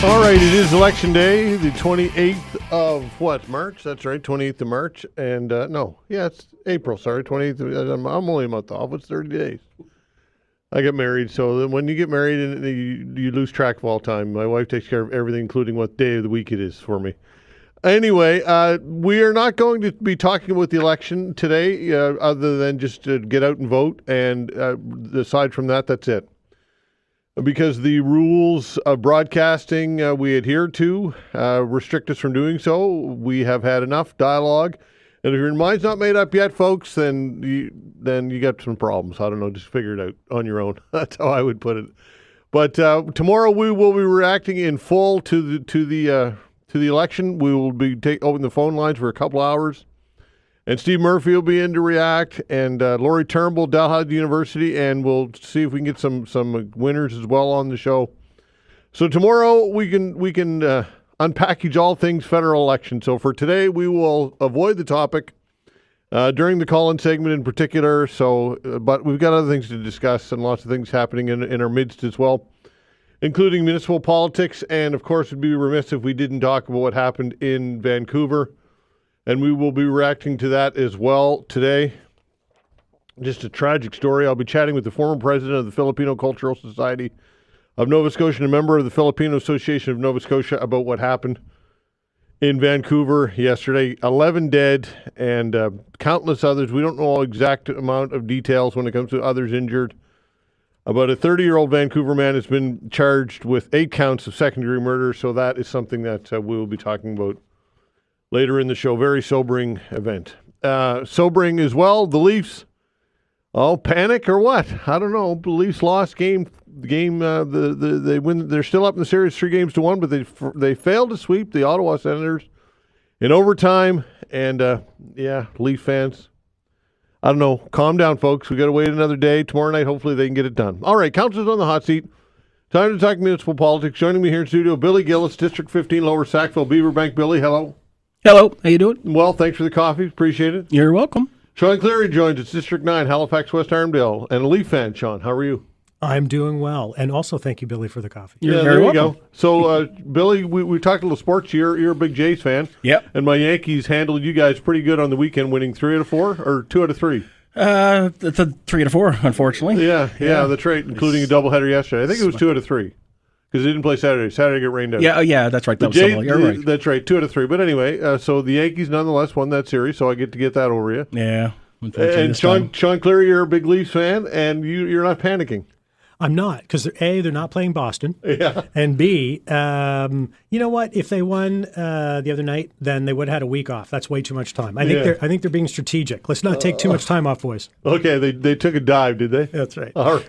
All right, it is Election Day, the 28th of March? That's right, 28th of March. And it's April, sorry, 28th. I'm only a month off. It's 30 days. I get married, so when you get married, you lose track of all time. My wife takes care of everything, including what day of the week it is for me. Anyway, we are not going to be talking about the election today, other than just to get out and vote. And aside from that, that's it. Because the rules of broadcasting we adhere to restrict us from doing so. We have had enough dialogue. And if your mind's not made up yet, folks, then you got some problems. I don't know, just figure it out on your own. That's how I would put it. But tomorrow we will be reacting in full to the election. We will be opening the phone lines for a couple hours. And Steve Murphy will be in to react, and Laurie Turnbull, Dalhousie University, and we'll see if we can get some winners as well on the show. So tomorrow we can unpackage all things federal election. So for today, we will avoid the topic during the call-in segment in particular. So, but we've got other things to discuss and lots of things happening in our midst as well, including municipal politics, and of course, it'd be remiss if we didn't talk about what happened in Vancouver. And we will be reacting to that as well today. Just a tragic story. I'll be chatting with the former president of the Filipino Cultural Society of Nova Scotia and a member of the Filipino Association of Nova Scotia about what happened in Vancouver yesterday. 11 dead and countless others. We don't know the exact amount of details when it comes to others injured. About a 30-year-old Vancouver man has been charged with 8 counts of second-degree murder. So that is something that we will be talking about later in the show. Very sobering event. Sobering as well, the Leafs. Oh, panic or what? I don't know. The Leafs lost game. They win. They're still up in the series 3-1, but they failed to sweep the Ottawa Senators in overtime. And Leaf fans, I don't know. Calm down, folks. We got to wait another day. Tomorrow night, hopefully, they can get it done. All right, Councillors on the hot seat. Time to talk municipal politics. Joining me here in studio, Billy Gillis, District 15, Lower Sackville, Beaver Bank. Billy, hello. Hello, how you doing? Well, thanks for the coffee. Appreciate it. You're welcome. Shawn Cleary joins us, District 9, Halifax West Armdale, and a Leaf fan. Shawn, how are you? I'm doing well. And also thank you, Billy, for the coffee. You're very welcome. You go. So, Billy, we talked a little sports. You're a big Jays fan. Yep. And my Yankees handled you guys pretty good on the weekend, winning 3 out of 4 or 2 out of 3? It's a 3 out of 4, unfortunately. Yeah, that's right, including a doubleheader yesterday. I think it was 2 out of 3. Because they didn't play Saturday. Saturday got rained out. Yeah, that's right. That was similar. You're right. That's right, 2 out of 3. But anyway, so the Yankees nonetheless won that series, so I get to get that over you. Yeah. And Shawn Cleary, you're a big Leafs fan, and you're not panicking. I'm not, because A, they're not playing Boston. Yeah. And B, you know what? If they won the other night, then they would have had a week off. That's way too much time. I think they're being strategic. Let's not take too much time off, boys. Okay, they took a dive, did they? That's right. All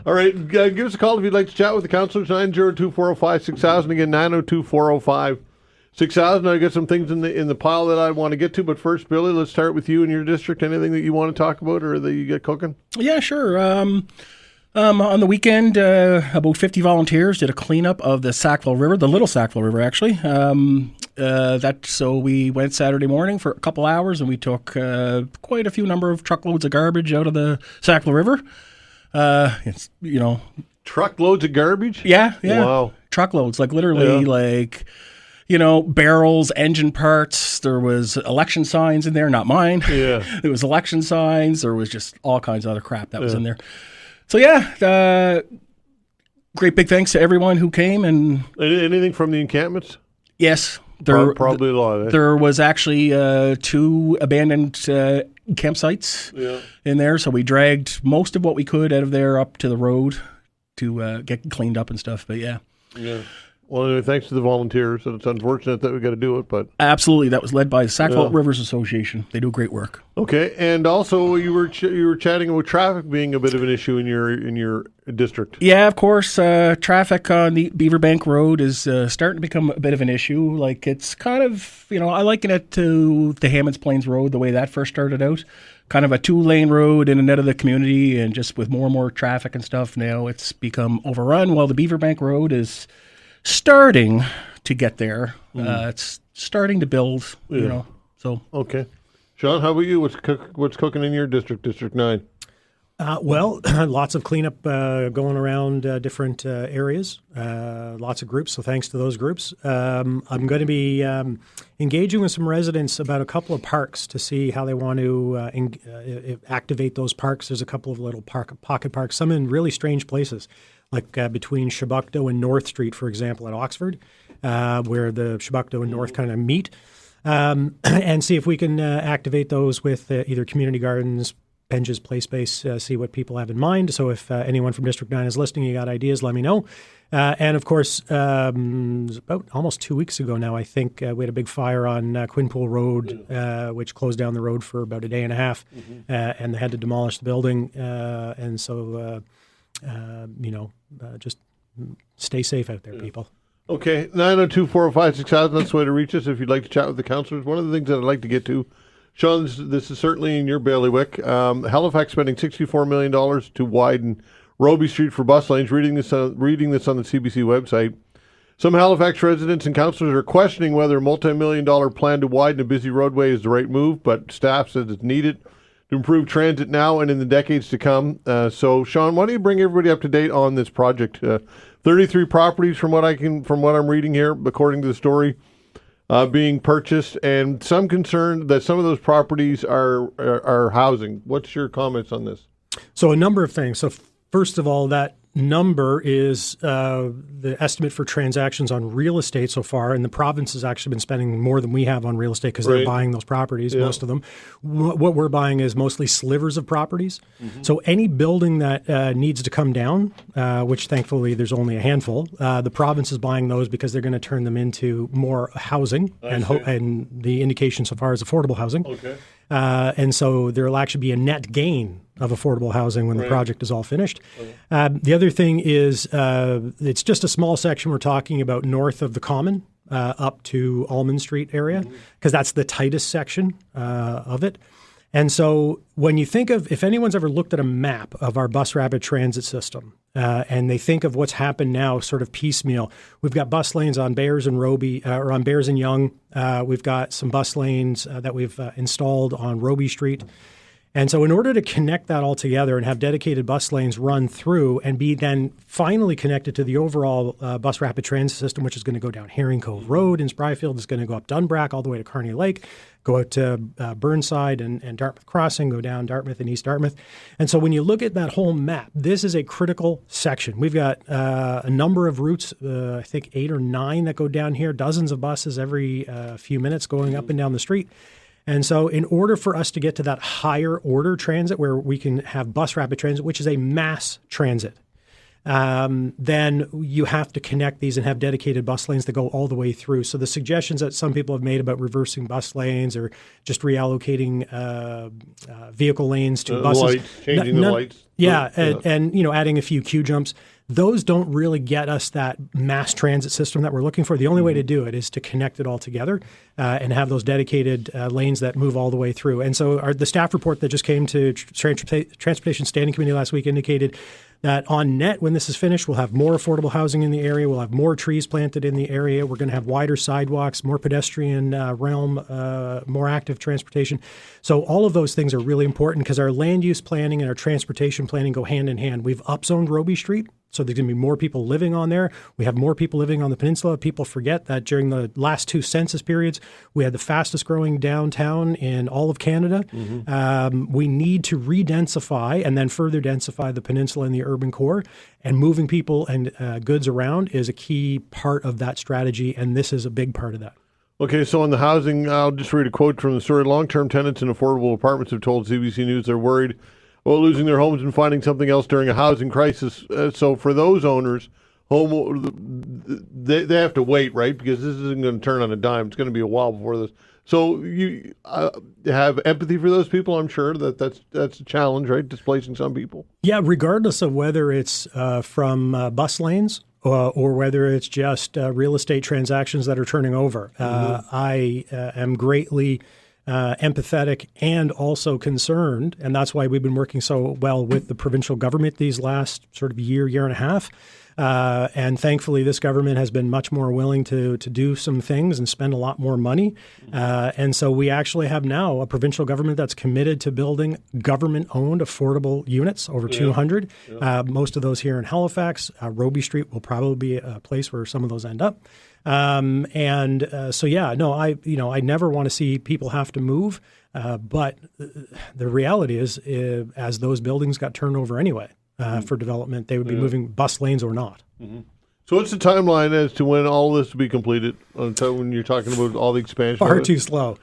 right. Give us a call if you'd like to chat with the councillors. 902-405-6000. Again, 902-405-6000. I got some things in the pile that I want to get to, but first, Billy, let's start with you in your district. Anything that you want to talk about or that you get cooking? Yeah, sure. On the weekend, about 50 volunteers did a cleanup of the Sackville River, the Little Sackville River, actually. So we went Saturday morning for a couple hours, and we took quite a few number of truckloads of garbage out of the Sackville River. Truckloads of garbage? Yeah. Wow. Truckloads, literally, barrels, engine parts. There was election signs in there, not mine. Yeah. There was election signs. There was just all kinds of other crap that was in there. So, great big thanks to everyone who came. And anything from the encampments? Yes. Probably a lot. There was actually 2 abandoned campsites in there. So we dragged most of what we could out of there up to the road to get cleaned up and stuff. But, yeah. Well, anyway, thanks to the volunteers. And it's unfortunate that we got to do it, but absolutely, that was led by the Sackville Rivers Association. They do great work. Okay, and also you were chatting about traffic being a bit of an issue in your district. Yeah, of course. Traffic on the Beaver Bank Road is starting to become a bit of an issue. Like it's kind of I liken it to the Hammonds Plains Road, the way that first started out. Kind of a 2-lane road in and out of the community, and just with more and more traffic and stuff, now it's become overrun. Well, the Beaver Bank Road is starting to get there. It's starting to build, So okay, Shawn, how about you? What's cooking in your district, District 9? Well, lots of cleanup going around different areas, lots of groups. So thanks to those groups. I'm going to be engaging with some residents about a couple of parks to see how they want to activate those parks. There's a couple of little pocket parks, some in really strange places, like between Chebucto and North Street, for example, at Oxford, where the Chebucto and North kind of meet, and see if we can activate those with either community gardens, Penges Play Space, see what people have in mind. So if anyone from District 9 is listening, you got ideas, let me know. And of course, about almost 2 weeks ago now, I think, we had a big fire on Quinpool Road, which closed down the road for about a day and a half, and they had to demolish the building. And so, just stay safe out there, people. Okay, 902-405-6000, that's the way to reach us if you'd like to chat with the councillors. One of the things that I'd like to get to, Shawn, this is certainly in your bailiwick. Halifax spending $64 million to widen Roby Street for bus lanes. Reading this on the CBC website. Some Halifax residents and councillors are questioning whether a multi-million-dollar plan to widen a busy roadway is the right move, but staff says it's needed to improve transit now and in the decades to come. So, Shawn, why don't you bring everybody up to date on this project? 33 properties, from what I'm reading here, according to the story, being purchased, and some concern that some of those properties are housing. What's your comments on this? So a number of things. So first of all, that number is the estimate for transactions on real estate so far, and the province has actually been spending more than we have on real estate because they're buying those properties, most of them. What we're buying is mostly slivers of properties. So any building that needs to come down, which thankfully there's only a handful, the province is buying those because they're going to turn them into more housing, and the indication so far is affordable housing. Okay. And so there will actually be a net gain of affordable housing when the project is all finished. The other thing is it's just a small section we're talking about north of the Common up to Almond Street area, because that's the tightest section of it. And so when you think of, if anyone's ever looked at a map of our bus rapid transit system, and they think of what's happened now sort of piecemeal, we've got bus lanes on Bayers and Roby, or on Bayers and Yonge. We've got some bus lanes that we've installed on Roby Street. And so in order to connect that all together and have dedicated bus lanes run through and be then finally connected to the overall bus rapid transit system, which is going to go down Herring Cove Road in Spryfield, is going to go up Dunbrack all the way to Carney Lake, go out to Burnside and Dartmouth Crossing, go down Dartmouth and East Dartmouth. And so when you look at that whole map, this is a critical section. We've got a number of routes, I think 8 or 9 that go down here, dozens of buses every few minutes going up and down the street. And so in order for us to get to that higher order transit where we can have bus rapid transit, which is a mass transit, then you have to connect these and have dedicated bus lanes that go all the way through. So the suggestions that some people have made about reversing bus lanes or just reallocating vehicle lanes to buses. Lights, changing the lights. Yeah, and adding a few queue jumps. Those don't really get us that mass transit system that we're looking for. The only way to do it is to connect it all together and have those dedicated lanes that move all the way through. And so the staff report that just came to Transportation Standing Committee last week indicated that on net, when this is finished, we'll have more affordable housing in the area. We'll have more trees planted in the area. We're going to have wider sidewalks, more pedestrian realm, more active transportation. So all of those things are really important because our land use planning and our transportation planning go hand in hand. We've upzoned Roby Street, so there's going to be more people living on there. We have more people living on the peninsula. People forget that during the last 2 census periods, we had the fastest growing downtown in all of Canada. We need to re-densify and then further densify the peninsula and the urban core. And moving people and goods around is a key part of that strategy, and this is a big part of that. Okay, so on the housing, I'll just read a quote from the story. Long-term tenants in affordable apartments have told CBC News they're worried about losing their homes and finding something else during a housing crisis. So for those owners, they have to wait, right? Because this isn't going to turn on a dime. It's going to be a while before this. So you have empathy for those people. I'm sure that's a challenge, right? Displacing some people. Yeah, regardless of whether it's from bus lanes or whether it's just real estate transactions that are turning over. I am greatly empathetic and also concerned, and that's why we've been working so well with the provincial government these last sort of year and a half, And thankfully, this government has been much more willing to do some things and spend a lot more money. And so we actually have now a provincial government that's committed to building government-owned affordable units, over 200. Most of those here in Halifax. Roby Street will probably be a place where some of those end up. I never want to see people have to move. But the reality is, as those buildings got turned over anyway for development, they would be moving bus lanes or not. Mm-hmm. So what's the timeline as to when all this will be completed, until when you're talking about all the expansion? Far too slow.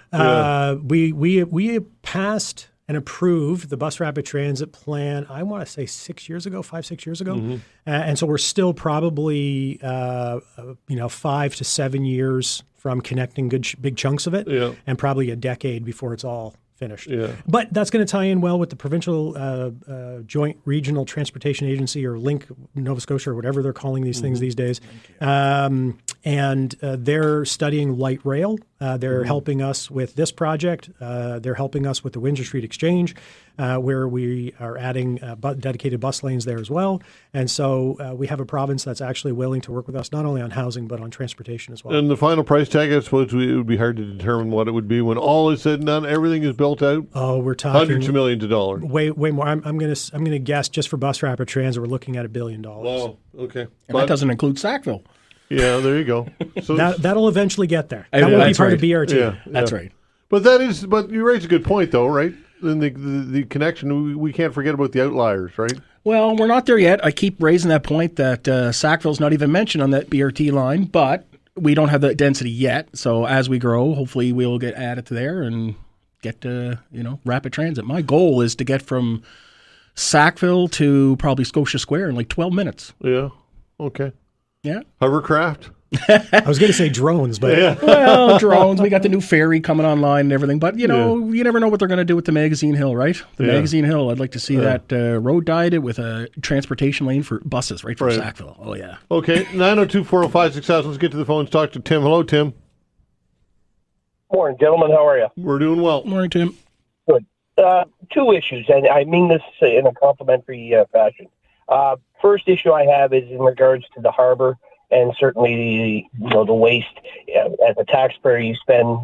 We passed and approved the bus rapid transit plan, I want to say 6 years ago, 5-6 years ago. And so we're still probably 5 to 7 years from connecting big chunks of it, and probably a decade before it's all finished. But that's going to tie in well with the provincial joint regional transportation agency, or Link Nova Scotia, or whatever they're calling these things these days. And they're studying light rail. They're helping us with this project. They're helping us with the Windsor Street Exchange, where we are adding dedicated bus lanes there as well. And so we have a province that's actually willing to work with us, not only on housing, but on transportation as well. And the final price tag, I suppose it would be hard to determine what it would be when all is said and done, everything is built out? Oh, we're talking hundreds of millions of dollars. Way more. I'm gonna guess just for bus rapid transit, we're looking at $1 billion. Wow. Okay. And that doesn't include Sackville. Yeah, there you go. So that'll eventually get there. That will be part of BRT. Yeah, that's right. But you raise a good point, though, right? And the connection, we can't forget about the outliers, right? Well, we're not there yet. I keep raising that point that Sackville's not even mentioned on that BRT line, but we don't have that density yet. So as we grow, hopefully we'll get added to there and get rapid transit. My goal is to get from Sackville to probably Scotia Square in like 12 minutes. Yeah. Okay. Yeah. I Hovercraft. was going to say drones, but well, drones. We got the new ferry coming online and everything, but you never know what they're going to do with the Magazine Hill, right? The Magazine Hill. I'd like to see that road dyed with a transportation lane for buses right from Sackville. Oh yeah. Okay. 902-405-6000. Let's get to the phones. Talk to Tim. Hello, Tim. Morning, gentlemen. How are you? We're doing well. Morning, Tim. Good. Two issues, and I mean this in a complimentary fashion. First issue I have is in regards to the harbor, and certainly the waste. As a taxpayer, you spend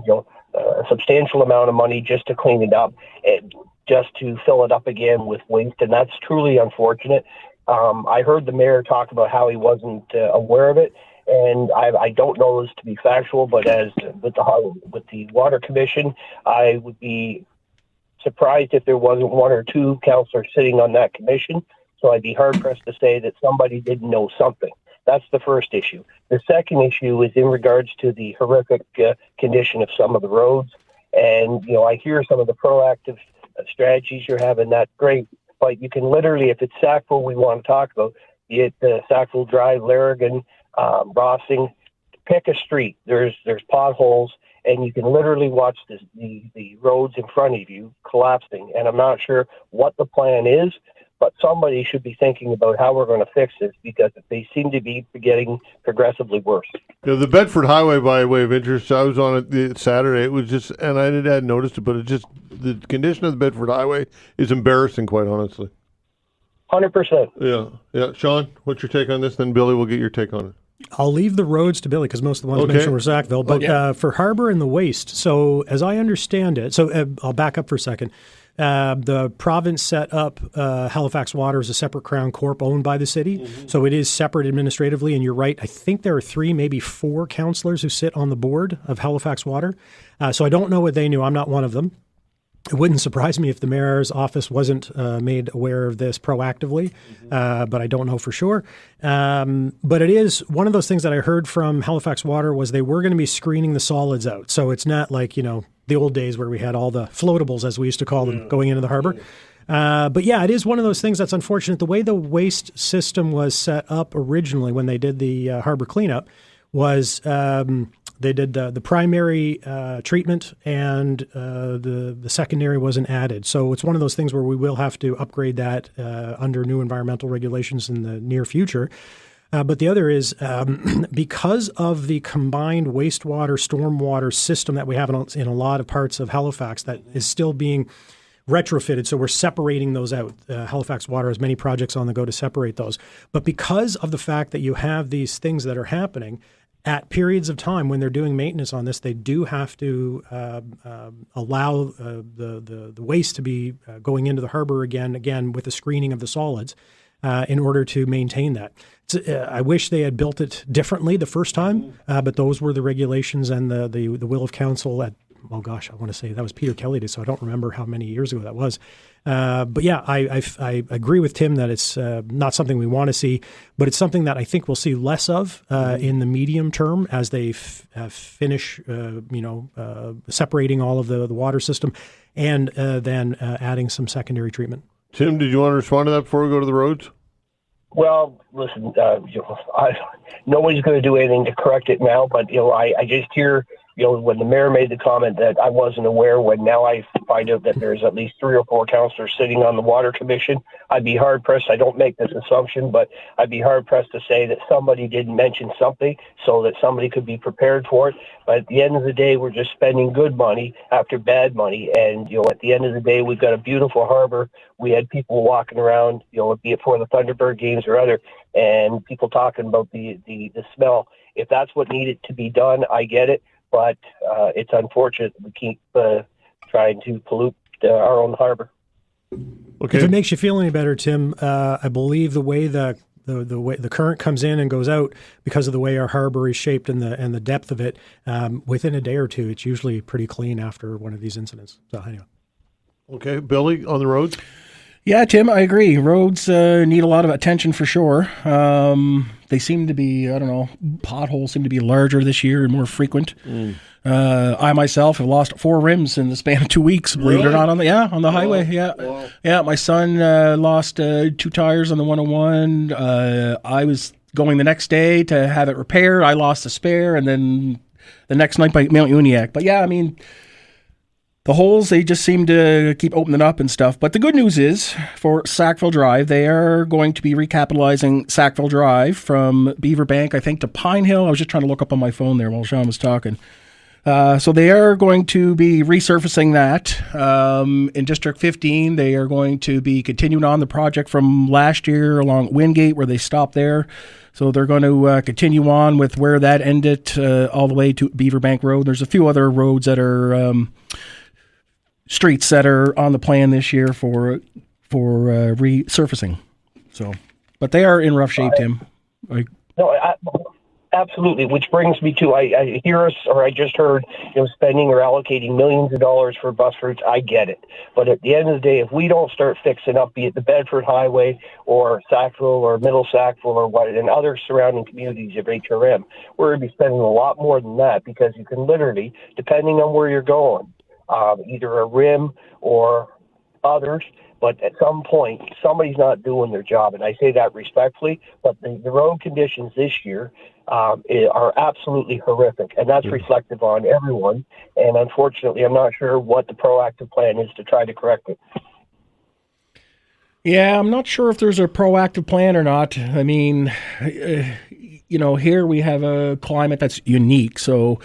a substantial amount of money just to clean it up, and just to fill it up again with waste, and that's truly unfortunate. I heard the mayor talk about how he wasn't aware of it, and I don't know this to be factual, but as with the Water Commission, I would be surprised if there wasn't one or two councillors sitting on that commission. So I'd be hard-pressed to say that somebody didn't know something. That's the first issue. The second issue is in regards to the horrific condition of some of the roads. And, I hear some of the proactive strategies you're having. That's great. But you can literally, if it's Sackville we want to talk about, be it Sackville Drive, Larigan, Rossing, pick a street. There's potholes, and you can literally watch the roads in front of you collapsing. And I'm not sure what the plan is, but somebody should be thinking about how we're going to fix this, because they seem to be getting progressively worse. The Bedford Highway, by way of interest, I was on it Saturday. It was just, and I hadn't noticed it, but the condition of the Bedford Highway is embarrassing, quite honestly. 100%. Yeah. Shawn, what's your take on this? Then Billy will get your take on it. I'll leave the roads to Billy because most of the ones mentioned were Sackville. But for harbor and the waste, so as I understand it, I'll back up for a second. The province set up Halifax Water as a separate Crown Corp owned by the city. So it is separate administratively. And you're right. I think there are 3, maybe 4 councillors who sit on the board of Halifax Water. So I don't know what they knew. I'm not one of them. It wouldn't surprise me if the mayor's office wasn't made aware of this proactively, but I don't know for sure. But it is one of those things that I heard from Halifax Water was they were going to be screening the solids out. So it's not like, the old days where we had all the floatables, as we used to call them, going into the harbor. But yeah, it is one of those things that's unfortunate. The way the waste system was set up originally when they did the harbor cleanup was they did the primary treatment and the secondary wasn't added. So it's one of those things where we will have to upgrade that under new environmental regulations in the near future. But the other is because of the combined wastewater, stormwater system that we have in a lot of parts of Halifax that is still being retrofitted, so we're separating those out. Halifax Water has many projects on the go to separate those. But because of the fact that you have these things that are happening, at periods of time when they're doing maintenance on this, they do have to allow the waste to be going into the harbor again with the screening of the solids in order to maintain that. I wish they had built it differently the first time, but those were the regulations and the will of council at, oh gosh, I want to say that was Peter Kelly, so I don't remember how many years ago that was. But yeah, I agree with Tim that it's not something we want to see, but it's something that I think we'll see less of in the medium term as they finish, separating all of the water system and then adding some secondary treatment. Tim, did you want to respond to that before we go to the roads? Well, listen, nobody's going to do anything to correct it now, but, I just hear, when the mayor made the comment that I wasn't aware, when now I find out that there's at least 3 or 4 councillors sitting on the Water Commission, I'd be hard-pressed. I don't make this assumption, but I'd be hard-pressed to say that somebody didn't mention something so that somebody could be prepared for it. But at the end of the day, we're just spending good money after bad money. And, at the end of the day, we've got a beautiful harbor. We had people walking around, be it for the Thunderbird games or other, and people talking about the smell. If that's what needed to be done, I get it. But it's unfortunate we keep trying to pollute our own harbor. Okay. If it makes you feel any better, Tim, I believe the way the way the current comes in and goes out because of the way our harbor is shaped and the depth of it, within a day or two, it's usually pretty clean after one of these incidents. So anyway. Okay, Billy, on the roads? Yeah, Tim, I agree. Roads need a lot of attention for sure. They seem to be, potholes seem to be larger this year and more frequent. I myself have lost 4 rims in the span of 2 weeks, believe it or not, on the highway. Yeah. Wow. Yeah, my son lost 2 tires on the 101. I was going the next day to have it repaired. I lost a spare, and then the next night by Mount Uniacke. But yeah, the holes, they just seem to keep opening up and stuff. But the good news is, for Sackville Drive, they are going to be recapitalizing Sackville Drive from Beaver Bank, I think, to Pine Hill. I was just trying to look up on my phone there while Shawn was talking. So they are going to be resurfacing that. In District 15, they are going to be continuing on the project from last year along Wingate, where they stopped there. So they're going to continue on with where that ended all the way to Beaver Bank Road. There's a few other roads that are... streets that are on the plan this year for resurfacing. So, but they are in rough shape, Tim. Absolutely. Which brings me to I just heard spending or allocating millions of dollars for bus routes. I get it, but at the end of the day, if we don't start fixing up, be it the Bedford Highway or Sackville or Middle Sackville or what, and other surrounding communities of HRM, we're going to be spending a lot more than that, because you can literally, depending on where you're going, either a rim or others, but at some point, somebody's not doing their job. And I say that respectfully, but the road conditions this year are absolutely horrific, and that's reflective on everyone. And unfortunately, I'm not sure what the proactive plan is to try to correct it. Yeah, I'm not sure if there's a proactive plan or not. Here we have a climate that's unique. So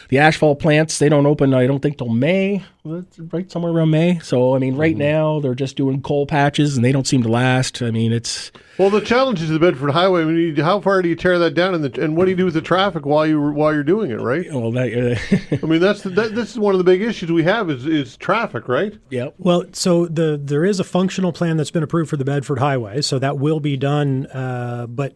the asphalt plants, they don't open, I don't think, till May, right somewhere around May. So, right now they're just doing coal patches and they don't seem to last. It's... Well, the challenge is the Bedford Highway. How far do you tear that down, and what do you do with the traffic while you're doing it, right? Well, this is one of the big issues we have is traffic, right? Yeah. Well, so there is a functional plan that's been approved for the Bedford Highway, so that will be done, but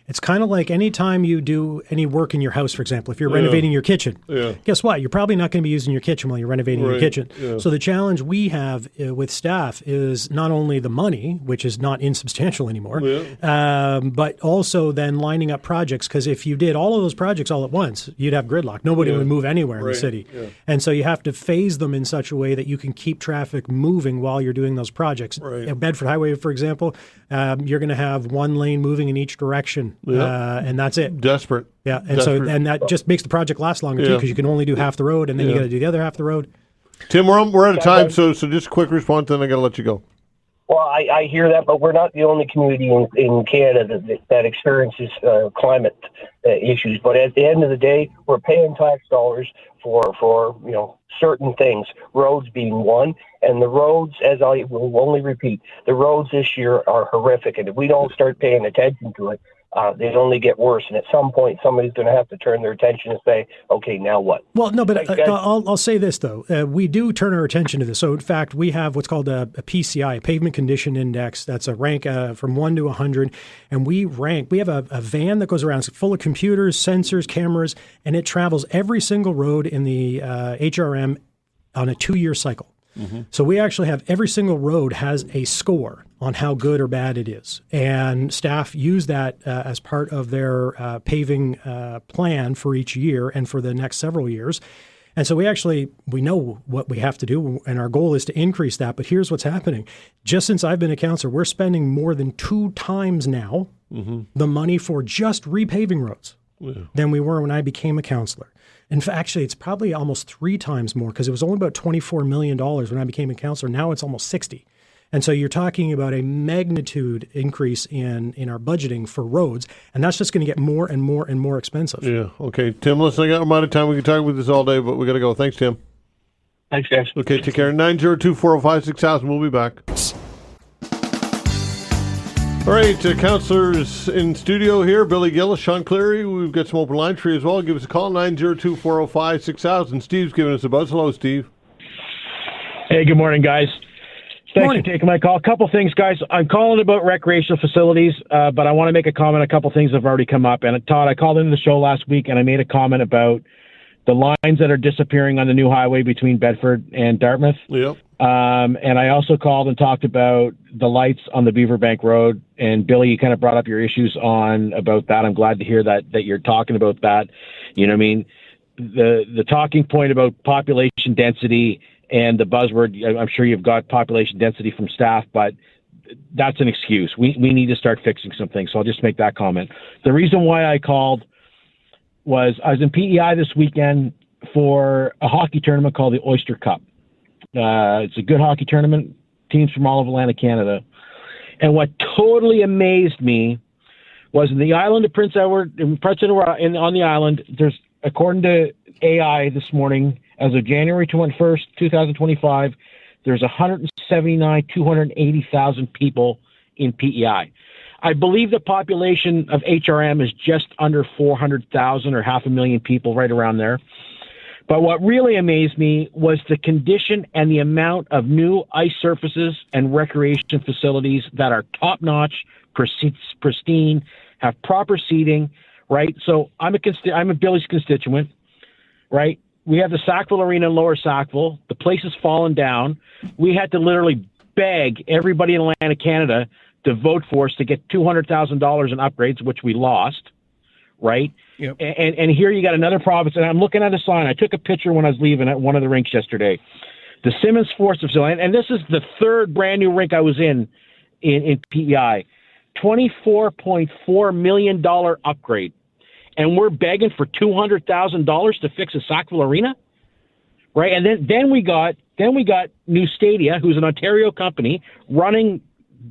it's kind of like any time you do any work in your house, for example, if you're renovating your kitchen, guess what? You're probably not going to be using your kitchen while you're renovating your kitchen. Yeah. So the challenge we have with staff is not only the money, which is not insubstantial anymore, but also then lining up projects, because if you did all of those projects all at once, you'd have gridlock. Nobody would move anywhere in the city. Yeah. And so you have to phase them in such a way that you can keep traffic moving while you're doing those projects. Right. Bedford Highway, for example, you're going to have one lane moving in each direction. And that's it. Desperate. Yeah, and Desperate. that just makes the project last longer too, because you can only do half the road, and then you got to do the other half of the road. Tim, we're out of time, so just a quick response, then I got to let you go. Well, I hear that, but we're not the only community in Canada that experiences climate issues. But at the end of the day, we're paying tax dollars for certain things, roads being one. And the roads, as I will only repeat, the roads this year are horrific. And if we don't start paying attention to it, they only get worse. And at some point, somebody's going to have to turn their attention and say, okay, now what? Well, no, but I'll say this, though. We do turn our attention to this. So, in fact, we have what's called a PCI, a Pavement Condition Index. That's a rank from 1 to 100. And we have a van that goes around full of computers, sensors, cameras, and it travels every single road in the HRM on a 2-year cycle. Mm-hmm. So we actually have every single road has a score on how good or bad it is. And staff use that as part of their paving plan for each year and for the next several years. And so we know what we have to do, and our goal is to increase that. But here's what's happening. Just since I've been a councillor, we're spending more than 2 times now the money for just repaving roads than we were when I became a councillor. In fact, actually, it's probably almost 3 times more because it was only about $24 million when I became a councillor. Now it's almost 60. And so you're talking about a magnitude increase in our budgeting for roads, and that's just going to get more and more and more expensive. Yeah. Okay. Tim, listen, I got amount of time. We can talk with this all day, but we got to go. Thanks, Tim. Thanks, guys. Okay, take care. 902-405-6000. We'll be back. All right, councillors in studio here, Billy Gillis, Shawn Cleary. We've got some open lines for you as well. Give us a call, 902-405-6000. Steve's giving us a buzz. Hello, Steve. Hey, good morning, guys. Thanks for taking my call. A couple things, guys. I'm calling about recreational facilities, but I want to make a comment on a couple things that have already come up. And Todd, I called into the show last week, and I made a comment about the lines that are disappearing on the new highway between Bedford and Dartmouth. Yep. And I also called and talked about the lights on the Beaver Bank Road. And Billy, you kind of brought up your issues about that. I'm glad to hear that you're talking about that. You know what I mean? The talking point about population density and the buzzword, I'm sure you've got population density from staff, but that's an excuse. We need to start fixing some things. So I'll just make that comment. The reason why I called was I was in PEI this weekend for a hockey tournament called the Oyster Cup. It's a good hockey tournament, teams from all of Atlantic Canada. And what totally amazed me was in the island of Prince Edward, on the island, there's, according to AI this morning, as of January 21st, 2025, there's 280,000 people in PEI. I believe the population of HRM is just under 400,000 or 500,000 people, right around there. But what really amazed me was the condition and the amount of new ice surfaces and recreation facilities that are top-notch, pristine, have proper seating, right? So I'm a Billy's constituent, right? We have the Sackville Arena in Lower Sackville. The place has fallen down. We had to literally beg everybody in Atlantic Canada to vote for us to get $200,000 in upgrades, which we lost, right? Yep. And here you got another province, and I'm looking at a sign. I took a picture when I was leaving at one of the rinks yesterday. The Simmons Sports Facility, and this is the 3rd brand new rink I was in PEI. $24.4 million upgrade. And we're begging for $200,000 to fix a Sackville Arena, right? And then we got New Stadia, who's an Ontario company, running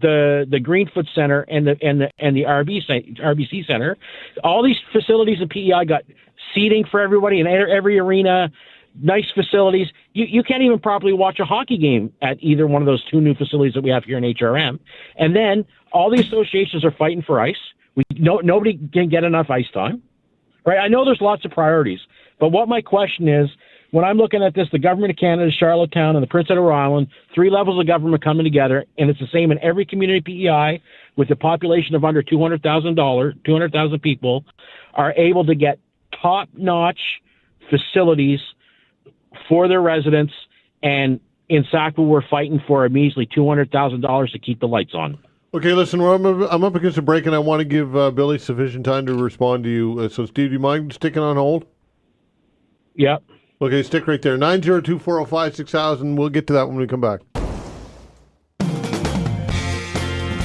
the Greenfoot Center and the RBC Center. All these facilities in PEI got seating for everybody in every arena, nice facilities. You can't even properly watch a hockey game at either one of those 2 new facilities that we have here in HRM. And then all the associations are fighting for ice. Nobody can get enough ice time. Right? I know there's lots of priorities, but what my question is, when I'm looking at this, the Government of Canada, Charlottetown, and the Prince Edward Island, 3 levels of government coming together, and it's the same in every community PEI with a population of under 200,000 people, are able to get top-notch facilities for their residents, and in Sackville, we're fighting for a measly $200,000 to keep the lights on. Okay, listen, I'm up against a break, and I want to give Billy sufficient time to respond to you. So, Steve, do you mind sticking on hold? Yep. Okay, stick right there. 902-405-6000. We'll get to that when we come back.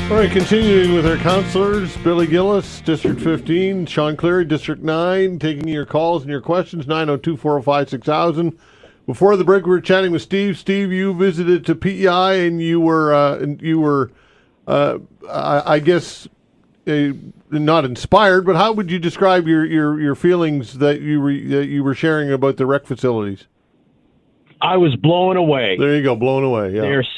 All right, continuing with our councillors, Billy Gillis, District 15, Shawn Cleary, District 9, taking your calls and your questions, 902-405-6000. Before the break, we were chatting with Steve. Steve, you visited to PEI, and you were, I guess, not inspired, but how would you describe your feelings that you were sharing about the rec facilities? I was blown away. There you go, blown away. Yeah, there's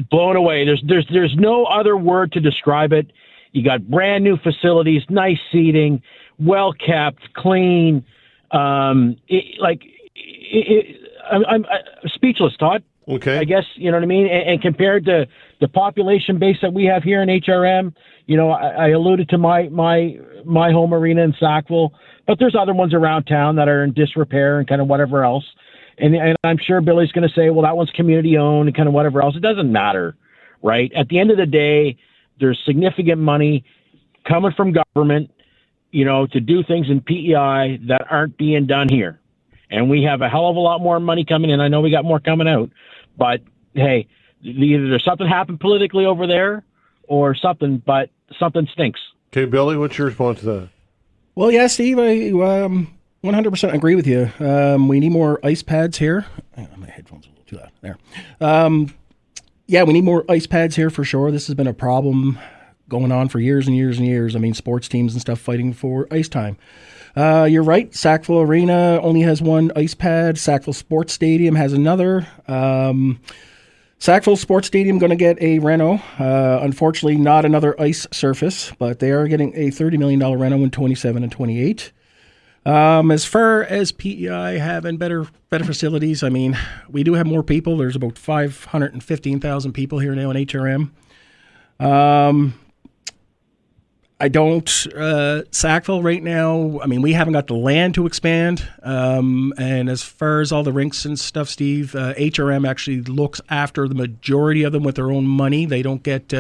blown away. There's no other word to describe it. You got brand new facilities, nice seating, well kept, clean. I'm speechless, Todd. Okay. I guess, you know what I mean? And compared to the population base that we have here in HRM, I alluded to my home arena in Sackville, but there's other ones around town that are in disrepair and kind of whatever else. And I'm sure Billy's going to say, well, that one's community owned and kind of whatever else. It doesn't matter, right? At the end of the day, there's significant money coming from government, to do things in PEI that aren't being done here. And we have a hell of a lot more money coming in. I know we got more coming out, but hey, either there's something happened politically over there or something, but something stinks. Okay, Billy, what's your response to that? Well, yeah, Steve, I 100% agree with you. We need more ice pads here. Hang on, my headphones are a little too loud. There. Yeah, we need more ice pads here for sure. This has been a problem going on for years and years and years. I mean, sports teams and stuff fighting for ice time. You're right. Sackville Arena only has one ice pad. Sackville Sports Stadium has another. Sackville Sports Stadium going to get a reno. Unfortunately, not another ice surface, but they are getting a $30 million reno in 27 and 28. As far as PEI having better facilities, I mean, we do have more people. There's about 515,000 people here now in HRM. Sackville right now, I mean, we haven't got the land to expand. And as far as all the rinks and stuff, Steve, HRM actually looks after the majority of them with their own money. They don't get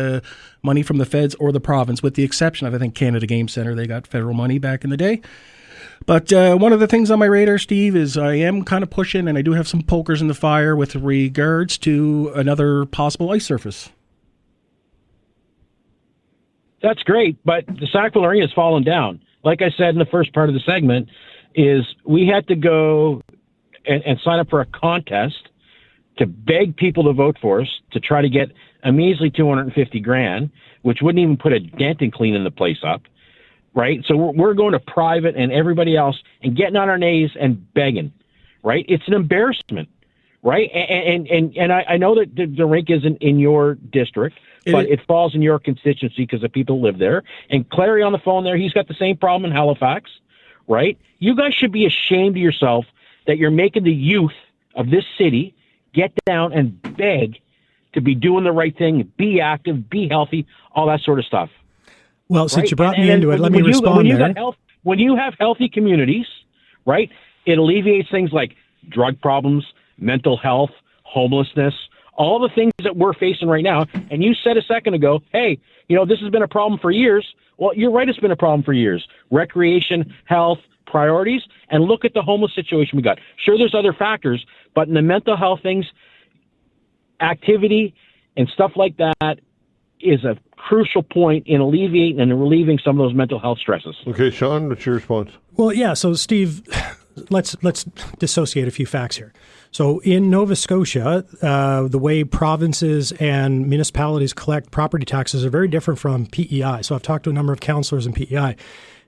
money from the feds or the province, with the exception of, I think, Canada Game Centre. They got federal money back in the day. But one of the things on my radar, Steve, is I am kind of pushing, and I do have some pokers in the fire with regards to another possible ice surface. That's great, but the Sackville Arena has fallen down. Like I said in the first part of the segment, is we had to go and sign up for a contest to beg people to vote for us to try to get a measly $250,000, which wouldn't even put a dent in cleaning the place up, right? So we're going to private and everybody else and getting on our knees and begging, right? It's an embarrassment, right? And I know that the rink isn't in your district, but it falls in your constituency because the people live there. And Cleary on the phone there, he's got the same problem in Halifax, right? You guys should be ashamed of yourself that you're making the youth of this city get down and beg to be doing the right thing, be active, be healthy, all that sort of stuff. Well, since you brought me into it, let me respond there. When you have healthy communities, right, it alleviates things like drug problems, mental health, homelessness, all the things that we're facing right now. And you said a second ago, hey, this has been a problem for years. Well, you're right, it's been a problem for years. Recreation, health, priorities, and look at the homeless situation we got. Sure, there's other factors, but in the mental health things, activity and stuff like that is a crucial point in alleviating and relieving some of those mental health stresses. Okay, Shawn, what's your response? Well, yeah, so Steve, let's dissociate a few facts here. So in Nova Scotia, the way provinces and municipalities collect property taxes are very different from PEI. So I've talked to a number of councillors in PEI.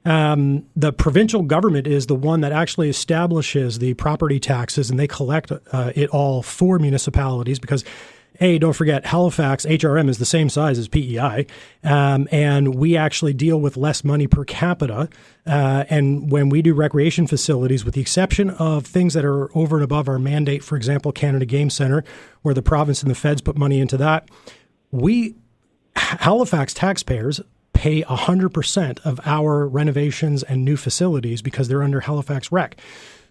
The provincial government is the one that actually establishes the property taxes, and they collect it all for municipalities because, don't forget, Halifax, HRM is the same size as PEI, and we actually deal with less money per capita. And when we do recreation facilities, with the exception of things that are over and above our mandate, for example, Canada Game Centre, where the province and the feds put money into that, Halifax taxpayers pay 100% of our renovations and new facilities because they're under Halifax Rec.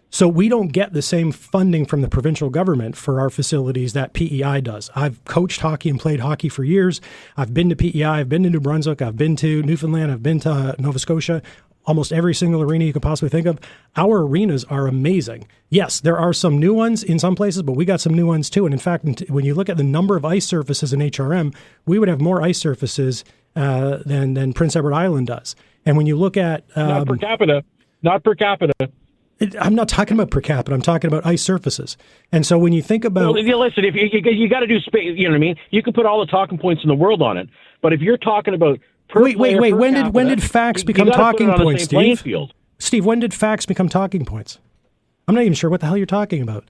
So we don't get the same funding from the provincial government for our facilities that PEI does. I've coached hockey and played hockey for years. I've been to PEI, I've been to New Brunswick, I've been to Newfoundland, I've been to Nova Scotia, almost every single arena you could possibly think of. Our arenas are amazing. Yes, there are some new ones in some places, but we got some new ones too. And in fact, when you look at the number of ice surfaces in HRM, we would have more ice surfaces than Prince Edward Island does. And when you look at... Not per capita. I'm not talking about per capita. I'm talking about ice surfaces. And so when you think about... Well, listen, if you got to do space, you know what I mean? You can put all the talking points in the world on it. But if you're talking about... Wait. When did facts become talking points, Steve? Steve, when did facts become talking points? I'm not even sure what the hell you're talking about.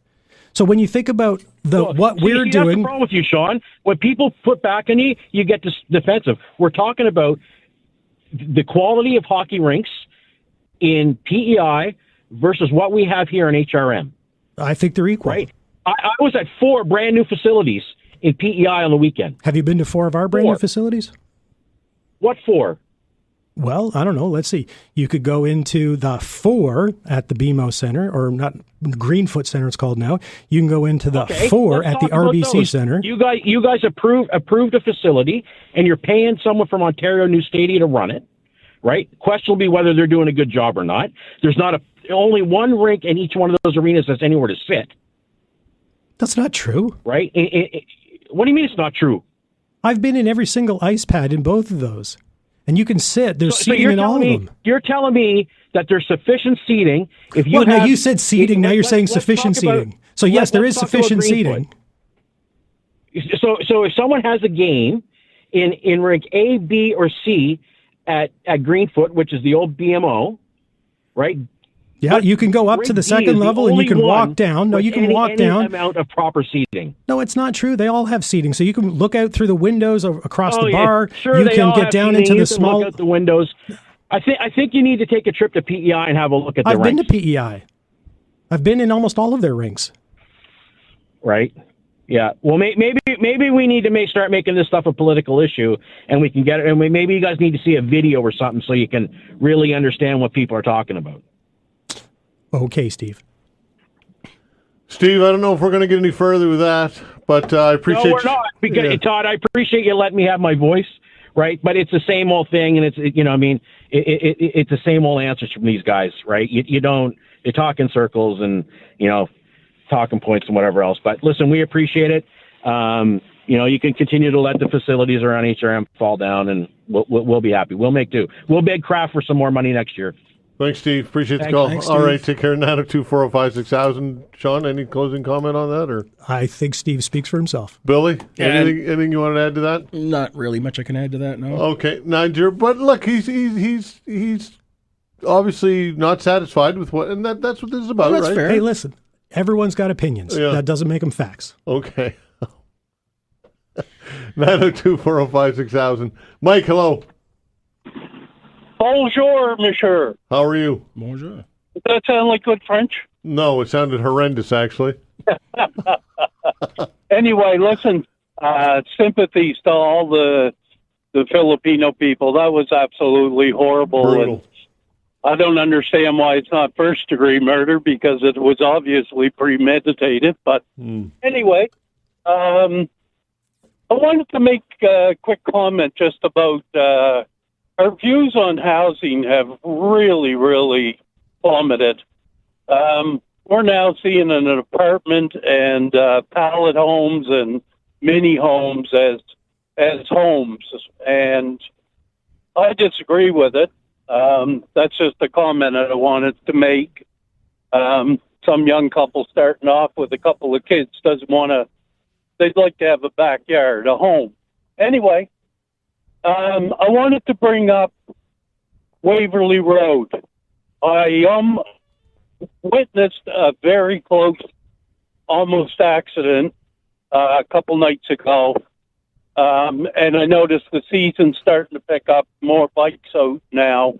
So when you think about what we're doing... That's the problem with you, Shawn. When people put back on you, you get defensive. We're talking about the quality of hockey rinks in PEI versus what we have here in HRM. I think they're equal. Right? I was at 4 brand new facilities in PEI on the weekend. Have you been to 4 of our brand new facilities? What 4? Well, I don't know. Let's see. You could go into the 4 at the BMO Center, or not Greenfoot Center it's called now. You can go into the 4 at the RBC Center. You guys approved a facility, and you're paying someone from Ontario New Stadia to run it, right? Question will be whether they're doing a good job or not. There's only one rink in each one of those arenas that's anywhere to sit. That's not true. Right? What do you mean it's not true? I've been in every single ice pad in both of those. And you can sit. There's seating in all of them. You're telling me that there's sufficient seating. Now you said seating. Now you're saying sufficient seating. So yes, there is sufficient seating. So if someone has a game in rink A, B, or C at Greenfoot, which is the old BMO, right? Yeah, you can go up to the second level and you can walk down. No, you can walk down. Any amount of proper seating. No, it's not true. They all have seating. So you can look out through the windows across the bar. Sure, you can get down into the small... Look out the windows. I think you need to take a trip to PEI and have a look at the rinks. I've been to PEI. I've been in almost all of their rinks. Right. Yeah. Well, maybe we need to start making this stuff a political issue, and we can get it. And maybe you guys need to see a video or something so you can really understand what people are talking about. Okay, Steve. Steve, I don't know if we're going to get any further with that, but I appreciate... No, we're not. Because, Todd, I appreciate you letting me have my voice, right? But it's the same old thing, and it's the same old answers from these guys, right? You talk in circles and, talking points and whatever else. But listen, we appreciate it. You can continue to let the facilities around HRM fall down, and we'll be happy. We'll make do. We'll beg Kraft for some more money next year. Thanks, Steve. Appreciate the call. All right, take care. 902-405-6000. Shawn, any closing comment on that? Or I think Steve speaks for himself. Billy, anything you want to add to that? Not really much I can add to that, no. Okay, Niger, but look, he's obviously not satisfied with what, and that's what this is about, that's right? Fair. Hey, listen, everyone's got opinions. Yeah. That doesn't make them facts. Okay. 902-405-6000. Mike, hello. Bonjour, monsieur. How are you? Bonjour. Does that sound like good French? No, it sounded horrendous, actually. Anyway, listen, sympathies to all the Filipino people. That was absolutely horrible. Brutal. And I don't understand why it's not first-degree murder, because it was obviously premeditated. But anyway, I wanted to make a quick comment just about... our views on housing have really, really plummeted. We're now seeing an apartment and pallet homes and mini homes as homes, and I disagree with it. That's just a comment that I wanted to make. Some young couple starting off with a couple of kids they'd like to have a backyard, a home. Anyway, I wanted to bring up Waverly Road. I witnessed a very close, almost accident a couple nights ago, and I noticed the season's starting to pick up, more bikes out now.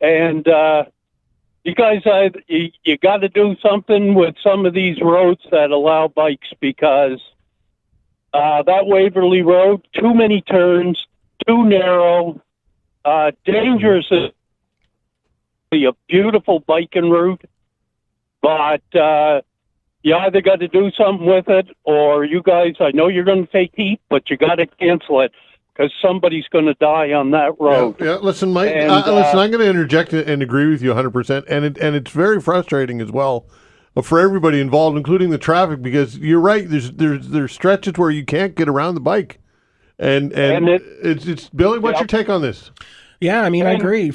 And you guys, you got to do something with some of these roads that allow bikes, because that Waverly Road, too many turns, too narrow, dangerous. A beautiful biking route, but you either got to do something with it, or you guys, I know you're going to take heat, but you got to cancel it, because somebody's going to die on that road. Yeah, listen, Mike, listen, I'm going to interject and agree with you 100%, and it's very frustrating as well for everybody involved, including the traffic, because you're right, there's stretches where you can't get around the bike. And it's Billy, what's your take on this? Yeah, I mean, I agree.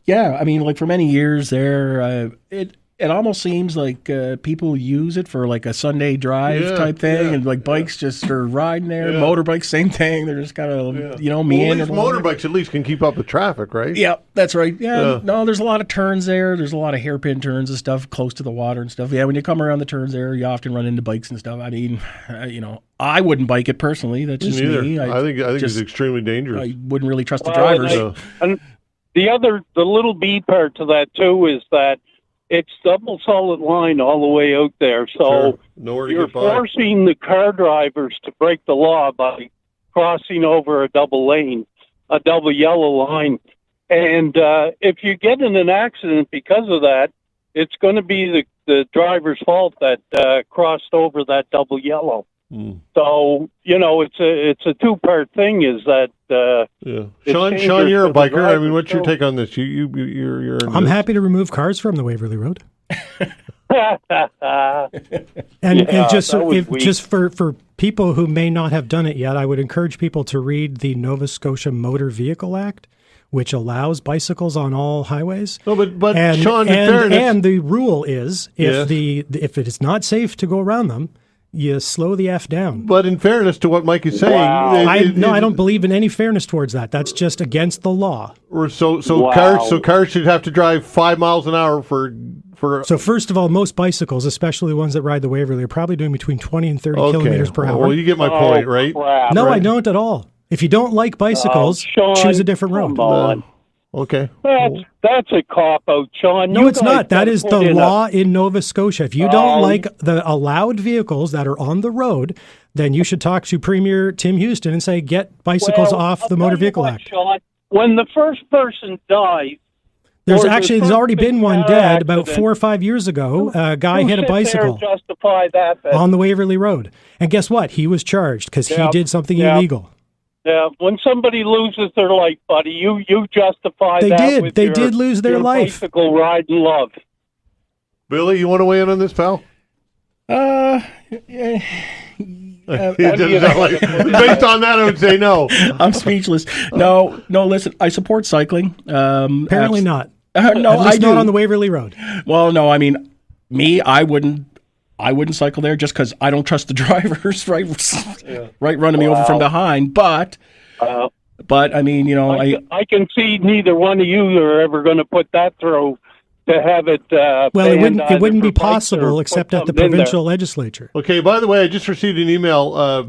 Yeah, I mean, like for many years there, it almost seems like people use it for like a Sunday drive type thing, and like bikes just are riding there. Motorbikes, same thing. They're just kind of meandering. Motorbikes at least can keep up with traffic, right? Yeah, that's right. Yeah, no, there's a lot of turns there. There's a lot of hairpin turns and stuff close to the water and stuff. Yeah, when you come around the turns there, you often run into bikes and stuff. I mean, I wouldn't bike it personally. That's just me. I think it's extremely dangerous. I wouldn't really trust the drivers. And the little B part to that too is that it's double solid line all the way out there. So you're forcing the car drivers to break the law by crossing over a double lane, a double yellow line. And if you get in an accident because of that, it's going to be the driver's fault that crossed over that double yellow. So, it's a two-part thing is that... Sean, you're a biker. I mean, what's your take on this? You're I'm happy to remove cars from the Waverley Road. and just for people who may not have done it yet, I would encourage people to read the Nova Scotia Motor Vehicle Act, which allows bicycles on all highways. No, but Sean, and the rule is if it is not safe to go around them, you slow the F down. But in fairness to what Mike is saying... Wow. I don't believe in any fairness towards that. That's just against the law. Cars should have to drive 5 miles an hour for... So first of all, most bicycles, especially the ones that ride the Waverley, are probably doing between 20 and 30 kilometers per hour. Well, you get my point, right? Crap, no, right? I don't at all. If you don't like bicycles, Sean, choose a different road. Come on. Okay. That's a cop-out, Sean. No, it's not. That is the law in Nova Scotia. If you don't like the allowed vehicles that are on the road, then you should talk to Premier Tim Houston and say, get bicycles off the Motor Vehicle Act. Sean, when the first person dies... There's already been one dead about 4 or 5 years ago. A guy hit a bicycle on the Waverley Road. And guess what? He was charged because he did something illegal. Yeah, when somebody loses their life, buddy, you justify that. They did lose their life. Bicycle ride and love. Billy, you want to weigh in on this, pal? Yeah. Based on that, I would say no. I'm speechless. No. Listen, I support cycling. Apparently not. No, At least I do. Not on the Waverley Road. Well, no. I mean, I wouldn't cycle there just because I don't trust the drivers, right running me over from behind. But I mean, I can see neither one of you are ever going to put that through to have it. It wouldn't be possible except at the provincial legislature. Okay. By the way, I just received an email,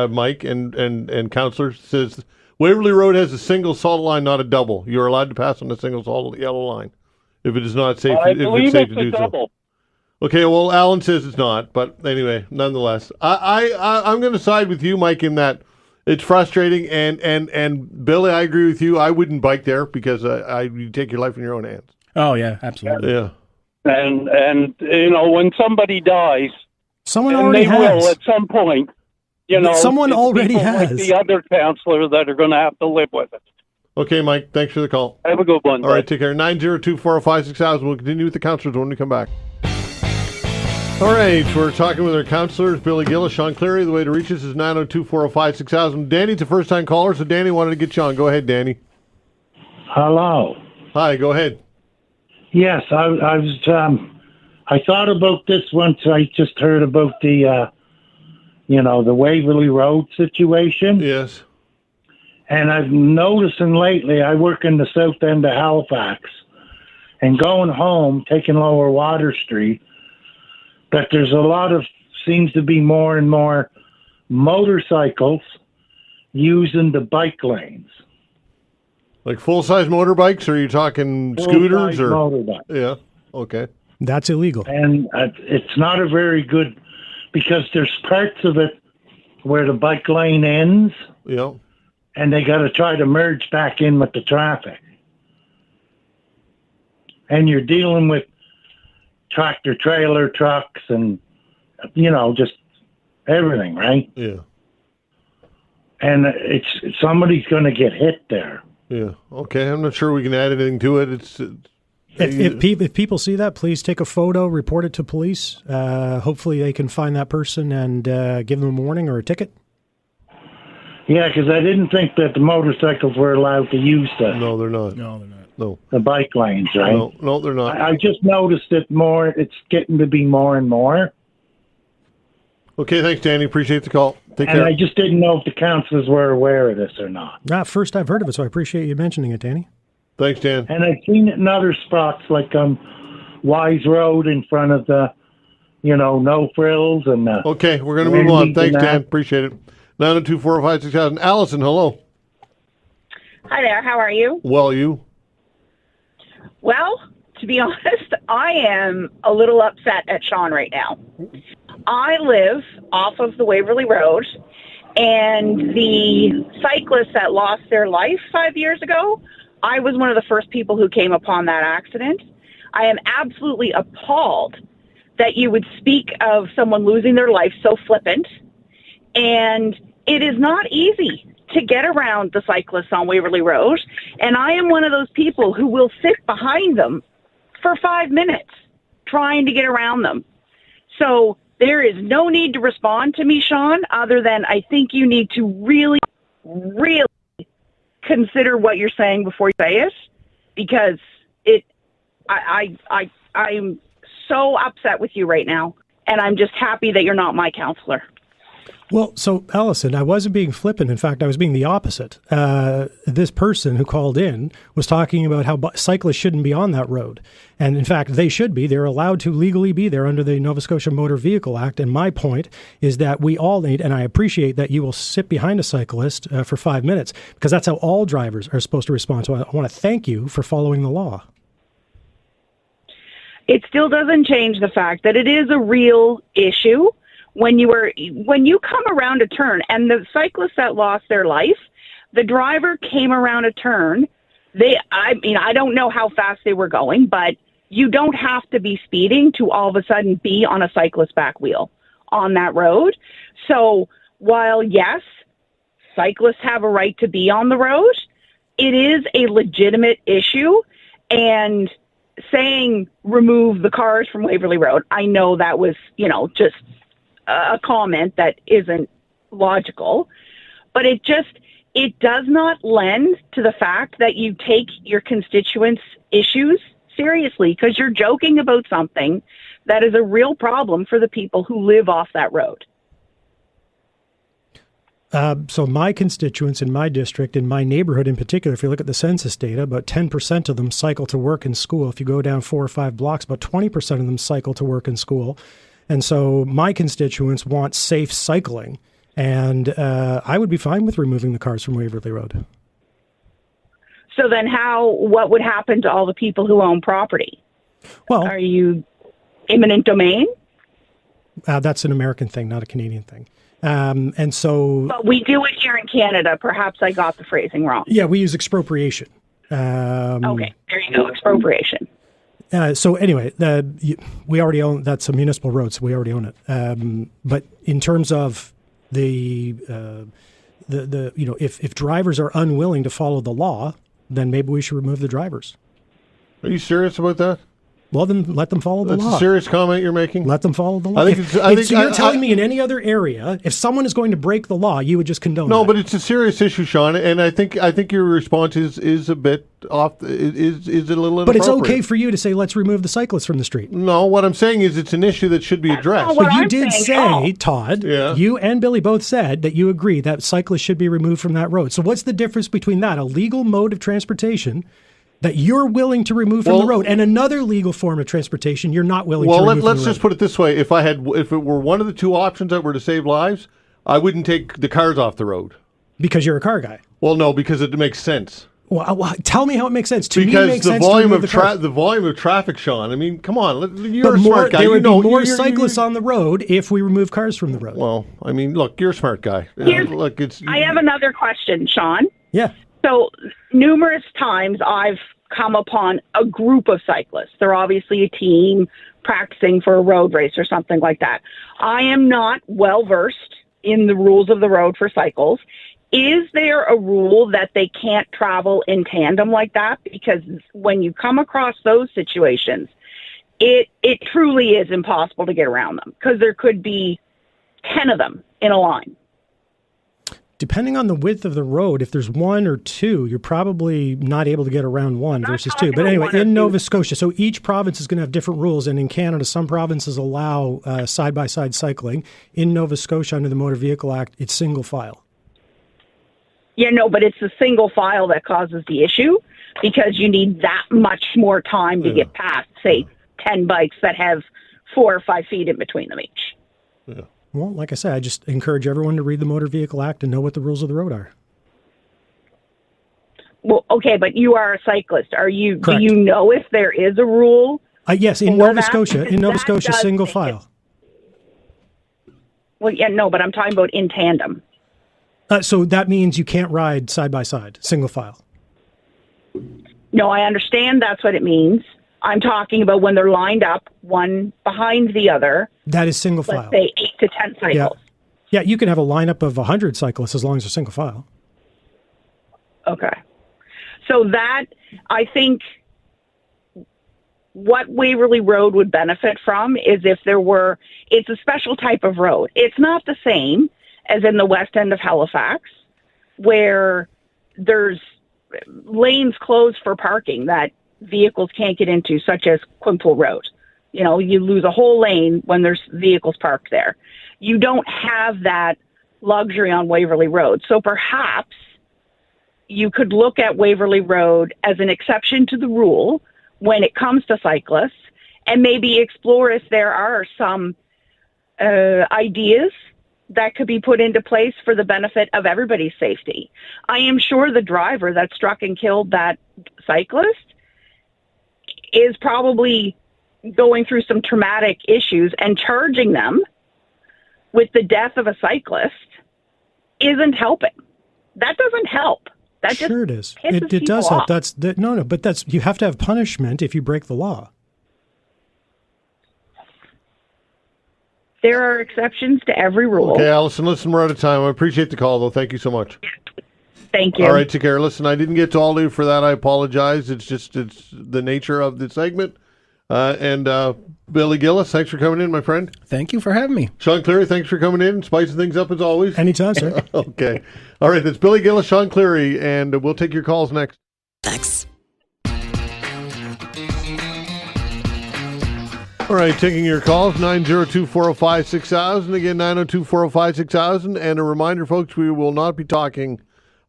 Mike and councillors, says Waverley Road has a single solid line, not a double. You are allowed to pass on a single solid yellow line if it is not safe. I believe it's a double. Okay, well, Alan says it's not, but anyway, nonetheless, I'm going to side with you, Mike, in that it's frustrating, and Billy, I agree with you. I wouldn't bike there because you take your life in your own hands. Oh yeah, absolutely. Yeah, and when somebody dies, someone already has. Will at some point. Someone already has. Like the other councillor that are going to have to live with it. Okay, Mike, thanks for the call. Have a good one. All right, take care. 902-405-6000. We'll continue with the councillors when we come back. All right, we're talking with our councillors, Billy Gillis, Shawn Cleary. The way to reach us is 902-405-6000. Danny's a first-time caller, so Danny wanted to get you on. Go ahead, Danny. Hello. Hi, go ahead. Yes, I thought about this once I just heard about the Waverley Road situation. Yes. And I've noticing lately, I work in the south end of Halifax, and going home, taking Lower Water Street, that there's seems to be more and more motorcycles using the bike lanes. Like full-size motorbikes, or are you talking scooters? Or motorbikes. Yeah, okay. That's illegal. And it's not a very good, because there's parts of it where the bike lane ends. Yeah. And they got to try to merge back in with the traffic. And you're dealing with tractor trailer trucks and just everything, right? Yeah. And somebody's going to get hit there. Yeah. Okay. I'm not sure we can add anything to it. If people see that, please take a photo, report it to police. Hopefully they can find that person and give them a warning or a ticket. Yeah, because I didn't think that the motorcycles were allowed to use No, they're not. No, they're not. No, the bike lanes, right? no, they're not. I just noticed it more. It's getting to be more and more. Okay, thanks, Danny. Appreciate the call. Take And care. I just didn't know if the councillors were aware of this or not. First I've heard of it, so I appreciate you mentioning it, Danny. Thanks, Dan. And I've seen it in other spots, like Wise Road in front of the, No Frills and. Okay, we're going to move on. Thanks, and Dan. Appreciate it. 902-405-6000. Allison, hello. Hi there. How are you? Well, you? Well, to be honest, I am a little upset at Shawn right now. I live off of the Waverly Road, and the cyclists that lost their life 5 years ago, I was one of the first people who came upon that accident. I am absolutely appalled that you would speak of someone losing their life so flippant. And it is not easy to get around the cyclists on Waverly Road. And I am one of those people who will sit behind them for 5 minutes trying to get around them. So there is no need to respond to me, Shawn, other than I think you need to really, really consider what you're saying before you say it, because I'm so upset with you right now, and I'm just happy that you're not my counselor. Well, so, Allison, I wasn't being flippant. In fact, I was being the opposite. This person who called in was talking about how cyclists shouldn't be on that road. And, in fact, they should be. They're allowed to legally be there under the Nova Scotia Motor Vehicle Act. And my point is that we all need, and I appreciate that you will sit behind a cyclist for 5 minutes, because that's how all drivers are supposed to respond. So I want to thank you for following the law. It still doesn't change the fact that it is a real issue. When you come around a turn, and the cyclists that lost their life, the driver came around a turn. I don't know how fast they were going, but you don't have to be speeding to all of a sudden be on a cyclist's back wheel on that road. So while, yes, cyclists have a right to be on the road, it is a legitimate issue. And saying remove the cars from Waverly Road, I know that was, just a comment that isn't logical, but it does not lend to the fact that you take your constituents' issues seriously, because you're joking about something that is a real problem for the people who live off that road. So my constituents in my district, in my neighborhood in particular, if you look at the census data, about 10% of them cycle to work and school. If you go down 4 or 5 blocks, about 20% of them cycle to work and school. And so my constituents want safe cycling, and I would be fine with removing the cars from Waverly Road. So then what would happen to all the people who own property? Well, are you eminent domain? That's an American thing, not a Canadian thing. And so... But we do it here in Canada. Perhaps I got the phrasing wrong. Yeah, we use expropriation. Okay, there you go, expropriation. So anyway, we already own, that's a municipal road, so we already own it. But in terms of if drivers are unwilling to follow the law, then maybe we should remove the drivers. Are you serious about that? Well, then let them follow the law. That's a serious comment you're making? Let them follow the law. You're telling me in any other area, if someone is going to break the law, you would just condone that. No, but it's a serious issue, Shawn, and I think your response is a bit off. Is a little inappropriate. But it's okay for you to say, let's remove the cyclists from the street. No, what I'm saying is it's an issue that should be addressed. But you did say, Todd, yeah. You and Billy both said that you agree that cyclists should be removed from that road. So what's the difference between that, a legal mode of transportation that you're willing to remove from the road, and another legal form of transportation you're not willing to remove from the road? Well, let's just put it this way. If it were one of the two options that were to save lives, I wouldn't take the cars off the road. Because you're a car guy. Well, no, because it makes sense. Well, tell me how it makes sense. To because me, it makes the sense volume to of the volume of traffic, Shawn. I mean, come on, you're a smart guy. There would be more cyclists on the road if we remove cars from the road. Well, I mean, look, you're a smart guy. I have another question, Shawn. Yeah. So numerous times I've come upon a group of cyclists. They're obviously a team practicing for a road race or something like that. I am not well versed in the rules of the road for cycles. Is there a rule that they can't travel in tandem like that? Because when you come across those situations, it truly is impossible to get around them, because there could be 10 of them in a line. Depending on the width of the road, if there's one or two, you're probably not able to get around one versus two. But anyway, in Nova Scotia, so each province is going to have different rules. And in Canada, some provinces allow side-by-side cycling. In Nova Scotia, under the Motor Vehicle Act, it's single file. Yeah, no, but it's the single file that causes the issue because you need that much more time to get past, say, 10 bikes that have 4 or 5 feet in between them each. Yeah. Well, like I said, I just encourage everyone to read the Motor Vehicle Act and know what the rules of the road are. Well, okay, but you are a cyclist. Correct. Do you know if there is a rule? Yes, in Nova Scotia, single file. Well, yeah, no, but I'm talking about in tandem. So that means you can't ride side by side, single file. No, I understand that's what it means. I'm talking about when they're lined up, one behind the other. That is single file. Let's say 8 to 10 cycles. Yeah, you can have a lineup of 100 cyclists as long as they're single file. Okay. So that, I think, what Waverley Road would benefit from is if it's a special type of road. It's not the same as in the west end of Halifax, where there's lanes closed for parking that vehicles can't get into, such as Quinpool Road. You know, you lose a whole lane when there's vehicles parked there. You don't have that luxury on Waverley Road. So perhaps you could look at Waverley Road as an exception to the rule when it comes to cyclists and maybe explore if there are some ideas that could be put into place for the benefit of everybody's safety. I am sure the driver that struck and killed that cyclist is probably going through some traumatic issues, and charging them with the death of a cyclist isn't helping. That doesn't help. That sure it is. It does help. But you have to have punishment if you break the law. There are exceptions to every rule. Okay, Allison, listen, we're out of time. I appreciate the call, though. Thank you so much. Thank you. All right, take care. Listen, I didn't get to all of you for that. I apologize. It's the nature of the segment. Billy Gillis, thanks for coming in, my friend. Thank you for having me. Shawn Cleary, thanks for coming in, spicing things up as always. Anytime, sir. Okay. All right, that's Billy Gillis, Shawn Cleary, and we'll take your calls next. Thanks. All right, taking your calls, 902-405-6000. Again, 902-405-6000. And a reminder, folks, we will not be talking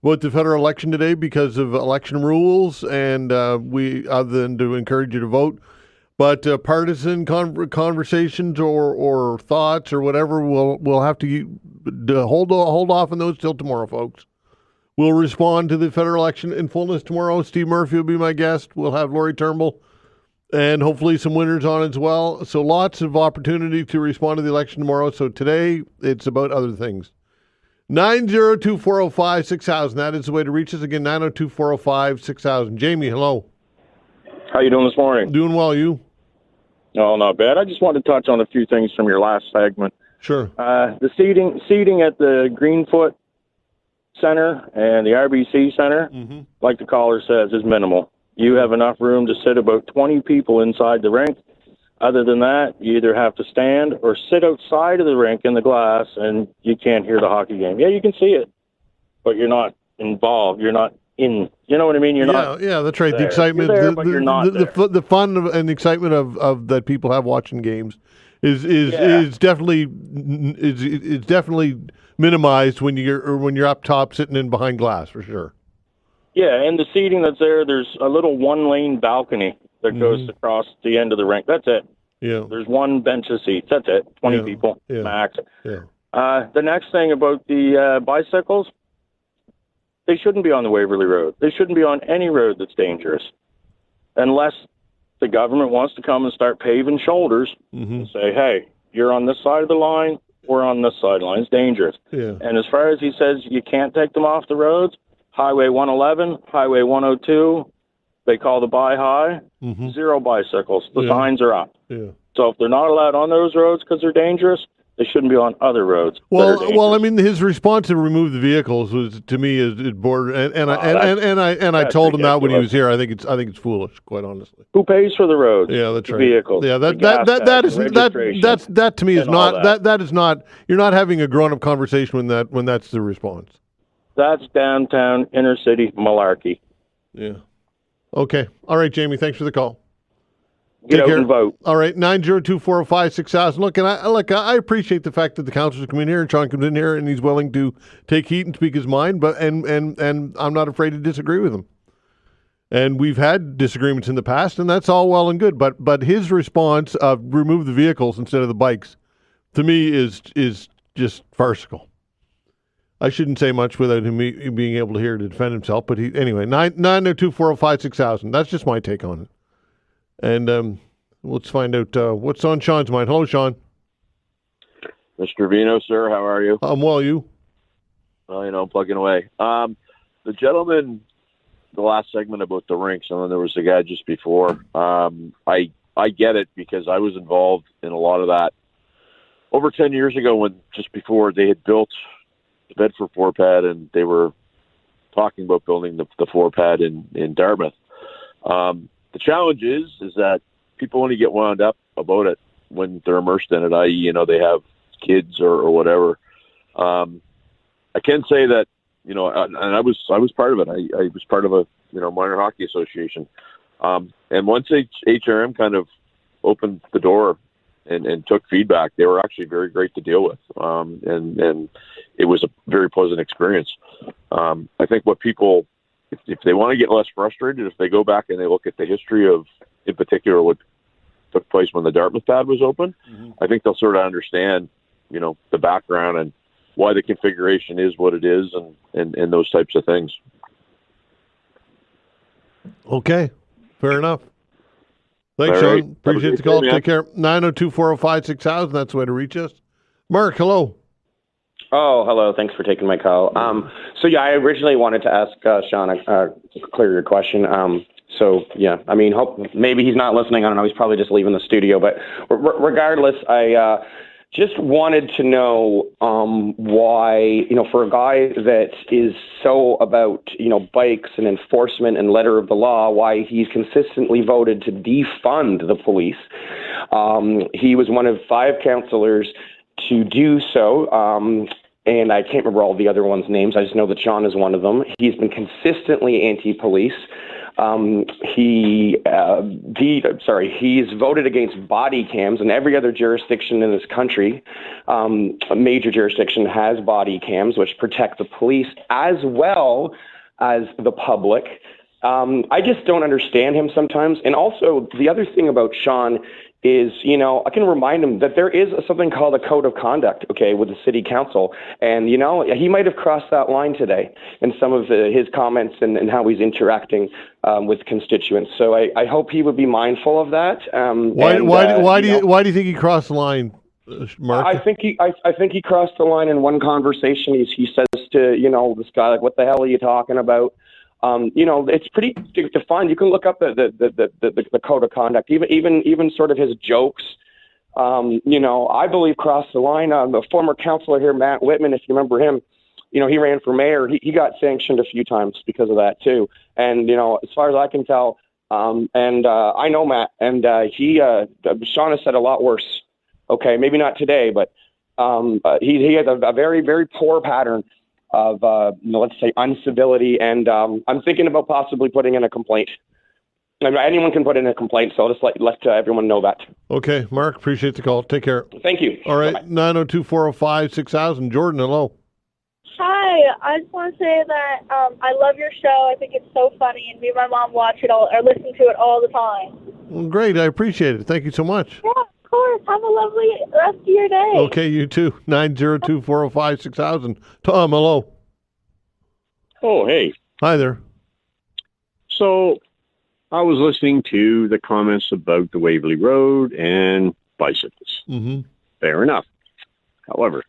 about the federal election today because of election rules, and we, other than to encourage you to vote. But partisan conversations or thoughts or whatever, we'll have to hold off on those till tomorrow, folks. We'll respond to the federal election in fullness tomorrow. Steve Murphy will be my guest. We'll have Lori Turnbull and hopefully some winners on as well. So lots of opportunity to respond to the election tomorrow. So today, it's about other things. 902-405-6000. That is the way to reach us. Again, 902-405-6000. Jamie, hello. How you doing this morning? Doing well, you? Oh, not bad. I just wanted to touch on a few things from your last segment. Sure. The seating at the Greenfoot Center and the RBC Center, like the caller says, is minimal. You have enough room to sit about 20 people inside the rink. Other than that, you either have to stand or sit outside of the rink in the glass, and you can't hear the hockey game. Yeah, you can see it, but you're not involved. You're not in. You know what I mean? You're not. Yeah, that's right. There. The excitement, you're there, but you're not there. The fun and the excitement of that people have watching games is definitely minimized when you're up top sitting in behind glass, for sure. Yeah, and the seating that's there, there's a little one-lane balcony that goes across the end of the rink. That's it. Yeah. There's one bench of seats. That's it. 20 people max. Yeah. The next thing about the bicycles, they shouldn't be on the Waverley Road. They shouldn't be on any road that's dangerous, unless the government wants to come and start paving shoulders and say, hey, you're on this side of the line, we're on this side of the line. It's dangerous. Yeah. And as far as he says you can't take them off the roads, Highway 111, Highway 102, they call the high, 0 bicycles. The signs are up. Yeah. So if they're not allowed on those roads because they're dangerous, they shouldn't be on other roads. Well, I mean, his response to remove the vehicles was, to me, is border, and I told him that when he was here. I think it's foolish, quite honestly. Who pays for the roads? Yeah, that's right. Vehicles. Yeah, that to me is not that is not. You're not having a grown up conversation when that's the response. That's downtown inner city malarkey. Yeah. Okay. All right, Jamie. Thanks for the call. Get out and vote. All right, 902-405-6000. Look, I appreciate the fact that the councillors come in here and Shawn comes in here and he's willing to take heat and speak his mind, but and I'm not afraid to disagree with him. And we've had disagreements in the past, and that's all well and good. But his response of remove the vehicles instead of the bikes, to me, is just farcical. I shouldn't say much without him being able to hear to defend himself. But anyway, 902-405-6000. That's just my take on it. And let's find out what's on Shawn's mind. Hello, Shawn. Mr. Veinotte, sir, how are you? I'm well, you? Well, plugging away. The gentleman, the last segment about the rinks, and then there was the guy just before. I get it because I was involved in a lot of that over 10 years ago when just before they had built the Bedford 4-pad and they were talking about building the 4-pad in Dartmouth. The challenge is that people only get wound up about it when they're immersed in it, i.e., they have kids or whatever. I can say that, and I was part of it. I was part of a, minor hockey association. And once HRM kind of opened the door and took feedback, they were actually very great to deal with. And it was a very pleasant experience. I think what people, if they want to get less frustrated, if they go back and they look at the history of, in particular, what took place when the Dartmouth pad was open, I think they'll sort of understand, the background and why the configuration is what it is and those types of things. Okay. Fair enough. Thanks, All right. Shawn. Appreciate the call. Take care. 902-405-6000. That's the way to reach us. Mark, hello. Oh, hello. Thanks for taking my call. I originally wanted to ask Shawn a clearer question. Hope maybe he's not listening. I don't know. He's probably just leaving the studio. But regardless, I just wanted to know why, for a guy that is so about, bikes and enforcement and letter of the law, why he's consistently voted to defund the police. He was one of 5 councillors to do so. And I can't remember all the other ones' names. I just know that Shawn is one of them. He's been consistently anti-police. He's voted against body cams, and every other jurisdiction in this country, a major jurisdiction, has body cams, which protect the police as well as the public. I just don't understand him sometimes. And also, the other thing about Shawn is, I can remind him that there is something called a code of conduct, with the city council. And, he might have crossed that line today in some of his comments and how he's interacting with constituents. So I hope he would be mindful of that. Why do you think he crossed the line, Mark? I think he crossed the line in one conversation. He says to, this guy, like, what the hell are you talking about? It's pretty defined. You can look up the code of conduct, even sort of his jokes. I believe crossed the line. The former councillor here, Matt Whitman, if you remember him, he ran for mayor. He got sanctioned a few times because of that too. And as far as I can tell, I know Matt, and Shawn has said a lot worse. Okay, maybe not today, but he has a very, very poor pattern of, let's say, uncivility, and I'm thinking about possibly putting in a complaint. Anyone can put in a complaint, so I'll just let everyone know that. Okay, Mark, appreciate the call. Take care. Thank you. All right, 902-405-6000. Jordan, hello. Hi, I just want to say that I love your show. I think it's so funny, and me and my mom watch it all, or listen to it all the time. Well, great, I appreciate it. Thank you so much. Yeah, of course. Have a lovely rest of your day. Okay, you too. 902-405-6000. Tom, hello. Oh, hey. Hi there. So I was listening to the comments about the Waverley Road and bicycles. Mm-hmm. Fair enough. However,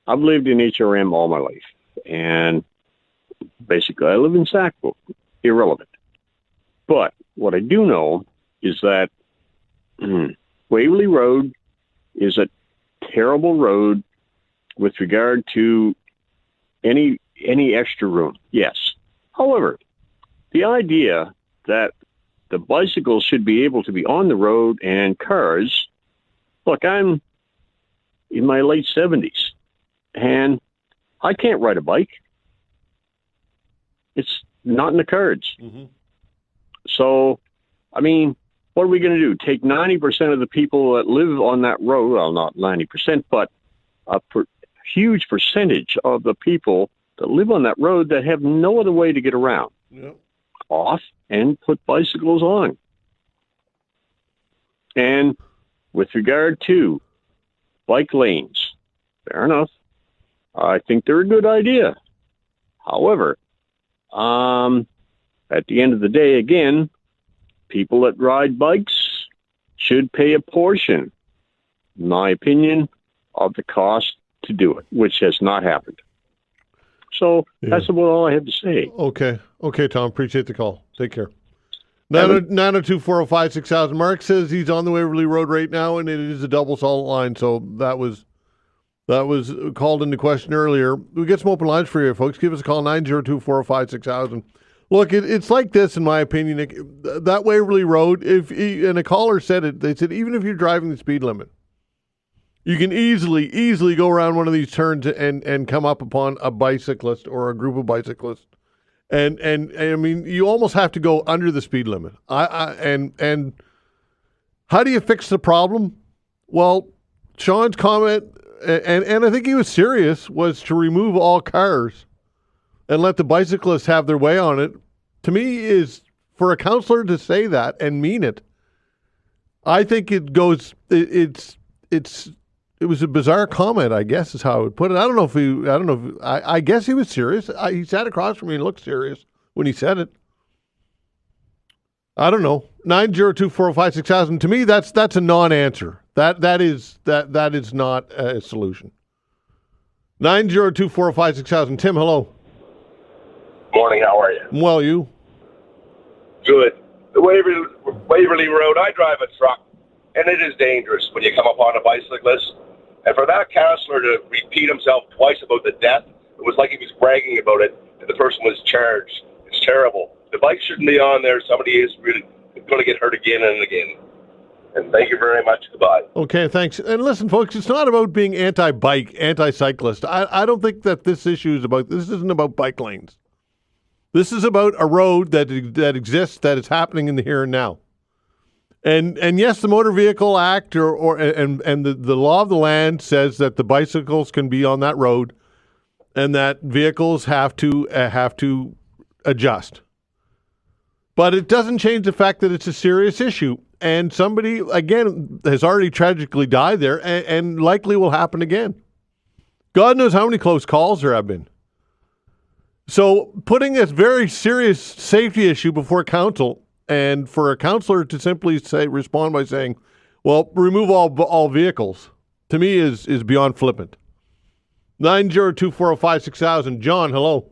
I've lived in HRM all my life, and basically I live in Sackville. Irrelevant. But what I do know is that Waverley Road is a terrible road with regard to any extra room. Yes. However, the idea that the bicycles should be able to be on the road and cars, look, I'm in my late 70s and I can't ride a bike. It's not in the cards. So, I mean, what are we going to do? Take 90% of the people that live on that road, well, not 90%, but a huge percentage of the people that live on that road that have no other way to get around. Off and put bicycles on. And with regard to bike lanes, fair enough. I think they're a good idea. However, at the end of the day, again, people that ride bikes should pay a portion, in my opinion, of the cost to do it, which has not happened. So that's about all I have to say. Okay, Tom. Appreciate the call. Take care. 902-405-6000. Mark says he's on the Waverly Road right now, and it is a double solid line. So that was called into question earlier. We get some open lines for you, folks. Give us a call, 902-405-6000. Look, it's like this, in my opinion. That Waverly Road, and a caller said it, they said even if you're driving the speed limit, you can easily go around one of these turns and come up upon a bicyclist or a group of bicyclists. And I mean, you almost have to go under the speed limit. And how do you fix the problem? Well, Shawn's comment, and I think he was serious, was to remove all cars and let the bicyclists have their way on it. To me, is for a councillor to say that and mean it. I think it goes. It was a bizarre comment, I guess, is how I would put it. I guess he was serious. He sat across from me and looked serious when he said it. I don't know. 902-405-6000. To me, that's a non-answer. That is not a solution. 902-405-6000. Tim, hello. Morning, how are you? Well, you? Good. The Waverly Road, I drive a truck, and it is dangerous when you come upon a bicyclist. And for that councillor to repeat himself twice about the death, it was like he was bragging about it, and the person was charged. It's terrible. The bike shouldn't be on there. Somebody is really going to get hurt again and again. And thank you very much. Goodbye. Okay, thanks. And listen, folks, it's not about being anti-bike, anti-cyclist. I don't think that this isn't about bike lanes. This is about a road that exists, that is happening in the here and now. And yes, the Motor Vehicle Act the law of the land says that the bicycles can be on that road, and that vehicles have to adjust. But it doesn't change the fact that it's a serious issue, and somebody again has already tragically died there, and likely will happen again. God knows how many close calls there have been. So putting this very serious safety issue before council, and for a councillor to simply respond by saying, well, remove all vehicles, to me is beyond flippant. 902-405-6000. John, hello.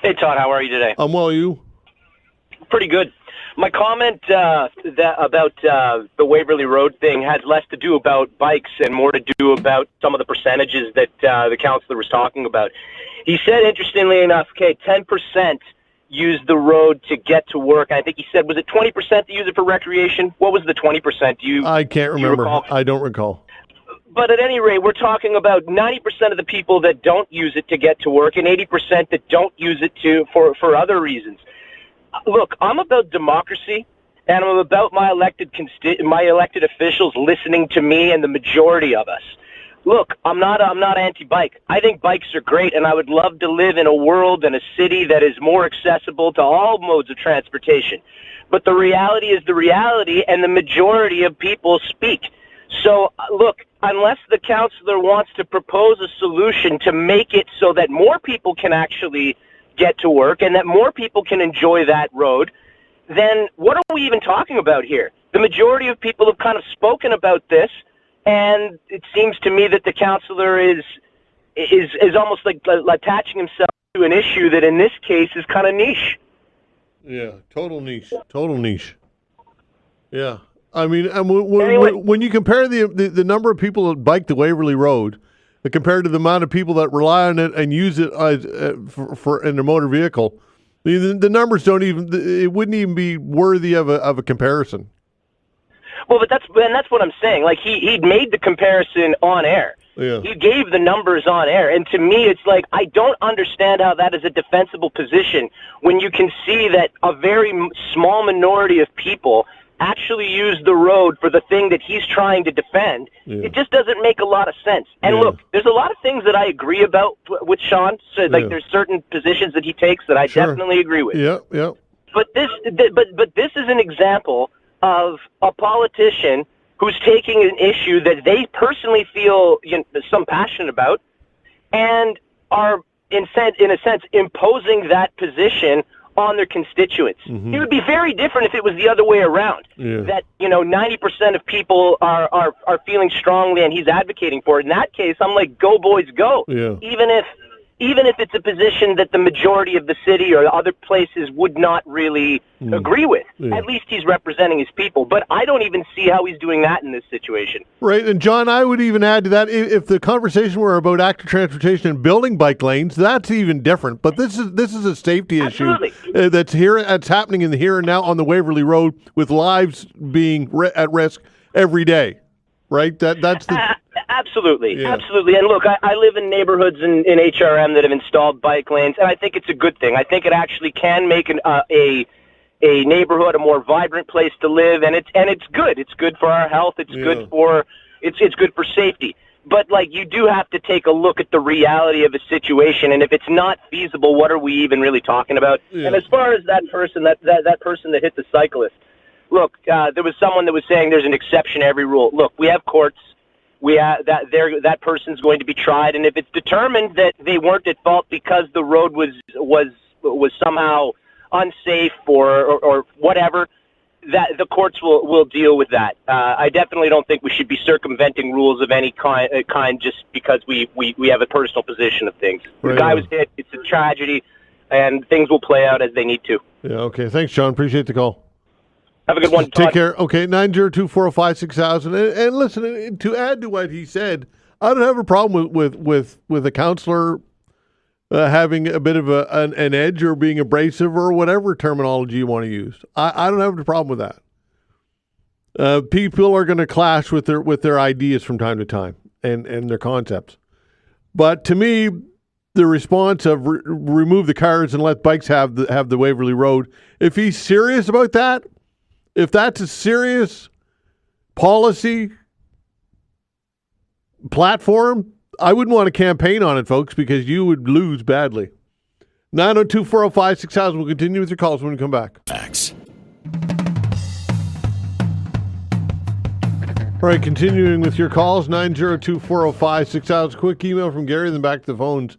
Hey, Todd, how are you today? I'm well, you? Pretty good. My comment about the Waverly Road thing had less to do about bikes and more to do about some of the percentages that the councillor was talking about. He said, interestingly enough, 10% use the road to get to work. I think he said, was it 20% to use it for recreation? What was the 20%? I can't remember. I don't recall. But at any rate, we're talking about 90% of the people that don't use it to get to work and 80% that don't use it for other reasons. Look, I'm about democracy, and I'm about my elected officials listening to me and the majority of us. Look, I'm not anti-bike. I think bikes are great, and I would love to live in a world and a city that is more accessible to all modes of transportation. But the reality is the reality, and the majority of people speak. So, look, unless the councillor wants to propose a solution to make it so that more people can actually get to work and that more people can enjoy that road, then what are we even talking about here? The majority of people have kind of spoken about this, and it seems to me that the councillor is almost like attaching himself to an issue that in this case is kind of niche. Yeah, total niche. Yeah. I mean, when you compare the number of people that bike the Waverly Road compared to the amount of people that rely on it and use it for in their motor vehicle, the numbers it wouldn't even be worthy of a comparison. Well, but that's what I'm saying. Like he made the comparison on air. Yeah. He gave the numbers on air. And to me, it's like, I don't understand how that is a defensible position when you can see that a very small minority of people actually use the road for the thing that he's trying to defend. Yeah. It just doesn't make a lot of sense. And look, there's a lot of things that I agree about with Shawn. So, like, there's certain positions that he takes that I definitely agree with. Yeah. But this is an example of a politician who's taking an issue that they personally feel some passion about, and are in a sense imposing that position on their constituents. It would be very different if it was the other way around. That 90% of people are feeling strongly, and he's advocating for it. In that case, I'm like, go boys, go. Even if it's a position that the majority of the city or other places would not really agree with. At least he's representing his people. But I don't even see how he's doing that in this situation. Right. And, John, I would even add to that, if the conversation were about active transportation and building bike lanes, that's even different. But this is a safety issue that's happening in the here and now on the Waverley Road, with lives being at risk every day. Right? That's the... Absolutely. And look, I live in neighborhoods in HRM that have installed bike lanes, and I think it's a good thing. I think it actually can make a neighborhood a more vibrant place to live, and it's good. It's good for our health. It's good for it's good for safety. But like, you do have to take a look at the reality of a situation, and if it's not feasible, what are we even really talking about? And as far as that person that hit the cyclist, look, there was someone that was saying there's an exception to every rule. Look, we have courts. We have that person's going to be tried, and if it's determined that they weren't at fault because the road was somehow unsafe or whatever, that the courts will deal with that. I definitely don't think we should be circumventing rules of any kind just because we have a personal position of things. The guy was hit. It's a tragedy, and things will play out as they need to. Yeah. Okay. Thanks, John. Appreciate the call. Have a good one, Todd. Take care. Okay, 902-405-6000. And listen, to add to what he said, I don't have a problem with a councillor having a bit of an edge or being abrasive or whatever terminology you want to use. I don't have a problem with that. People are going to clash with their ideas from time to time and their concepts. But to me, the response of remove the cars and let bikes have the Waverley Road, if he's serious about that, if that's a serious policy platform, I wouldn't want to campaign on it, folks, because you would lose badly. 902-405-6000. We'll continue with your calls when we come back. Facts. All right, continuing with your calls, 902-405-6000. Quick email from Gary, then back to the phones.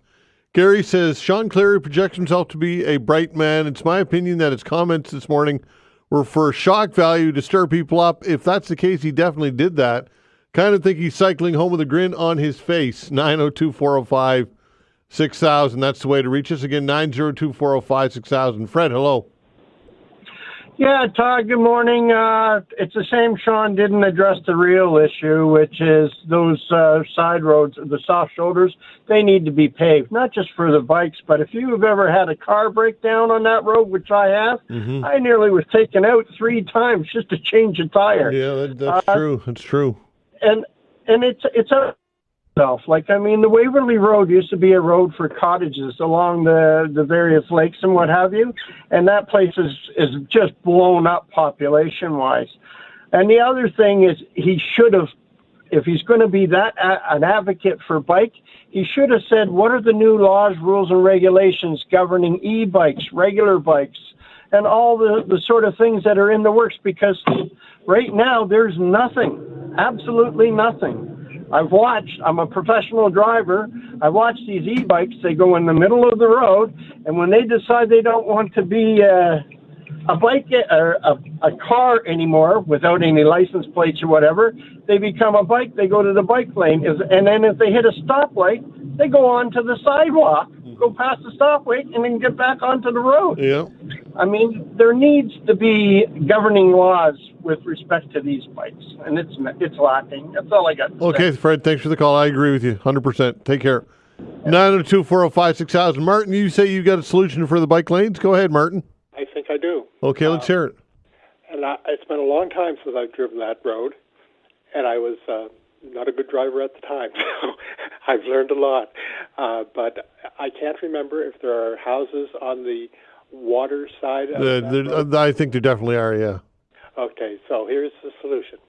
Gary says, Shawn Cleary projects himself to be a bright man. It's my opinion that his comments this morning were for shock value to stir people up. If that's the case, he definitely did that. Kind of think he's cycling home with a grin on his face. 902-405-6000. That's the way to reach us. Again, 902-405-6000. Fred, hello. Yeah, Todd, good morning. It's a shame Shawn didn't address the real issue, which is those side roads, the soft shoulders. They need to be paved, not just for the bikes, but if you have ever had a car break down on that road, which I have, I nearly was taken out 3 times just to change a tire. Yeah, that's true. That's true. And it's a like, I mean, the Waverley Road used to be a road for cottages along the various lakes and what have you, and that place is just blown up population-wise. And the other thing is, he should have, if he's going to be an advocate for bike, he should have said, what are the new laws, rules, and regulations governing e-bikes, regular bikes, and all the sort of things that are in the works, because right now there's nothing, absolutely nothing. I'm a professional driver. I've watched these e-bikes. They go in the middle of the road, and when they decide they don't want to be a bike or a car anymore without any license plates or whatever, they become a bike. They go to the bike lane, and then if they hit a stoplight, they go onto the sidewalk, go past the stoplight, and then get back onto the road. Yeah. I mean, there needs to be governing laws with respect to these bikes, and it's lacking. That's all I got to say. Okay, Fred, thanks for the call. I agree with you 100%. Take care. 902-405-6000. Martin, you say you got a solution for the bike lanes? Go ahead, Martin. I think I do. Okay, let's hear it. And it's been a long time since I've driven that road, and I was not a good driver at the time, so I've learned a lot. But I can't remember if there are houses on the water side of that road. I think there definitely are, yeah. Okay, so here's the solution.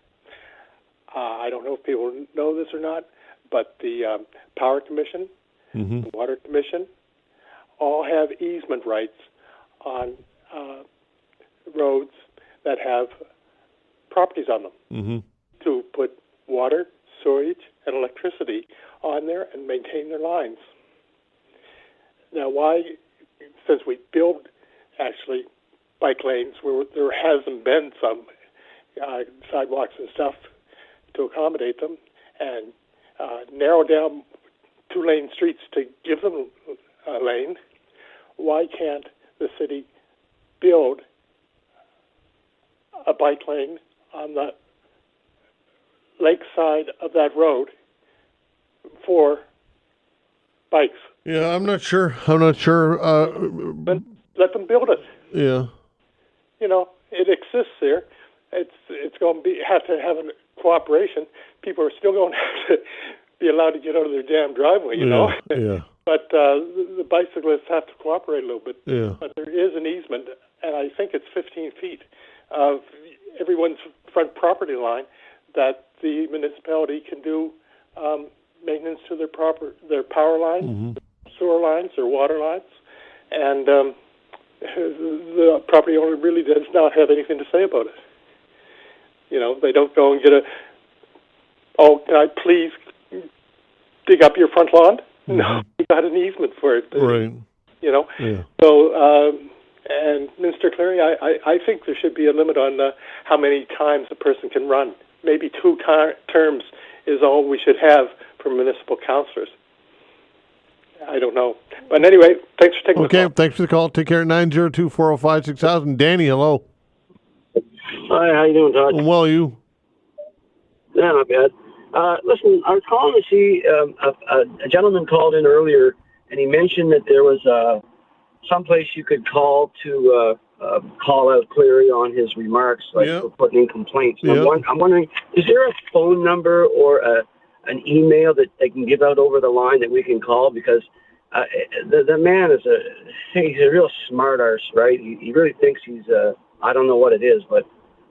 I don't know if people know this or not, but the Power Commission, the Water Commission, all have easement rights on roads that have properties on them to put water, sewage, and electricity on there and maintain their lines. Now, why, since we build actually bike lanes where there hasn't been some sidewalks and stuff to accommodate them, and narrow down 2-lane streets to give them a lane, why can't the city build a bike lane on the lake side of that road for bikes? Yeah, I'm not sure. But let them build it. Yeah. You know, it exists there. It's going to have to have a cooperation. People are still going to have to be allowed to get out of their damn driveway, you know. Yeah. But the bicyclists have to cooperate a little bit. Yeah. But there is an easement, and I think it's 15 feet of everyone's front property line that the municipality can do maintenance to their power lines, sewer lines, or water lines, and the property owner really does not have anything to say about it. You know, they don't go and get can I please dig up your front lawn? No, you got an easement for it. Right. You know? Yeah. So, and Mr. Cleary, I think there should be a limit on how many times a person can run. Maybe 2 terms is all we should have for municipal councillors. I don't know. But anyway, thanks for taking the call. Okay, thanks for the call. Take care. 902-405-6000. Danny, hello. Hi, how you doing, Todd? Well, you? Yeah, not bad. Listen, I was calling to see a gentleman called in earlier, and he mentioned that there was someplace you could call to call out Cleary on his remarks, like for putting in complaints. Yeah. I'm wondering, is there a phone number or an email that they can give out over the line that we can call? Because the man he's a real smart arse, right? He really thinks he's I don't know what it is, but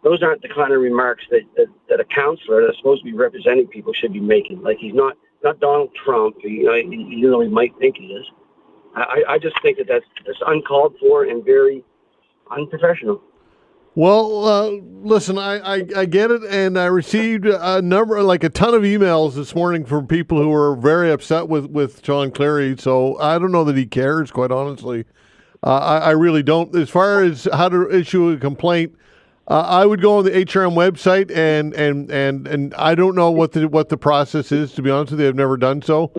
those aren't the kind of remarks that a councillor that's supposed to be representing people should be making. Like, he's not Donald Trump, even though he might think he is. I just think that's uncalled for and very unprofessional. Well, listen, I get it, and I received a ton of emails this morning from people who were very upset with Shawn Cleary, so I don't know that he cares, quite honestly. I really don't. As far as how to issue a complaint, I would go on the HRM website, and I don't know what the process is, to be honest with you. I've never done so.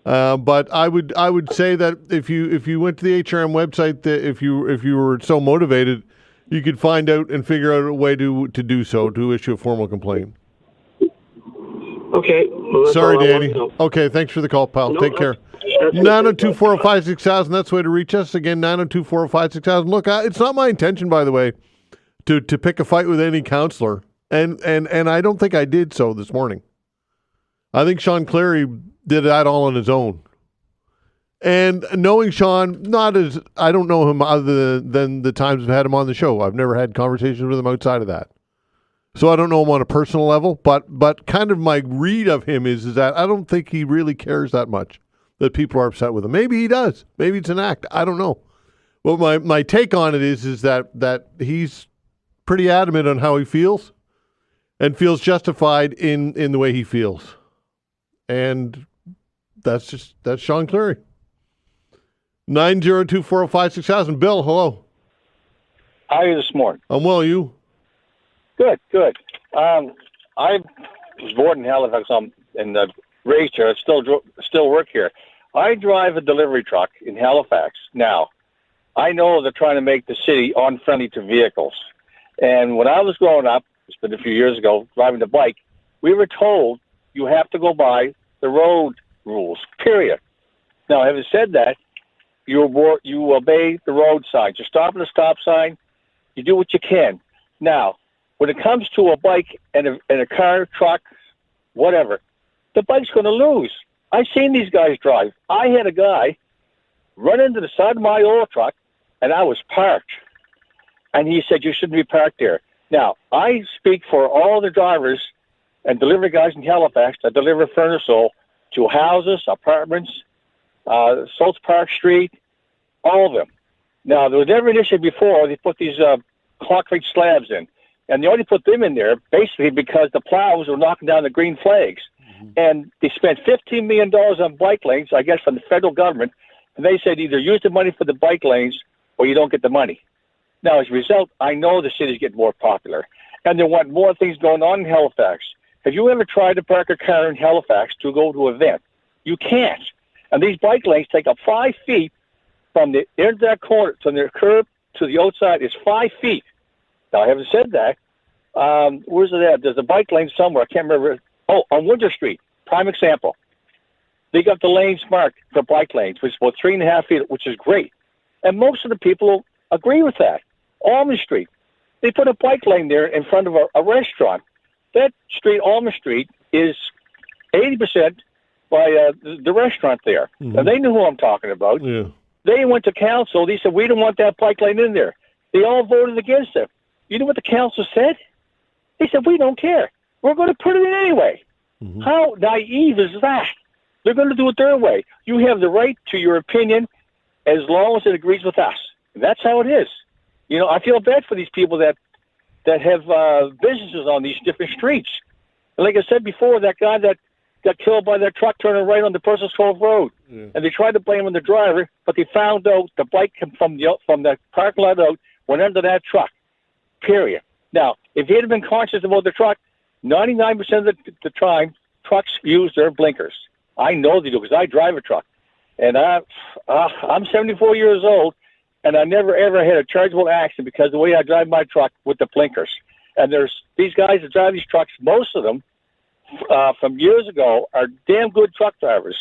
But I would say that if you went to the HRM website, that if you were so motivated, you could find out and figure out a way to do so, to issue a formal complaint. Okay. Well, sorry, Danny. Okay, thanks for the call, pal. No, take care. 902-405-6000. That's the way to reach us. Again, 902-405-6000. Look, it's not my intention, by the way, to pick a fight with any councillor, and I don't think I did so this morning. I think Shawn Cleary did that all on his own. And knowing Shawn, I don't know him other than the times I've had him on the show. I've never had conversations with him outside of that. So I don't know him on a personal level, but kind of my read of him is that I don't think he really cares that much that people are upset with him. Maybe he does. Maybe it's an act. I don't know. Well, my take on it is that he's pretty adamant on how he feels and feels justified in the way he feels. And that's Shawn Cleary. 902-405-6000. Bill, hello. How are you this morning? I'm well, you? Good. I was born in Halifax and raised here. I still work here. I drive a delivery truck in Halifax. Now, I know they're trying to make the city unfriendly to vehicles. And when I was growing up, it's been a few years ago, driving the bike, we were told you have to go by the road rules, period. Now, having said that, you obey the road signs. You stop at a stop sign. You do what you can. Now, when it comes to a bike and a car, truck, whatever, the bike's going to lose. I've seen these guys drive. I had a guy run into the side of my oil truck, and I was parked. And he said, you shouldn't be parked there. Now, I speak for all the drivers and delivery guys in Halifax that deliver furnace oil to houses, apartments, South Park Street, all of them. Now, there was never an issue before. They put these concrete slabs in. And they only put them in there basically because the plows were knocking down the green flags. And they spent $15 million on bike lanes, I guess, from the federal government. And they said either use the money for the bike lanes or you don't get the money. Now, as a result, I know the city's getting more popular. And they want more things going on in Halifax. Have you ever tried to park a car in Halifax to go to an event? You can't. And these bike lanes take up 5 feet from the end of that corner, from the curb to the outside. It's 5 feet. Now, I haven't said that. Where's it at? There's a bike lane somewhere. I can't remember. Oh, on Winter Street. Prime example. They got the lanes marked for bike lanes, which is about 3.5 feet, which is great. And most of the people agree with that. Almond Street. They put a bike lane there in front of a restaurant. That street, Almond Street, is 80% by the restaurant there. Mm-hmm. And they knew who I'm talking about. Yeah. They went to council. They said, we don't want that bike lane in there. They all voted against it. You know what the council said? They said, we don't care. We're going to put it in anyway. Mm-hmm. How naive is that? They're going to do it their way. You have the right to your opinion as long as it agrees with us. And that's how it is. You know, I feel bad for these people that have businesses on these different streets. And like I said before, that guy that got killed by that truck turning right on the Purcell's Cove Road. Yeah. And they tried to blame on the driver, but they found out the bike from the parking lot out went under that truck, period. Now, if he had been conscious about the truck, 99% of the time, trucks use their blinkers. I know they do because I drive a truck. And I'm 74 years old, and I never, ever had a chargeable accident because of the way I drive my truck with the blinkers. And there's these guys that drive these trucks, most of them from years ago are damn good truck drivers.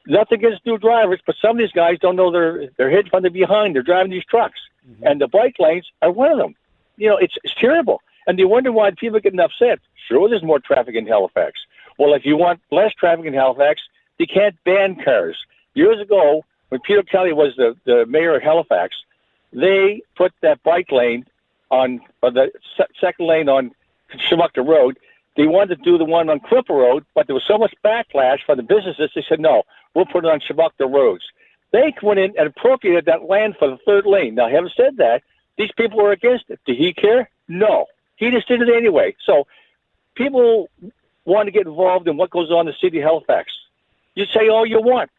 Nothing against new drivers, but some of these guys don't know their head from the behind. They're driving these trucks. Mm-hmm. And the bike lanes are one of them. You know, it's terrible. And they wonder why people are getting upset. Sure, there's more traffic in Halifax. Well, if you want less traffic in Halifax, you can't ban cars. Years ago, when Peter Kelly was the mayor of Halifax, they put that bike lane on the second lane on Shamucta Road. They wanted to do the one on Cripple Road, but there was so much backlash from the businesses, they said, no, we'll put it on Shamucta Roads. They went in and appropriated that land for the third lane. Now, having said that, these people were against it. Did he care? No. He just did it anyway. So people want to get involved in what goes on in the city of Halifax. You say all you want.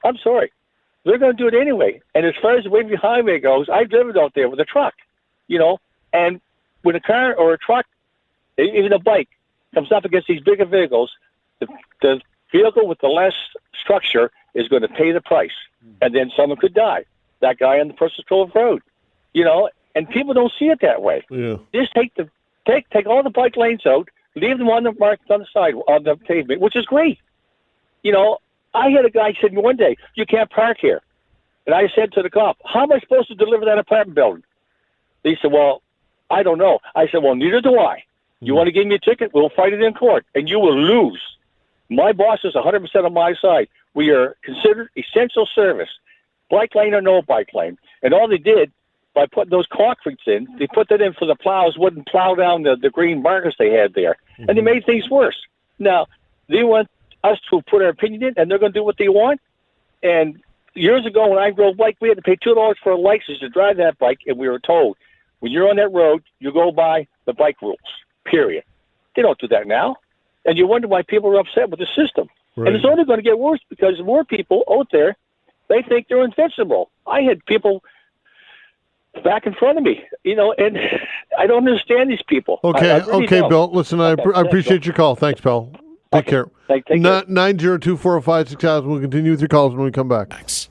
I'm sorry. They're going to do it anyway. And as far as the Waverley Highway goes, I've driven out there with a truck, you know, and when a car or a truck, even a bike, comes up against these bigger vehicles, the vehicle with the less structure is going to pay the price. And then someone could die. That guy on the Purcell's Cove Road, you know, and people don't see it that way. Yeah. Just take all the bike lanes out, leave them on the marked on the side, on the pavement, which is great. You know, I had a guy say to me one day, you can't park here. And I said to the cop, how am I supposed to deliver that apartment building? He said, well, I don't know. I said, well, neither do I. You want to give me a ticket? We'll fight it in court, and you will lose. My boss is 100% on my side. We are considered essential service, bike lane or no bike lane. And all they did, by putting those concretes in, they put that in for the plows, wouldn't plow down the green markers they had there. Mm-hmm. And they made things worse. Now, they want us to put our opinion in, and they're going to do what they want. And years ago, when I drove bike, we had to pay $2 for a license to drive that bike, and we were told, when you're on that road, you go by the bike rules, period. They don't do that now. And you wonder why people are upset with the system. Right. And it's only going to get worse because more people out there, they think they're invincible. I had people back in front of me, you know, and I don't understand these people. Okay, I really okay, don't. Bill. Listen, I appreciate your call. Thanks, pal. Take care. Take care. 902-405-6000. We'll continue with your calls when we come back. Thanks.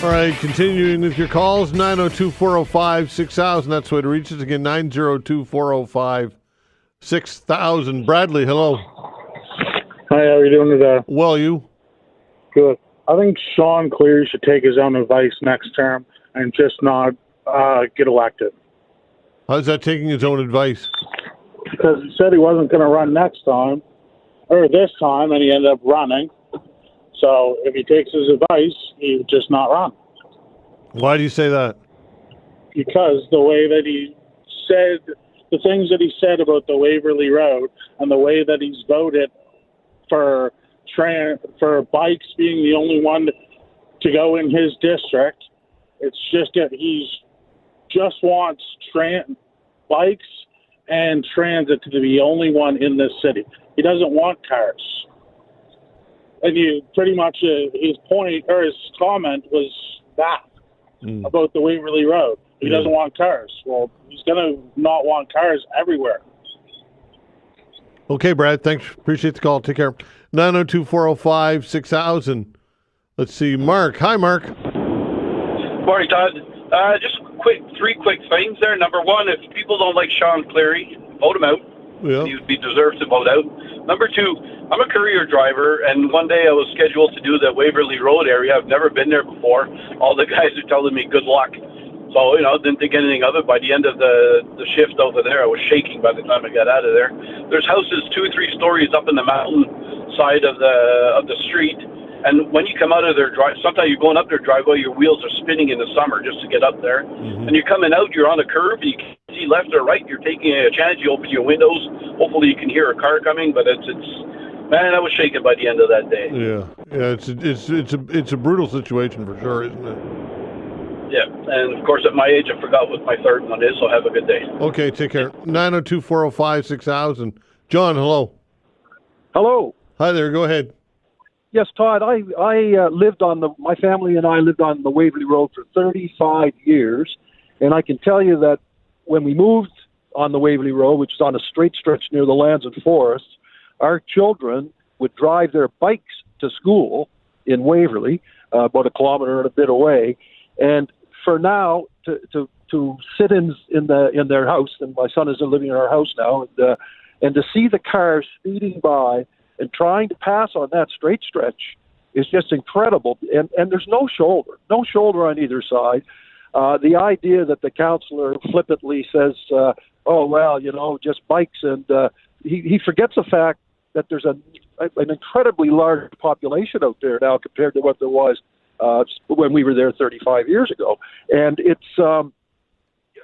All right, continuing with your calls, 902-405-6000. That's the way to reach us. Again, 902-405-6000. Bradley, hello. Hi, how are you doing today? Well, you? Good. I think Shawn Cleary should take his own advice next term and just not get elected. How's that taking his own advice? Because he said he wasn't going to run next time, or this time, and he ended up running. So if he takes his advice, he would just not run. Why do you say that? Because the way that he said, the things that he said about the Waverly Road and the way that he's voted for bikes being the only one to go in his district, it's just that he's just wants bikes and transit to be the only one in this city. He doesn't want cars. And you pretty much his point or his comment was that about the Waverly Road. He doesn't want cars. Well, he's going to not want cars everywhere. Okay, Brad. Thanks. Appreciate the call. Take care. 902-405-6000. Let's see. Mark. Hi, Mark. Morning, Todd. Just three quick things there. Number one, if people don't like Shawn Cleary, vote him out. Yeah. He deserves to vote out. Number two, I'm a courier driver, and one day I was scheduled to do the Waverly Road area. I've never been there before. All the guys are telling me good luck. So, didn't think anything of it. By the end of the shift over there, I was shaking by the time I got out of there. There's houses 2 or 3 stories up in the mountain side of the street. And when you come out of their sometimes you're going up their driveway, your wheels are spinning in the summer just to get up there. And you're coming out, you're on a curve, you can't see left or right. You're taking a chance. You open your windows. Hopefully you can hear a car coming, but it's man, I was shaken by the end of that day. Yeah. It's a brutal situation for sure, isn't it? Yeah, and of course at my age I forgot what my third one is, so have a good day. Okay, take care. 902-405-6000. John, hello. Hello. Hi there, go ahead. Yes, Todd, I lived my family and I lived on the Waverly Road for 35 years, and I can tell you that when we moved on the Waverly Road, which is on a straight stretch near the lands and forests, our children would drive their bikes to school in Waverly, about a kilometer and a bit away, and for now to sit in their house, and my son is living in our house now, and to see the cars speeding by and trying to pass on that straight stretch is just incredible. And there's no shoulder on either side. The idea that the councillor flippantly says, just bikes, and he forgets the fact that there's an incredibly large population out there now compared to what there was when we were there 35 years ago. And it's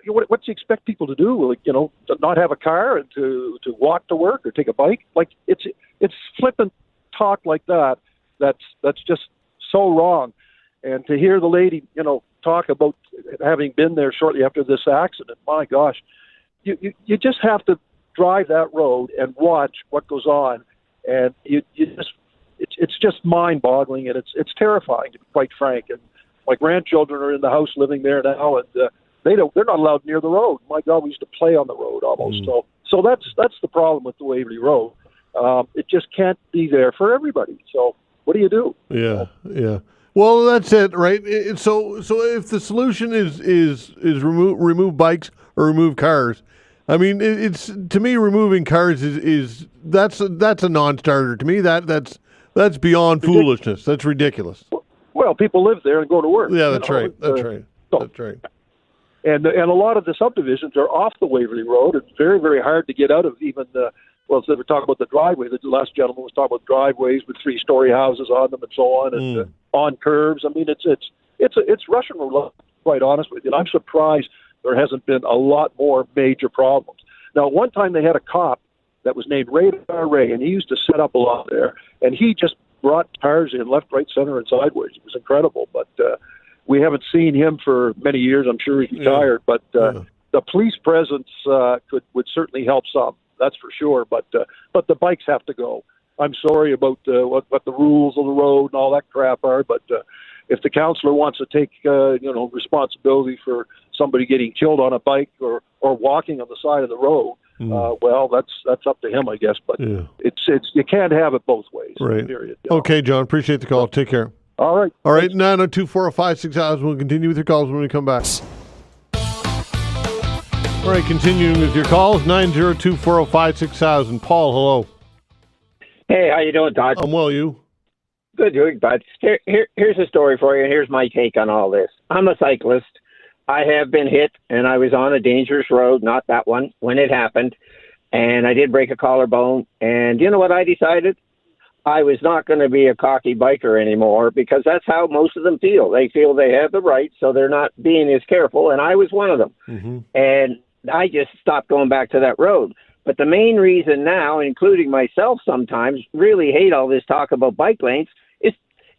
what do you expect people to do? To not have a car and to walk to work or take a bike? Like it's flippant talk like that. That's just so wrong. And to hear the lady, talk about having been there shortly after this accident, my gosh, you just have to drive that road and watch what goes on, and it's just mind-boggling, and it's terrifying, to be quite frank. And my grandchildren are in the house living there now, and they're not allowed near the road. My God, we used to play on the road almost. So that's the problem with the Waverly Road. It just can't be there for everybody. So what do you do? Yeah. Well, that's it, right? So if the solution is remove bikes or remove cars, I mean, it's to me removing cars is that's a non-starter to me. That's beyond foolishness. That's ridiculous. Well, people live there and go to work. Yeah, that's right. That's right. And a lot of the subdivisions are off the Waverly Road. It's very, very hard to get out of even so we're talking about the driveway. The last gentleman was talking about driveways with 3-story houses on them and so on, and on curves. I mean, it's Russian roulette, quite honest with you. And I'm surprised there hasn't been a lot more major problems. Now, one time they had a cop that was named Radar Ray, and he used to set up a lot there, and he just brought cars in left, right, center, and sideways. It was incredible, but we haven't seen him for many years. I'm sure he's retired, but the police presence would certainly help some. That's for sure, but the bikes have to go. I'm sorry about what the rules of the road and all that crap are, but if the councillor wants to take responsibility for somebody getting killed on a bike or walking on the side of the road, well, that's up to him, I guess. But it's you can't have it both ways. Right. Period. Okay, John. Appreciate the call. Take care. All right. 902-405-6000. We'll continue with your calls when we come back. All right, continuing with your calls, 902-405-6000. Paul, hello. Hey, how you doing, Todd? I'm well, you? Good doing, bud. Here's a story for you, and here's my take on all this. I'm a cyclist. I have been hit, and I was on a dangerous road, not that one, when it happened, and I did break a collarbone. And you know what I decided? I was not going to be a cocky biker anymore, because that's how most of them feel. They feel they have the right, so they're not being as careful, and I was one of them. Mm-hmm. And I just stopped going back to that road. But the main reason now, including myself sometimes, really hate all this talk about bike lanes.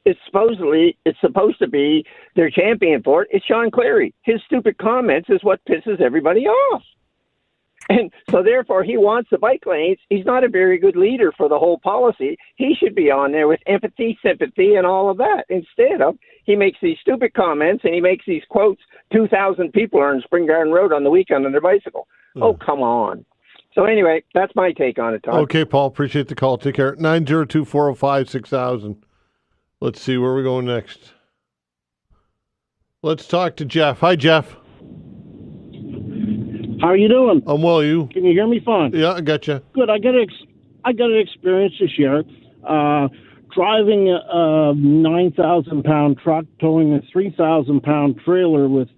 It's supposed to be their champion for it. It's Shawn Cleary. His stupid comments is what pisses everybody off. And so therefore he wants the bike lanes. He's not a very good leader for the whole policy. He should be on there with empathy, sympathy, and all of that. Instead of, he makes these stupid comments and he makes these quotes, 2,000 people are on Spring Garden Road on the weekend on their bicycle. Oh, come on. So anyway, that's my take on it, Todd. Okay, Paul, appreciate the call. Take care. 902-405-6000. Let's see where we're going next. Let's talk to Jeff. Hi, Jeff. How are you doing? I'm well. You? Can you hear me fine? Yeah, I got you. Good. I got an experience this year driving a 9,000-pound truck, towing a 3,000-pound trailer with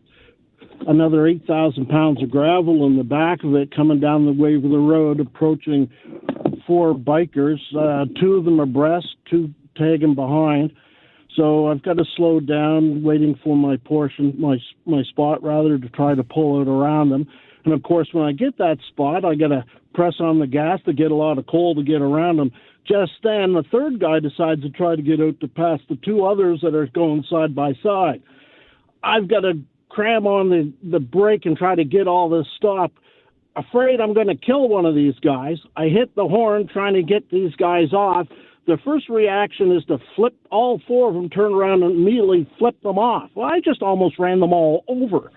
another 8,000 pounds of gravel in the back of it, coming down the Waverly Road, approaching 4 bikers. 2 of them abreast, 2 tagging behind. So I've got to slow down, waiting for my spot rather, to try to pull out around them. And of course, when I get that spot, I got to press on the gas to get a lot of coal to get around them. Just then, the third guy decides to try to get out to pass the 2 others that are going side by side. I've got to cram on the brake and try to get all this stopped. Afraid I'm going to kill one of these guys. I hit the horn trying to get these guys off. The first reaction is to flip all 4 of them, turn around and immediately flip them off. Well, I just almost ran them all over.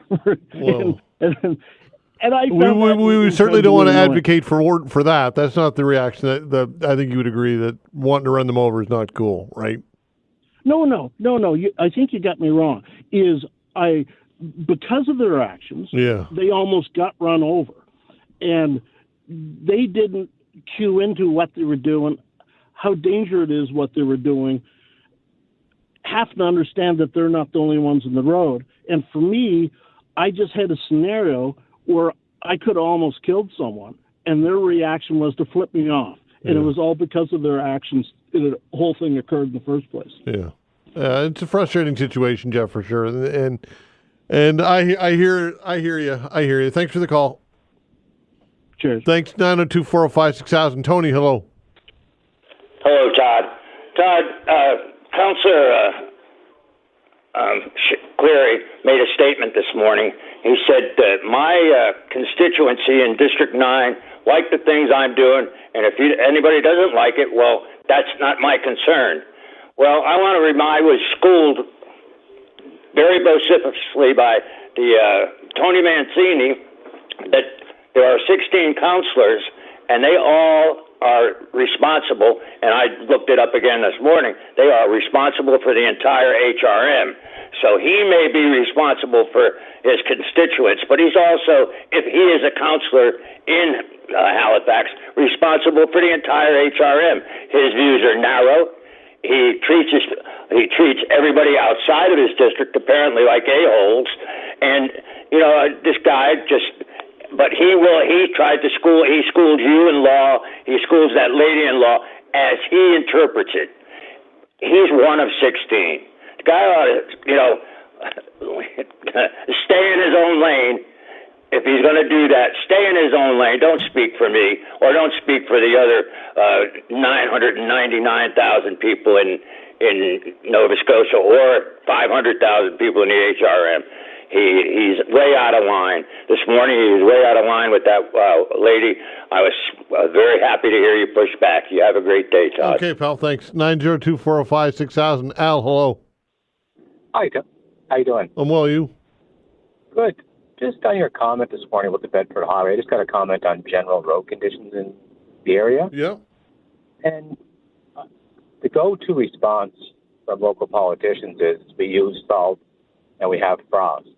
And I we certainly don't want to advocate for that. That's not the reaction. I think you would agree that wanting to run them over is not cool, right? No. I think you got me wrong. Because of their actions, they almost got run over, and they didn't cue into what they were doing, how dangerous it is what they were doing, have to understand that they're not the only ones in the road. And for me, I just had a scenario where I could have almost killed someone, and their reaction was to flip me off. And it was all because of their actions. The whole thing occurred in the first place. Yeah. It's a frustrating situation, Jeff, for sure. And I hear you. Thanks for the call. Cheers. Thanks. 902-405-6000. Tony, hello. Hello, Todd. Todd, Councillor Cleary made a statement this morning. He said that my constituency in District 9 like the things I'm doing, and if anybody doesn't like it, well, that's not my concern. Well, I want to remind, I was schooled very vociferously by the Tony Mancini that there are 16 councillors, and they all are responsible, and I looked it up again this morning, they are responsible for the entire HRM. So he may be responsible for his constituents, but he's also, if he is a councillor in Halifax, responsible for the entire HRM. His views are narrow. He treats everybody outside of his district apparently like a-holes, and this guy but he schooled you in law, he schools that lady in law as he interprets it. He's one of 16. The guy ought to, stay in his own lane. If he's going to do that, stay in his own lane. Don't speak for me, or don't speak for the other 999,000 people in Nova Scotia, or 500,000 people in the HRM. He's way out of line. This morning he was way out of line with that lady. I was very happy to hear you push back. You have a great day, Todd. Okay, pal, thanks. 902-405-6000. Al, hello. Hi, how you doing? I'm well, you? Good. Just on your comment this morning about the Bedford Highway, I just got a comment on general road conditions in the area. Yeah. And the go-to response from local politicians is we use salt and we have frost.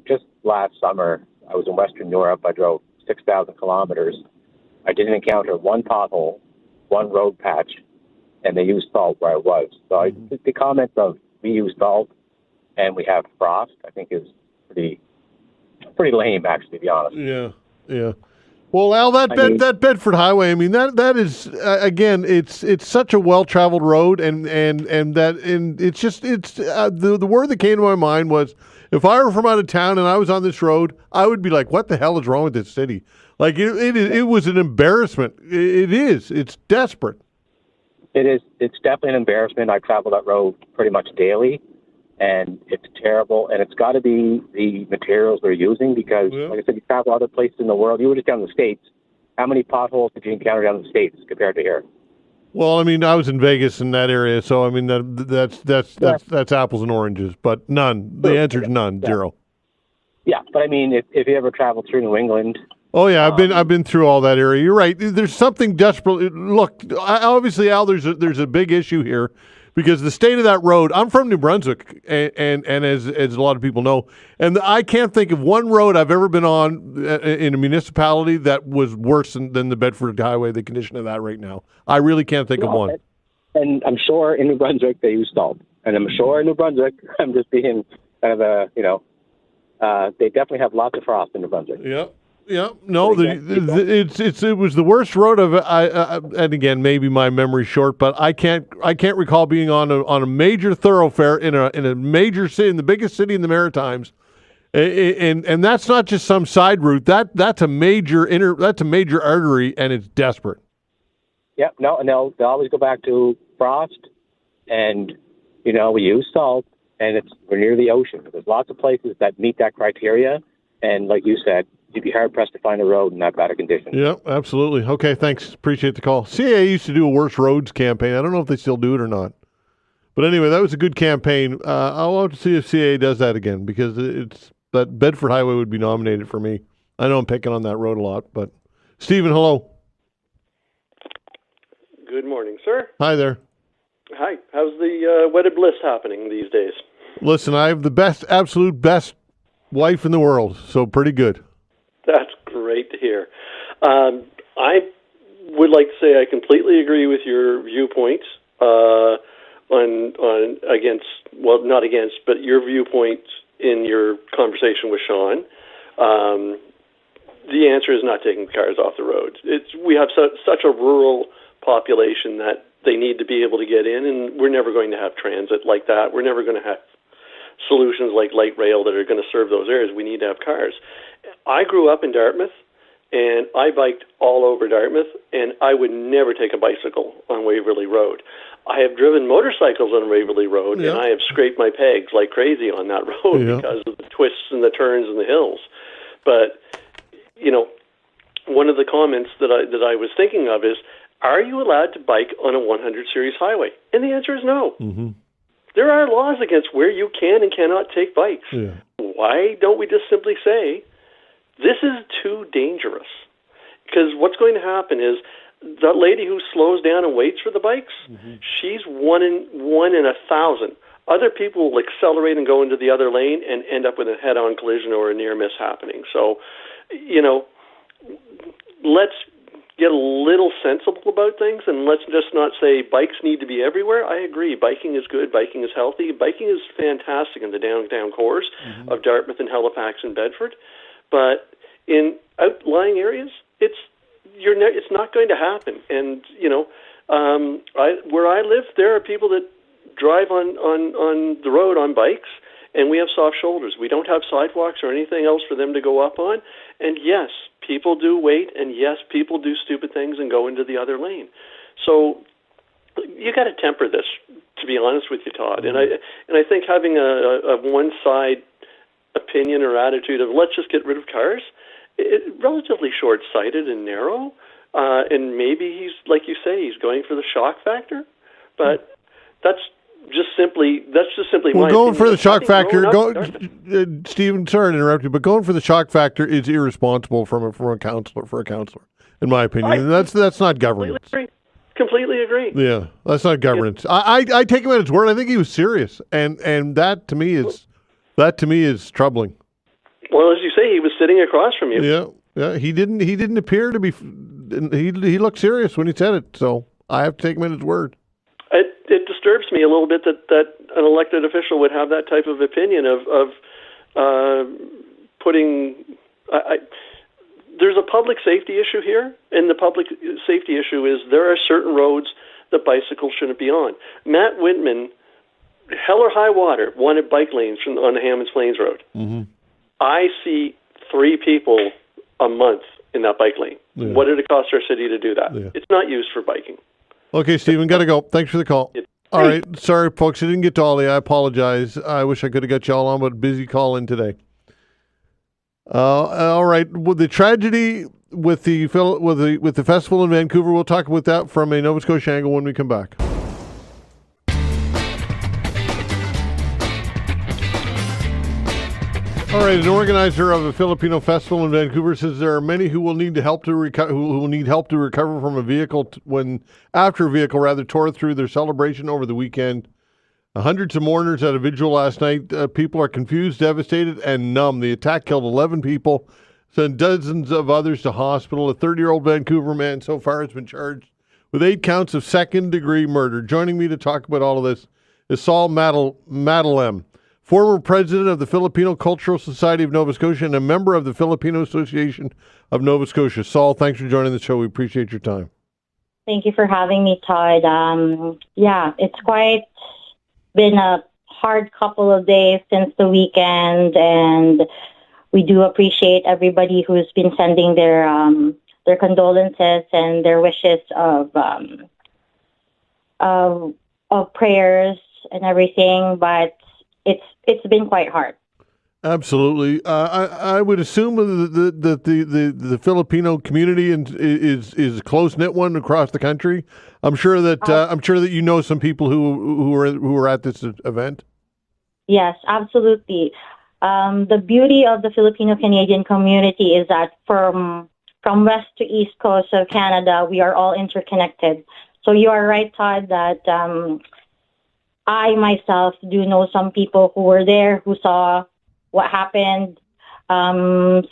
Just last summer, I was in Western Europe. I drove 6,000 kilometers. I didn't encounter one pothole, one road patch, and they use salt where I was. So the comment of we use salt and we have frost, I think is pretty lame, actually, to be honest. Yeah. Well, Al, that Bedford Highway, I mean, that is again, it's such a well-traveled road, and it's just the word that came to my mind was, if I were from out of town and I was on this road, I would be like, what the hell is wrong with this city? Like it was an embarrassment. It is. It's desperate. It is. It's definitely an embarrassment. I travel that road pretty much daily, and it's terrible. And it's got to be the materials they're using because, like I said, you travel other places in the world. You were just down in the States. How many potholes did you encounter down in the States compared to here? Well, I mean, I was in Vegas in that area, so I mean that's apples and oranges, but none. The answer is none, zero. Yeah, but I mean, if you ever travel through New England. Oh yeah, I've been through all that area. You're right. There's something desperate. Look, obviously, Al, there's a big issue here because the state of that road. I'm from New Brunswick, and as a lot of people know, and I can't think of one road I've ever been on in a municipality that was worse than the Bedford Highway. The condition of that right now, I really can't think of one. And I'm sure in New Brunswick they use salt, and I'm sure in New Brunswick, I'm just being kind of they definitely have lots of frost in New Brunswick. Yeah, no, it was the worst road of it. And again, maybe my memory's short, but I can't recall being on a major thoroughfare in a major city, in the biggest city in the Maritimes, and that's not just some side route. That's a major artery, and it's desperate. Yeah, no, and they'll always go back to frost, and we use salt, and we're near the ocean. There's lots of places that meet that criteria, and like you said, you'd be hard-pressed to find a road in that bad a condition. Yeah, absolutely. Okay, thanks. Appreciate the call. CAA used to do a worse roads campaign. I don't know if they still do it or not. But anyway, that was a good campaign. I'll have to see if CAA does that again because that Bedford Highway would be nominated for me. I know I'm picking on that road a lot, but Stephen, hello. Good morning, sir. Hi there. Hi. How's the wedded bliss happening these days? Listen, I have the absolute best wife in the world, so pretty good. That's great to hear. I would like to say I completely agree with your viewpoints not against, but your viewpoints in your conversation with Shawn. The answer is not taking cars off the road. We have such a rural population that they need to be able to get in, and we're never going to have transit like that. We're never going to have solutions like light rail that are going to serve those areas. We need to have cars. I grew up in Dartmouth, and I biked all over Dartmouth, and I would never take a bicycle on Waverley Road. I have driven motorcycles on Waverley Road, and I have scraped my pegs like crazy on that road because of the twists and the turns and the hills. But, one of the comments that I was thinking of is, are you allowed to bike on a 100 series highway? And the answer is no. Mm-hmm. There are laws against where you can and cannot take bikes. Yeah. Why don't we just simply say, this is too dangerous? Because what's going to happen is that lady who slows down and waits for the bikes, she's one in 1,000. Other people will accelerate and go into the other lane and end up with a head-on collision or a near miss happening. So, let's get a little sensible about things, and let's just not say bikes need to be everywhere. I agree. Biking is good. Biking is healthy. Biking is fantastic in the downtown cores of Dartmouth and Halifax and Bedford. But in outlying areas, it's not going to happen. And, where I live, there are people that drive on the road on bikes, and we have soft shoulders. We don't have sidewalks or anything else for them to go up on. And yes, people do wait, and yes, people do stupid things and go into the other lane. So you got to temper this, to be honest with you, Todd. And I think having a one-side opinion or attitude of let's just get rid of cars, relatively short-sighted and narrow. And maybe he's, like you say, he's going for the shock factor. But that's just simply my going opinion. for the shock factor. Stephen, sorry to interrupt you, but going for the shock factor is irresponsible for a counselor, in my opinion. That's not governance. Completely agree. Yeah, that's not governance. I take him at his word. I think he was serious, and that to me is troubling. Well, as you say, he was sitting across from you. Yeah. He didn't appear to be. He looked serious when he said it. So I have to take him at his word. disturbs me a little bit that an elected official would have that type of opinion of putting. There's a public safety issue here, and the public safety issue is there are certain roads that bicycles shouldn't be on. Matt Whitman, hell or high water, wanted bike lanes on the Hammonds Plains Road. Mm-hmm. I see 3 people a month in that bike lane. Yeah. What did it cost our city to do that? Yeah. It's not used for biking. Okay, Stephen, got to go. Thanks for the call. All right. Sorry, folks. I didn't get to all of you. I apologize. I wish I could have got you all on, but busy call in today. All right. With the tragedy with the festival in Vancouver, we'll talk about that from a Nova Scotia angle when we come back. All right, an organizer of a Filipino festival in Vancouver says there are many who will need help to recover from a vehicle after a vehicle tore through their celebration over the weekend. Hundreds of mourners at a vigil last night. People are confused, devastated, and numb. The attack killed 11 people, sent dozens of others to hospital. A 30-year-old Vancouver man so far has been charged with 8 counts of second-degree murder. Joining me to talk about all of this is Saul Matalam, former president of the Filipino Cultural Society of Nova Scotia and a member of the Filipino Association of Nova Scotia. Saul, thanks for joining the show. We appreciate your time. Thank you for having me, Todd. It's quite been a hard couple of days since the weekend, and we do appreciate everybody who's been sending their condolences and their wishes of prayers and everything, but it's been quite hard. Absolutely. I would assume that the Filipino community is a close knit one across the country. I'm sure that you know some people who were at this event. Yes, absolutely. The beauty of the Filipino Canadian community is that from west to east coast of Canada, we are all interconnected. So you are right, Todd, that I myself do know some people who were there, who saw what happened, some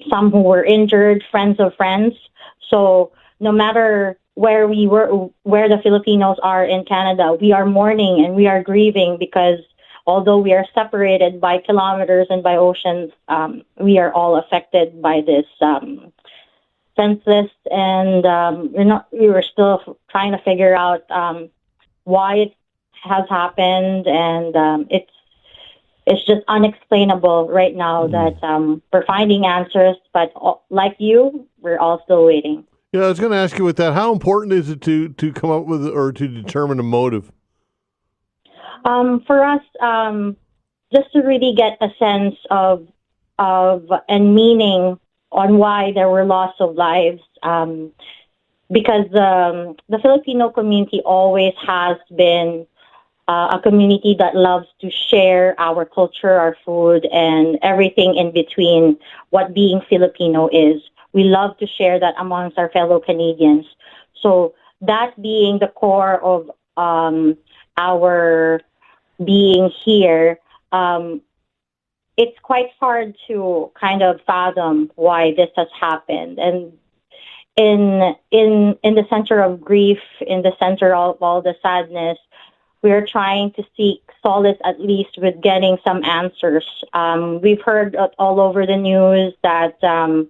who were injured, friends of friends. So no matter where the Filipinos are in Canada, we are mourning and we are grieving because although we are separated by kilometers and by oceans, we are all affected by this senseless, and we were still trying to figure out why it has happened, and it's just unexplainable right now that we're finding answers, but like you, we're all still waiting. Yeah, I was going to ask you with that, how important is it to come up with or to determine a motive? For us, just to really get a sense of and meaning on why there were loss of lives, because the Filipino community always has been a community that loves to share our culture, our food, and everything in between what being Filipino is. We love to share that amongst our fellow Canadians. So that being the core of our being here, it's quite hard to kind of fathom why this has happened. And in the center of grief, in the center of all the sadness, we're trying to seek solace, at least with getting some answers. We've heard all over the news that the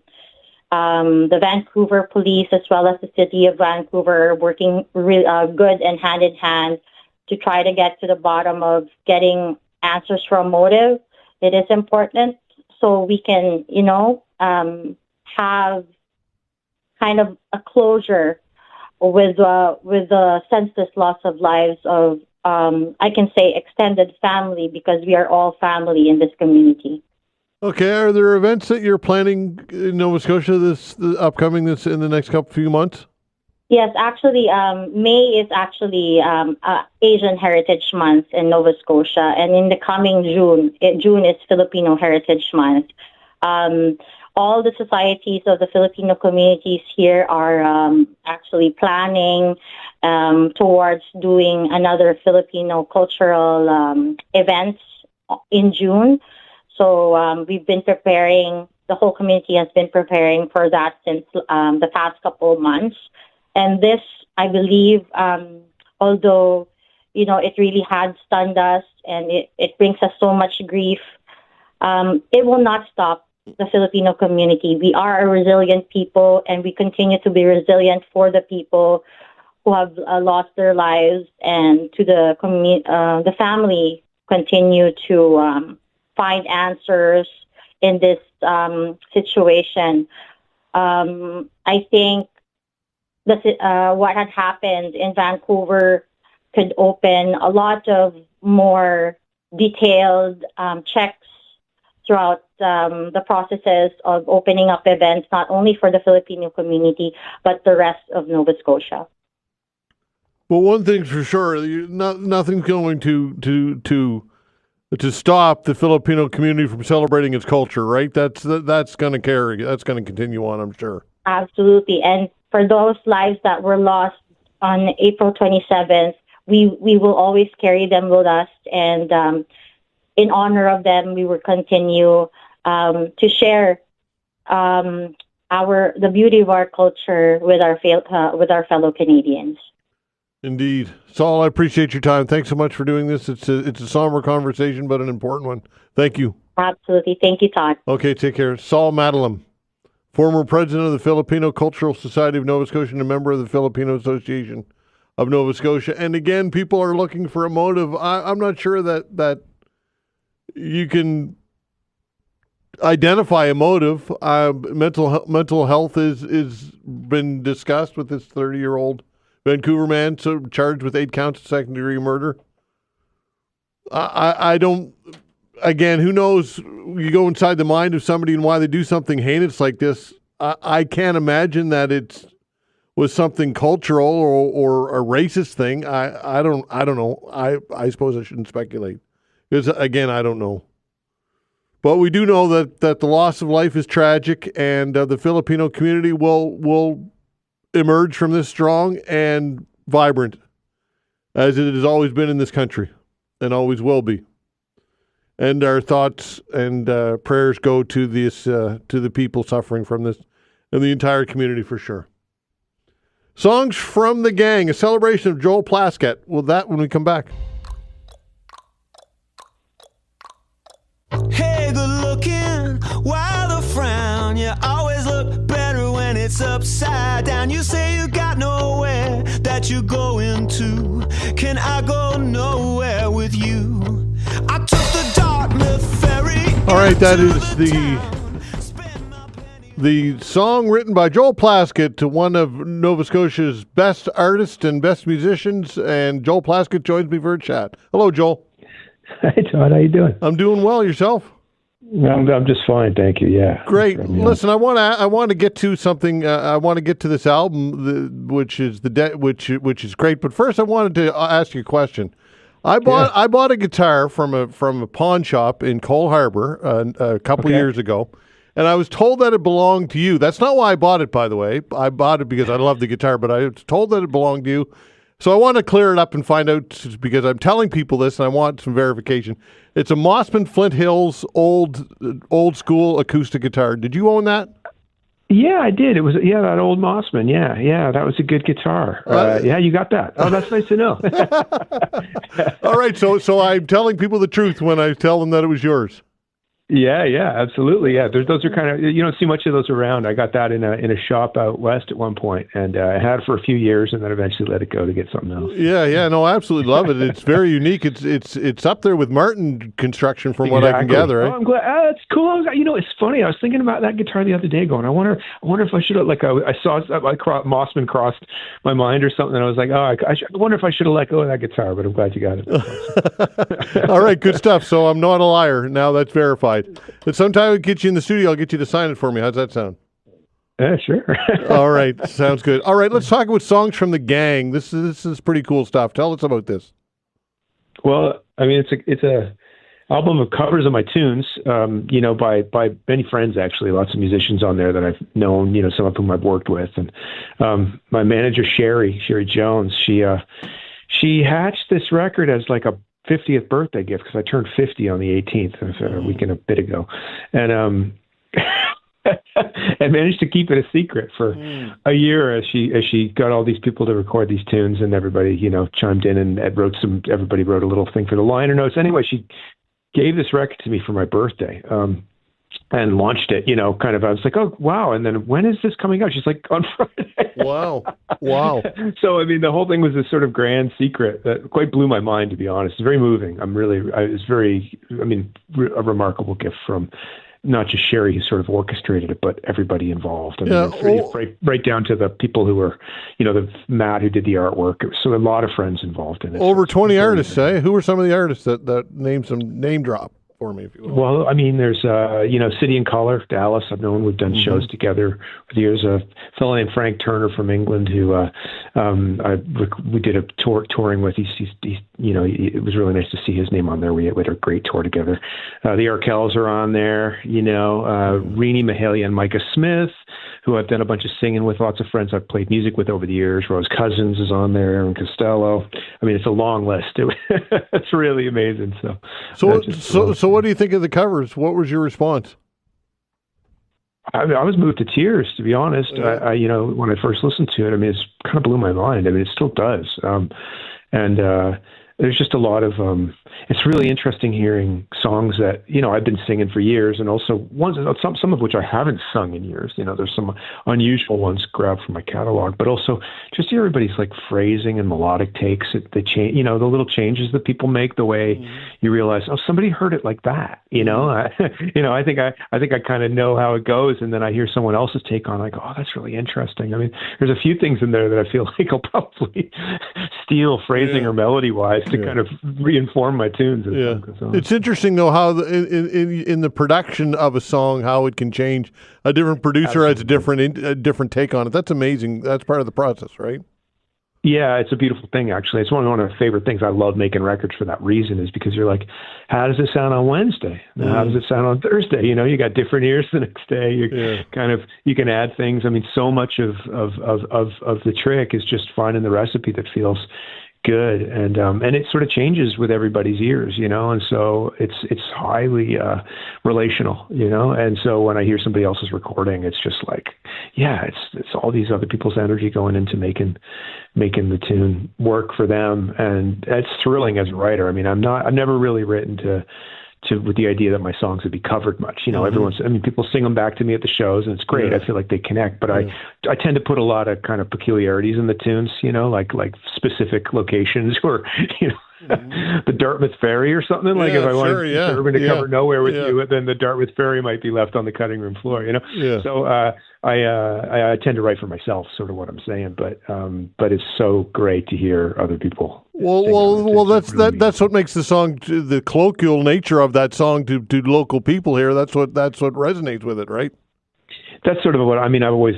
Vancouver police, as well as the city of Vancouver, are working good and hand in hand to try to get to the bottom of getting answers from motive. It is important so we can, have kind of a closure with the senseless loss of lives of, I can say, extended family, because we are all family in this community. Okay, are there events that you're planning in Nova Scotia upcoming in the next few months? Yes, actually, May is actually Asian Heritage Month in Nova Scotia, and in the coming June is Filipino Heritage Month. All the societies of the Filipino communities here are actually planning towards doing another Filipino cultural events in June. So we've been preparing, the whole community has been preparing for that since the past couple of months. And this, I believe, although, it really had stunned us, and it brings us so much grief. It will not stop the Filipino community. We are a resilient people, and we continue to be resilient for the people who have lost their lives, and to the family continue to find answers in this situation. I think what had happened in Vancouver could open a lot of more detailed checks throughout the processes of opening up events, not only for the Filipino community, but the rest of Nova Scotia. Well, one thing's for sure, nothing's going to stop the Filipino community from celebrating its culture, right? That's going to continue on, I'm sure. Absolutely. And for those lives that were lost on April 27th, we will always carry them with us, and in honor of them, we will continue to share the beauty of our culture with our fellow Canadians. Indeed. Saul, I appreciate your time. Thanks so much for doing this. It's a somber conversation, but an important one. Thank you. Absolutely. Thank you, Todd. Okay, take care. Saul Matalam, former president of the Filipino Cultural Society of Nova Scotia and a member of the Filipino Association of Nova Scotia. And again, people are looking for a motive. I'm not sure that you can identify a motive. Mental health is been discussed with this 30-year-old Vancouver man charged with 8 counts of second-degree murder. I don't. Again, who knows? You go inside the mind of somebody and why they do something heinous like this. I can't imagine that it was something cultural or a racist thing. I don't know. I suppose I shouldn't speculate because again, I don't know. But we do know that the loss of life is tragic, and the Filipino community will emerge from this strong and vibrant, as it has always been in this country and always will be. And our thoughts and prayers go to the people suffering from this and the entire community for sure. Songs from the Gang, a celebration of Joel Plaskett. Well, that when we come back. Hey, good looking, why the frown? You always look better when it's upside down. You say you got nowhere that you're going to. Can I go nowhere with you? I took the Dartmouth ferry. All right, that is the song written by Joel Plaskett, to one of Nova Scotia's best artists and best musicians, and Joel Plaskett joins me for a chat. Hello, Joel. Hi, Todd. How you doing? I'm doing well. Yourself? I'm just fine, thank you. Yeah. Great. Listen, I want to get to something. I want to get to this album, which is which is great. But first, I wanted to ask you a question. I bought a guitar from a pawn shop in Cole Harbour a couple of years ago, and I was told that it belonged to you. That's not why I bought it, by the way. I bought it because I love the guitar, but I was told that it belonged to you. So I want to clear it up and find out, because I'm telling people this and I want some verification. It's a Mossman Flint Hills old school acoustic guitar. Did you own that? Yeah, I did. It was that old Mossman. Yeah, that was a good guitar. Yeah, you got that. Oh, that's nice to know. All right, so I'm telling people the truth when I tell them that it was yours. Yeah, absolutely. Yeah, those are kind of, you don't see much of those around. I got that in a shop out west at one point, and I had it for a few years, and then eventually let it go to get something else. Yeah, no, I absolutely love it. It's very unique. It's up there with Martin construction, from what I can gather. Right? Oh, I'm glad. That's cool. It's funny. I was thinking about that guitar the other day, going, I wonder if I should have I saw Mossman crossed my mind or something, and I was like, I wonder if I should have let go of that guitar. But I'm glad you got it. All right, good stuff. So I'm not a liar. Now that's verified. And sometime I'll get you in the studio. I'll get you to sign it for me. How's that sound? Yeah, sure. All right, sounds good. All right, let's talk about Songs from the Gang. This is pretty cool stuff. Tell us about this. Well, I mean, it's a album of covers of my tunes. By many friends, actually. Lots of musicians on there that I've known. Some of whom I've worked with, and my manager Sherry Jones. She hatched this record as like a 50th birthday gift, because I turned 50 on the 18th, a week and a bit ago, and and managed to keep it a secret for a year as she got all these people to record these tunes, and everybody, chimed in and everybody wrote a little thing for the liner notes. Anyway, she gave this record to me for my birthday. And launched it, I was like, oh, wow. And then when is this coming out? She's like, on Friday. Wow. So, the whole thing was this sort of grand secret that quite blew my mind, to be honest. It's very moving. A remarkable gift from not just Sherry, who sort of orchestrated it, but everybody involved. Right down to the people who were, the Matt who did the artwork. So a lot of friends involved in it. Over 20 artists, eh? Who were some of the artists that name drop for me, if you will? Well, there's, City and Colour, Dallas. I've known we've done shows together for the years. A fellow named Frank Turner from England who we did a touring with. It was really nice to see his name on there. We had a great tour together. The Arkells are on there, Renee Mahalia and Micah Smith, who I've done a bunch of singing with, lots of friends I've played music with over the years. Rose Cousins is on there, Aaron Costello. It's a long list. It's really amazing. So what do you think of the covers? What was your response? I was moved to tears, to be honest. I when I first listened to it, it's kind of blew my mind. It still does. There's just a lot of, it's really interesting hearing songs that, I've been singing for years, and also some of which I haven't sung in years. There's some unusual ones grabbed from my catalog, but also just everybody's like phrasing and melodic takes. They change, the little changes that people make, the way you realize, oh, somebody heard it like that. I think I kind of know how it goes, and then I hear someone else's take on it. I go, oh, that's really interesting. There's a few things in there that I feel like I'll probably steal phrasing or melody wise to kind of reinform my tunes. It's interesting though how in the production of a song, how it can change. A different producer has a different take on it. That's amazing. That's part of the process, right? Yeah, it's a beautiful thing, actually. It's one of my favorite things. I love making records for that reason, is because you're like, how does it sound on Wednesday? How does it sound on Thursday? You got different ears the next day. You can add things. So much of the trick is just finding the recipe that feels good, and it sort of changes with everybody's ears, and so it's highly relational, and so when I hear somebody else's recording, it's just like, it's all these other people's energy going into making the tune work for them, and it's thrilling as a writer. I've never really written with the idea that my songs would be covered much. People sing them back to me at the shows, and it's great. I feel like they connect, but I tend to put a lot of kind of peculiarities in the tunes, like specific locations, or the Dartmouth Ferry or something. If I wanted to cover Nowhere with You, then the Dartmouth Ferry might be left on the cutting room floor. So I tend to write for myself, sort of what I'm saying, but it's so great to hear other people. Well, that's what makes the song, the colloquial nature of that song to local people here. That's what resonates with it, right? That's sort of what I always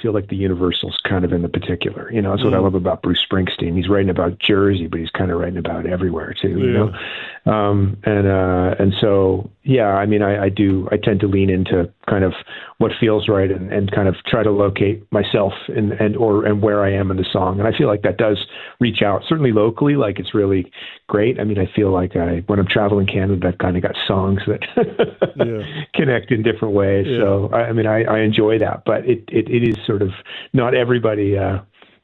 feel like the universal's kind of in the particular. That's what I love about Bruce Springsteen. He's writing about Jersey, but he's kind of writing about everywhere too. And so I tend to lean into kind of what feels right and kind of try to locate myself and where I am in the song. And I feel like that does reach out, certainly locally. Like, it's really great. I feel like when I'm traveling Canada, I've kind of got songs that connect in different ways. Yeah. So I enjoy that, but it is sort of not everybody.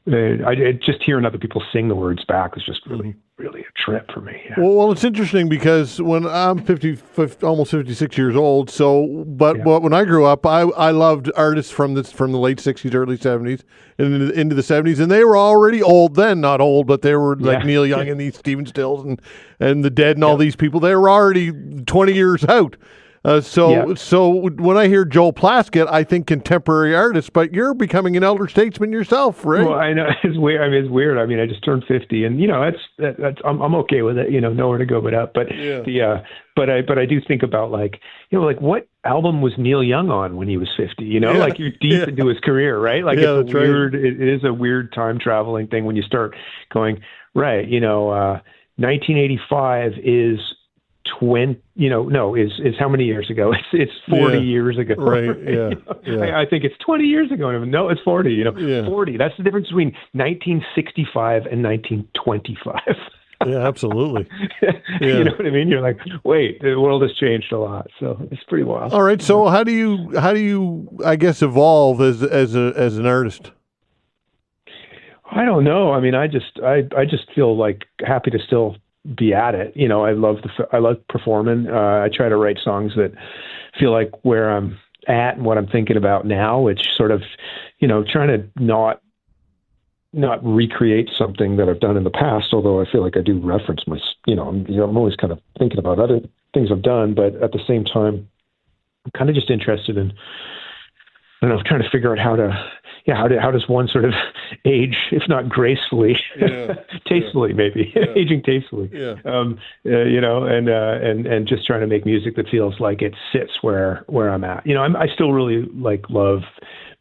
Just hearing other people sing the words back is just really a trip for me. Yeah. Well, it's interesting because when I'm almost 56 years old, but when I grew up, I loved artists from the late 60s, early 70s, and into the 70s, and they were already old then, not old, but they were like Neil Young and these Stephen Stills and the Dead and all these people. They were already 20 years out. So when I hear Joel Plaskett, I think contemporary artist, but you're becoming an elder statesman yourself, right? Well, I know it's weird. It's weird. I just turned 50, and that's I'm okay with it. Nowhere to go but up. But but I do think about like what album was Neil Young on when he was 50? Like you're deep into his career, right? Like it's a weird. Right. It is a weird time traveling thing when you start going right. 1985 is. Is how many years ago? It's 40 years ago. Right. Yeah. I think it's 20 years ago. No, it's 40. 40. That's the difference between 1965 and 1925. Yeah, absolutely. Yeah. You know what I mean? You're like, wait, the world has changed a lot. So it's pretty wild. All right. So how do you I guess evolve as an artist? I don't know. I mean, I just feel like happy to still be at it. You know, I love performing. I try to write songs that feel like where I'm at and what I'm thinking about now, which sort of, you know, trying to not recreate something that I've done in the past, although I feel like I do reference I'm always kind of thinking about other things I've done, but at the same time, I'm kind of just interested in, I don't know, trying to figure out how does one sort of age, if not gracefully, tastefully maybe, aging tastefully, you know, and just trying to make music that feels like it sits where I'm at. You know, I still really love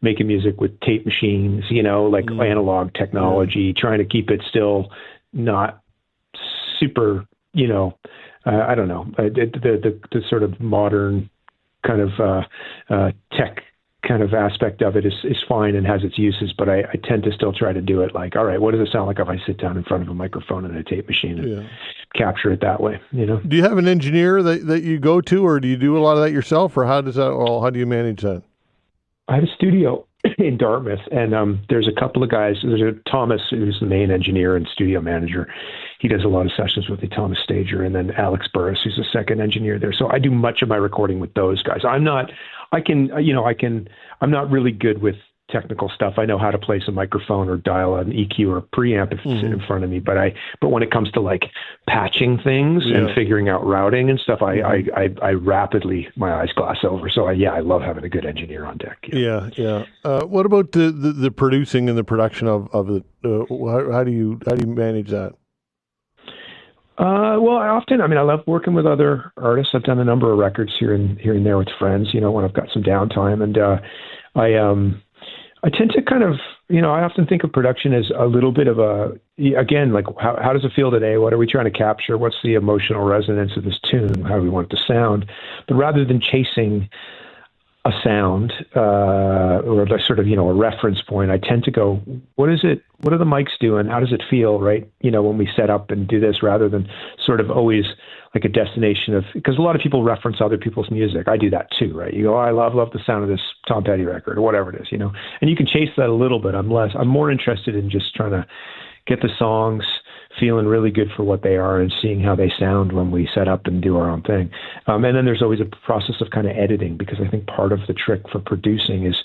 making music with tape machines, you know, like analog technology, trying to keep it still not super, you know, I don't know, the sort of modern kind of tech kind of aspect of it is fine and has its uses, but I tend to still try to do it like, all right, what does it sound like if I sit down in front of a microphone and a tape machine and capture it that way, you know? Do you have an engineer that you go to, or do you do a lot of that yourself, or how do you manage that? I have a studio in Dartmouth, and there's a couple of guys. There's Thomas, who's the main engineer and studio manager. He does a lot of sessions with the Thomas Stager, and then Alex Burris, who's the second engineer there. So I do much of my recording with those guys. I'm not really good with technical stuff. I know how to place a microphone or dial an EQ or a preamp if it's in front of me, but when it comes to like patching things and figuring out routing and stuff, I rapidly, my eyes glass over. So I love having a good engineer on deck. Yeah. What about the producing and the production of it? How do you manage that? Well, I love working with other artists. I've done a number of records here and there with friends, you know, when I've got some downtime, and I tend to kind of, you know, I often think of production as a little bit of again, like how does it feel today? What are we trying to capture? What's the emotional resonance of this tune? How do we want it to sound? But rather than chasing a sound or a sort of, you know, a reference point, I tend to go, what is it? What are the mics doing? How does it feel, right? You know, when we set up and do this, rather than sort of always like a destination of, because a lot of people reference other people's music. I do that too, right? You go, I love the sound of this Tom Petty record or whatever it is, you know, and you can chase that a little bit. I'm more interested in just trying to get the songs feeling really good for what they are and seeing how they sound when we set up and do our own thing. And then there's always a process of kind of editing, because I think part of the trick for producing is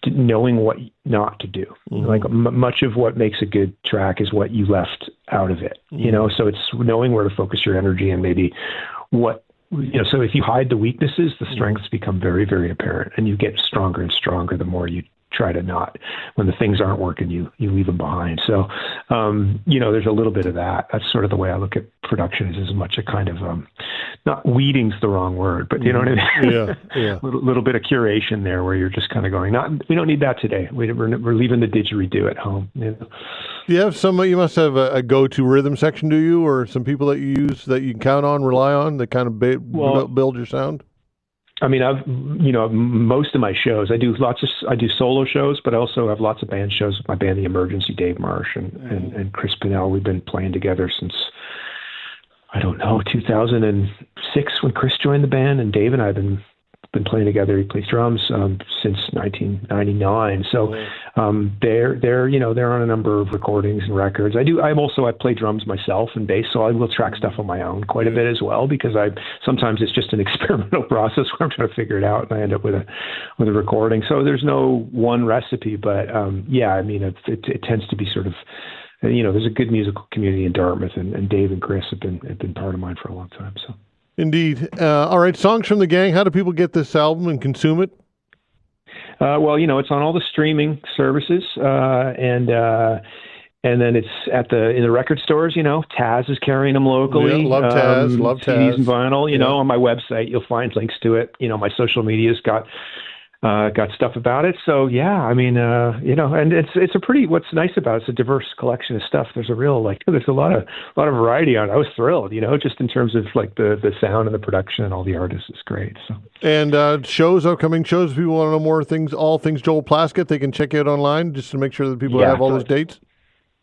knowing what not to do. Like much of what makes a good track is what you left out of it, you know? So it's knowing where to focus your energy and maybe what, you know, so if you hide the weaknesses, the strengths become very, very apparent, and you get stronger and stronger the more you try to not, when the things aren't working, you leave them behind. So, you know, there's a little bit of that. That's sort of the way I look at production, is as much a kind of, not weeding's the wrong word, but you know what I mean? Yeah. little bit of curation there, where you're just kind of going, we don't need that today. We're leaving the didgeridoo at home. You know? Do you have you must have a go-to rhythm section, do you? Or some people that you use that you can count on, rely on, that kind of build your sound? I mean, most of my shows, I do solo shows, but I also have lots of band shows with my band, The Emergency, Dave Marsh and Chris Pinnell. We've been playing together since, 2006 when Chris joined the band, and Dave and I have been playing together. He plays drums since 1999. So they're on a number of recordings and records. I play drums myself and bass, so I will track stuff on my own quite a bit as well, because sometimes it's just an experimental process where I'm trying to figure it out, and I end up with a recording. So there's no one recipe, but it tends to be sort of, you know, there's a good musical community in Dartmouth, and Dave and Chris have been part of mine for a long time. So. Indeed. All right, Songs from the Gang. How do people get this album and consume it? Well, you know, it's on all the streaming services, and then it's in the record stores. You know, Taz is carrying them locally. Yeah, love Taz. Love CDs Taz. and vinyl. You know, on my website you'll find links to it. You know, my social media's got stuff about it. So yeah, I mean, you know, and it's a pretty, what's nice about it's a diverse collection of stuff. There's a real, there's a lot of variety on it. I was thrilled, you know, just in terms of like the sound and the production and all the artists. It's great. So. And upcoming shows, if people want to know more all things Joel Plaskett, they can check it out online just to make sure that people have all those dates.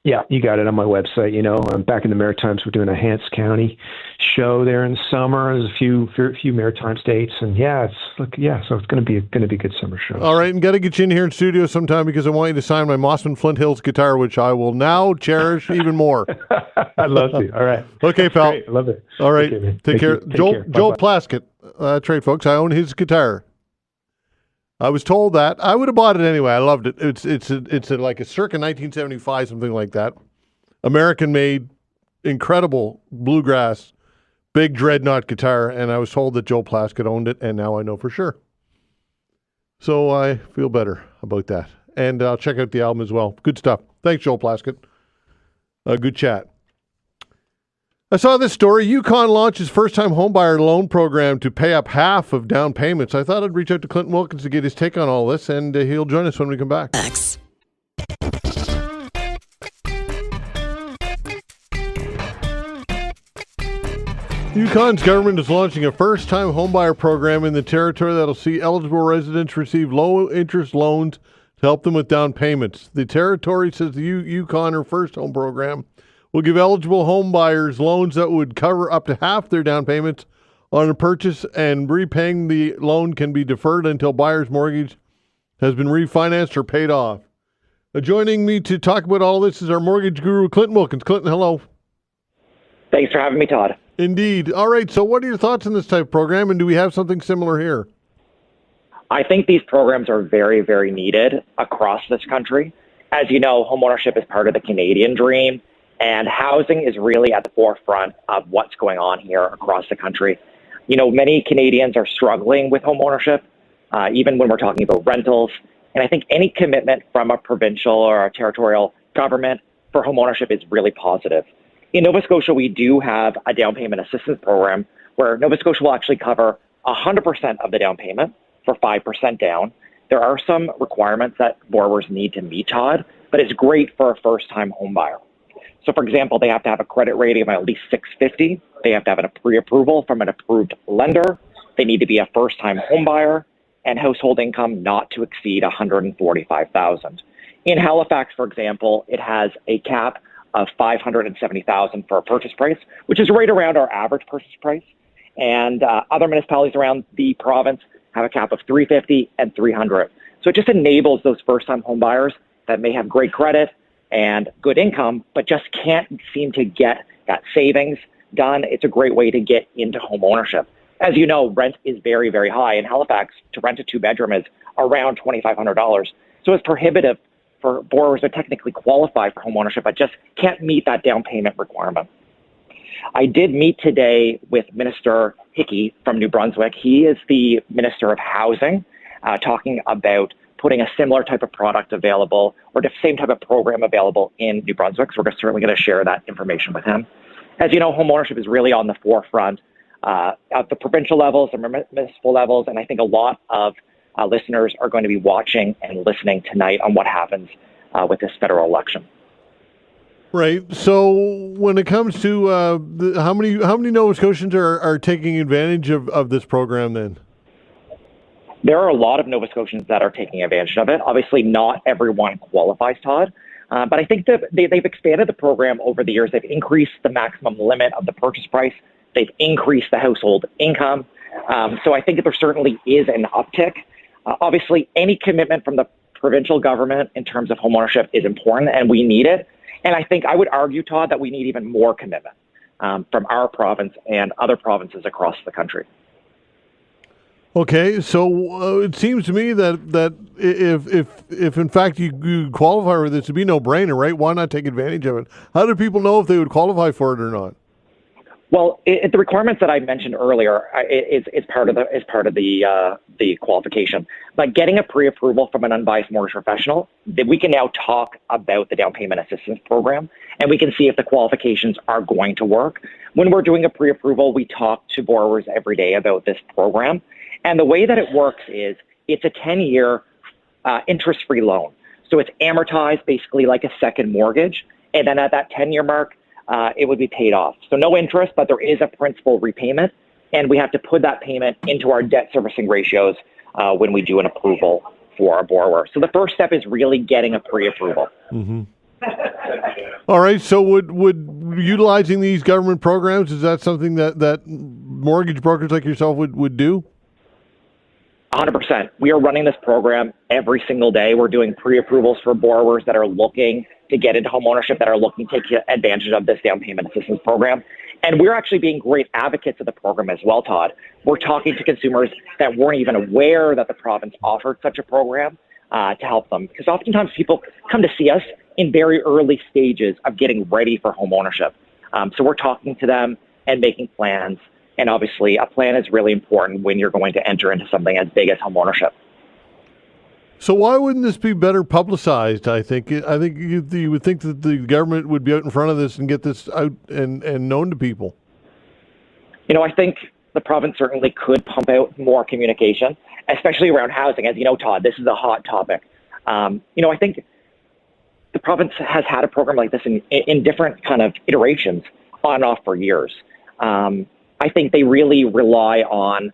Yeah, you got it on my website. You know, back in the Maritimes, we're doing a Hants County show there in the summer. There's a few Maritime states, and so it's going to be a good summer show. All right, and got to get you in here in studio sometime because I want you to sign my Mossman Flint Hills guitar, which I will now cherish even more. I'd love to. All right. Okay, pal. Great. I love it. All right. Okay, Take care. Joel Bye-bye. Plaskett. That's right, folks. I own his guitar. I was told that. I would have bought it anyway. I loved it. It's like a circa 1975, something like that. American-made, incredible bluegrass, big dreadnought guitar, and I was told that Joel Plaskett owned it, and now I know for sure. So I feel better about that. And I'll check out the album as well. Good stuff. Thanks, Joel Plaskett. Good chat. I saw this story. Yukon launches first-time homebuyer loan program to pay up half of down payments. I thought I'd reach out to Clinton Wilkins to get his take on all this, and he'll join us when we come back. Thanks. Yukon's government is launching a first-time homebuyer program in the territory that'll see eligible residents receive low-interest loans to help them with down payments. The territory says the Yukon, or First Home program, will give eligible home buyers loans that would cover up to half their down payments on a purchase, and repaying the loan can be deferred until buyer's mortgage has been refinanced or paid off. Joining me to talk about all this is our mortgage guru, Clinton Wilkins. Clinton, hello. Thanks for having me, Todd. Indeed. All right, so what are your thoughts on this type of program, and do we have something similar here? I think these programs are very, very needed across this country. As you know, homeownership is part of the Canadian dream, and housing is really at the forefront of what's going on here across the country. You know, many Canadians are struggling with homeownership, even when we're talking about rentals. And I think any commitment from a provincial or a territorial government for homeownership is really positive. In Nova Scotia, we do have a down payment assistance program where Nova Scotia will actually cover 100% of the down payment for 5% down. There are some requirements that borrowers need to meet, Todd, but it's great for a first-time home buyer. So, for example, they have to have a credit rating of at least 650. They have to have a pre-approval from an approved lender. They need to be a first-time home buyer and household income not to exceed $145,000. In Halifax, for example, it has a cap of $570,000 for a purchase price, which is right around our average purchase price. And other municipalities around the province have a cap of $350,000 and $300,000. So it just enables those first-time home buyers that may have great credit and good income, but just can't seem to get that savings done. It's a great way to get into home ownership. As you know, rent is very, very high. In Halifax, to rent a two-bedroom is around $2,500. So it's prohibitive for borrowers that technically qualify for home ownership, but just can't meet that down payment requirement. I did meet today with Minister Hickey from New Brunswick. He is the Minister of Housing, talking about putting a similar type of product available or the same type of program available in New Brunswick. So we're certainly going to share that information with him. As you know, home ownership is really on the forefront at the provincial levels and municipal levels, and I think a lot of listeners are going to be watching and listening tonight on what happens with this federal election. Right. So when it comes to how many Nova Scotians are taking advantage of this program then? There are a lot of Nova Scotians that are taking advantage of it. Obviously, not everyone qualifies, Todd. But I think that they've expanded the program over the years. They've increased the maximum limit of the purchase price. They've increased the household income. So I think there certainly is an uptick. Obviously, any commitment from the provincial government in terms of homeownership is important, and we need it. And I think I would argue, Todd, that we need even more commitment from our province and other provinces across the country. Okay, so it seems to me that if in fact you qualify for this, it'd be no brainer, right? Why not take advantage of it? How do people know if they would qualify for it or not? Well, the requirements that I mentioned earlier is part of the qualification. But getting a pre-approval from an unbiased mortgage professional, that we can now talk about the down payment assistance program, and we can see if the qualifications are going to work. When we're doing a pre-approval, we talk to borrowers every day about this program. And the way that it works is it's a 10-year interest-free loan. So it's amortized basically like a second mortgage. And then at that 10-year mark, it would be paid off. So no interest, but there is a principal repayment. And we have to put that payment into our debt servicing ratios when we do an approval for our borrower. So the first step is really getting a pre-approval. Mm-hmm. All right. So would utilizing these government programs, is that something that mortgage brokers like yourself would do? 100%. We are running this program every single day. We're doing pre-approvals for borrowers that are looking to get into homeownership, that are looking to take advantage of this down payment assistance program. And we're actually being great advocates of the program as well, Todd. We're talking to consumers that weren't even aware that the province offered such a program to help them. Because oftentimes people come to see us in very early stages of getting ready for homeownership. So we're talking to them and making plans. And obviously, a plan is really important when you're going to enter into something as big as homeownership. So why wouldn't this be better publicized? I think you would think that the government would be out in front of this and get this out and known to people. I think the province certainly could pump out more communication, especially around housing. As you know, Todd, this is a hot topic. I think the province has had a program like this in different kind of iterations on and off for years. I think they really rely on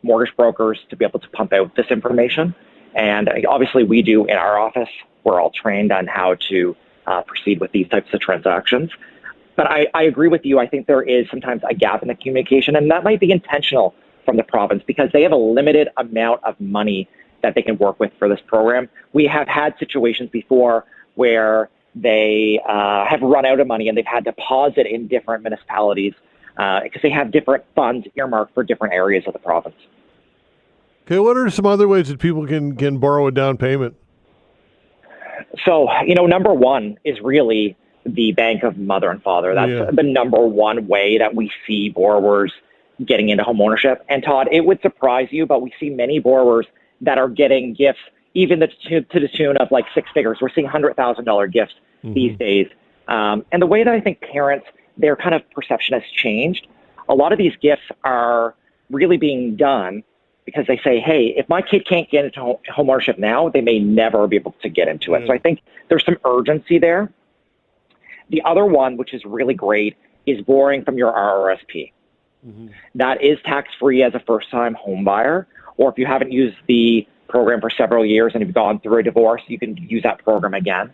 mortgage brokers to be able to pump out this information. And obviously we do in our office. We're all trained on how to proceed with these types of transactions. But I agree with you. I think there is sometimes a gap in the communication, and that might be intentional from the province because they have a limited amount of money that they can work with for this program. We have had situations before where they have run out of money and they've had to pause it in different municipalities because they have different funds earmarked for different areas of the province. Okay, what are some other ways that people can borrow a down payment? So, number one is really the bank of mother and father. That's the number one way that we see borrowers getting into homeownership. And Todd, it would surprise you, but we see many borrowers that are getting gifts, even to the tune of like six figures. We're seeing $100,000 gifts these days. And the way that I think parents, their kind of perception has changed. A lot of these gifts are really being done because they say, hey, if my kid can't get into homeownership now, they may never be able to get into it. So I think there's some urgency there. The other one, which is really great, is borrowing from your RRSP. That is tax-free as a first-time home buyer, or if you haven't used the program for several years and you've gone through a divorce, you can use that program again.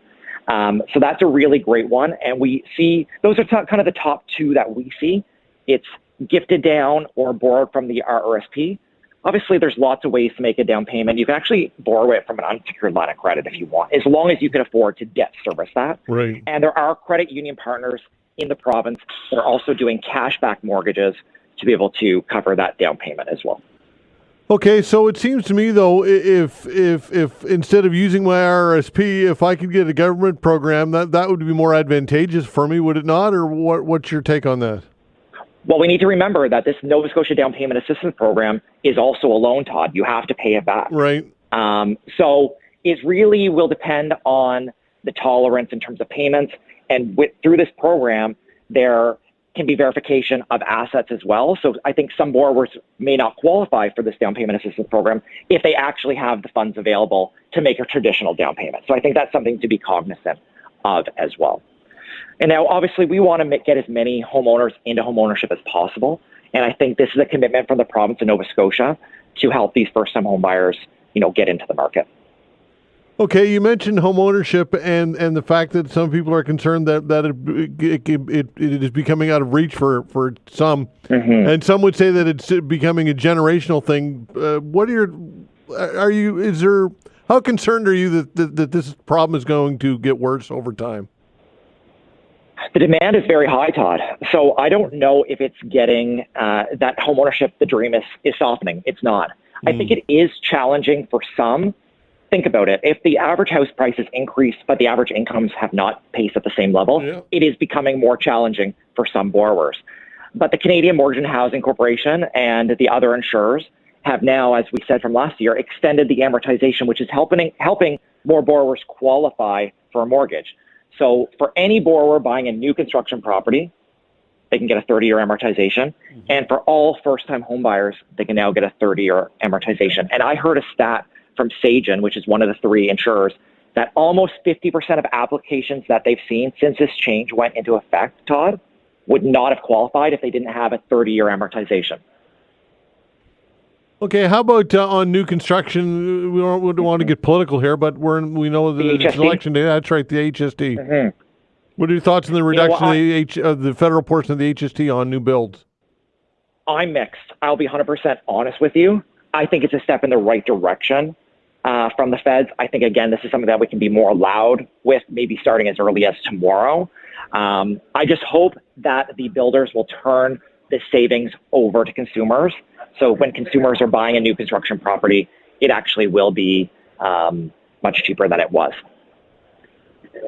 So that's a really great one. And we see, those are kind of the top two that we see. It's gifted down or borrowed from the RRSP. Obviously, there's lots of ways to make a down payment. You can actually borrow it from an unsecured line of credit if you want, as long as you can afford to debt service that. Right. And there are credit union partners in the province that are also doing cashback mortgages to be able to cover that down payment as well. Okay, so it seems to me though, if instead of using my RRSP, if I could get a government program, that would be more advantageous for me, would it not? Or what's your take on that? Well, we need to remember that this Nova Scotia Down Payment Assistance Program is also a loan, Todd. You have to pay it back. Right. So it really will depend on the tolerance in terms of payments. And through this program, there can be verification of assets as well. So I think some borrowers may not qualify for this down payment assistance program if they actually have the funds available to make a traditional down payment. So I think that's something to be cognizant of as well. And now, obviously, we want to get as many homeowners into homeownership as possible. And I think this is a commitment from the province of Nova Scotia to help these first-time home buyers, get into the market. Okay, you mentioned homeownership and the fact that some people are concerned that it is becoming out of reach for some, and some would say that it's becoming a generational thing. How concerned are you that this problem is going to get worse over time? The demand is very high, Todd. So I don't know if it's getting that homeownership, the dream is softening. It's not. I think it is challenging for some. Think about it. If the average house prices increase, but the average incomes have not paced at the same level, it is becoming more challenging for some borrowers. But the Canadian Mortgage and Housing Corporation and the other insurers have now, as we said from last year, extended the amortization, which is helping more borrowers qualify for a mortgage. So for any borrower buying a new construction property, they can get a 30-year amortization. And for all first-time home buyers, they can now get a 30-year amortization. And I heard a stat from Sagen, which is one of the three insurers, that almost 50% of applications that they've seen since this change went into effect, Todd, would not have qualified if they didn't have a 30-year amortization. Okay, how about on new construction? We don't want to get political here, but we know that it's election day. That's right, the HST. Mm-hmm. What are your thoughts on the reduction of the federal portion of the HST on new builds? I'm mixed. I'll be 100% honest with you. I think it's a step in the right direction from the feds. I think, again, this is something that we can be more loud with, maybe starting as early as tomorrow. I just hope that the builders will turn the savings over to consumers. So when consumers are buying a new construction property, it actually will be much cheaper than it was.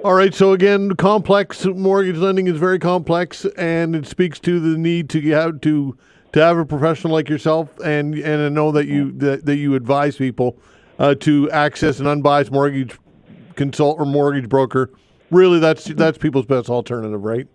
All right. So again, complex mortgage lending is very complex, and it speaks to the need to have a professional like yourself, and I know that you advise people to access an unbiased mortgage consult or mortgage broker. Really, that's people's best alternative, right?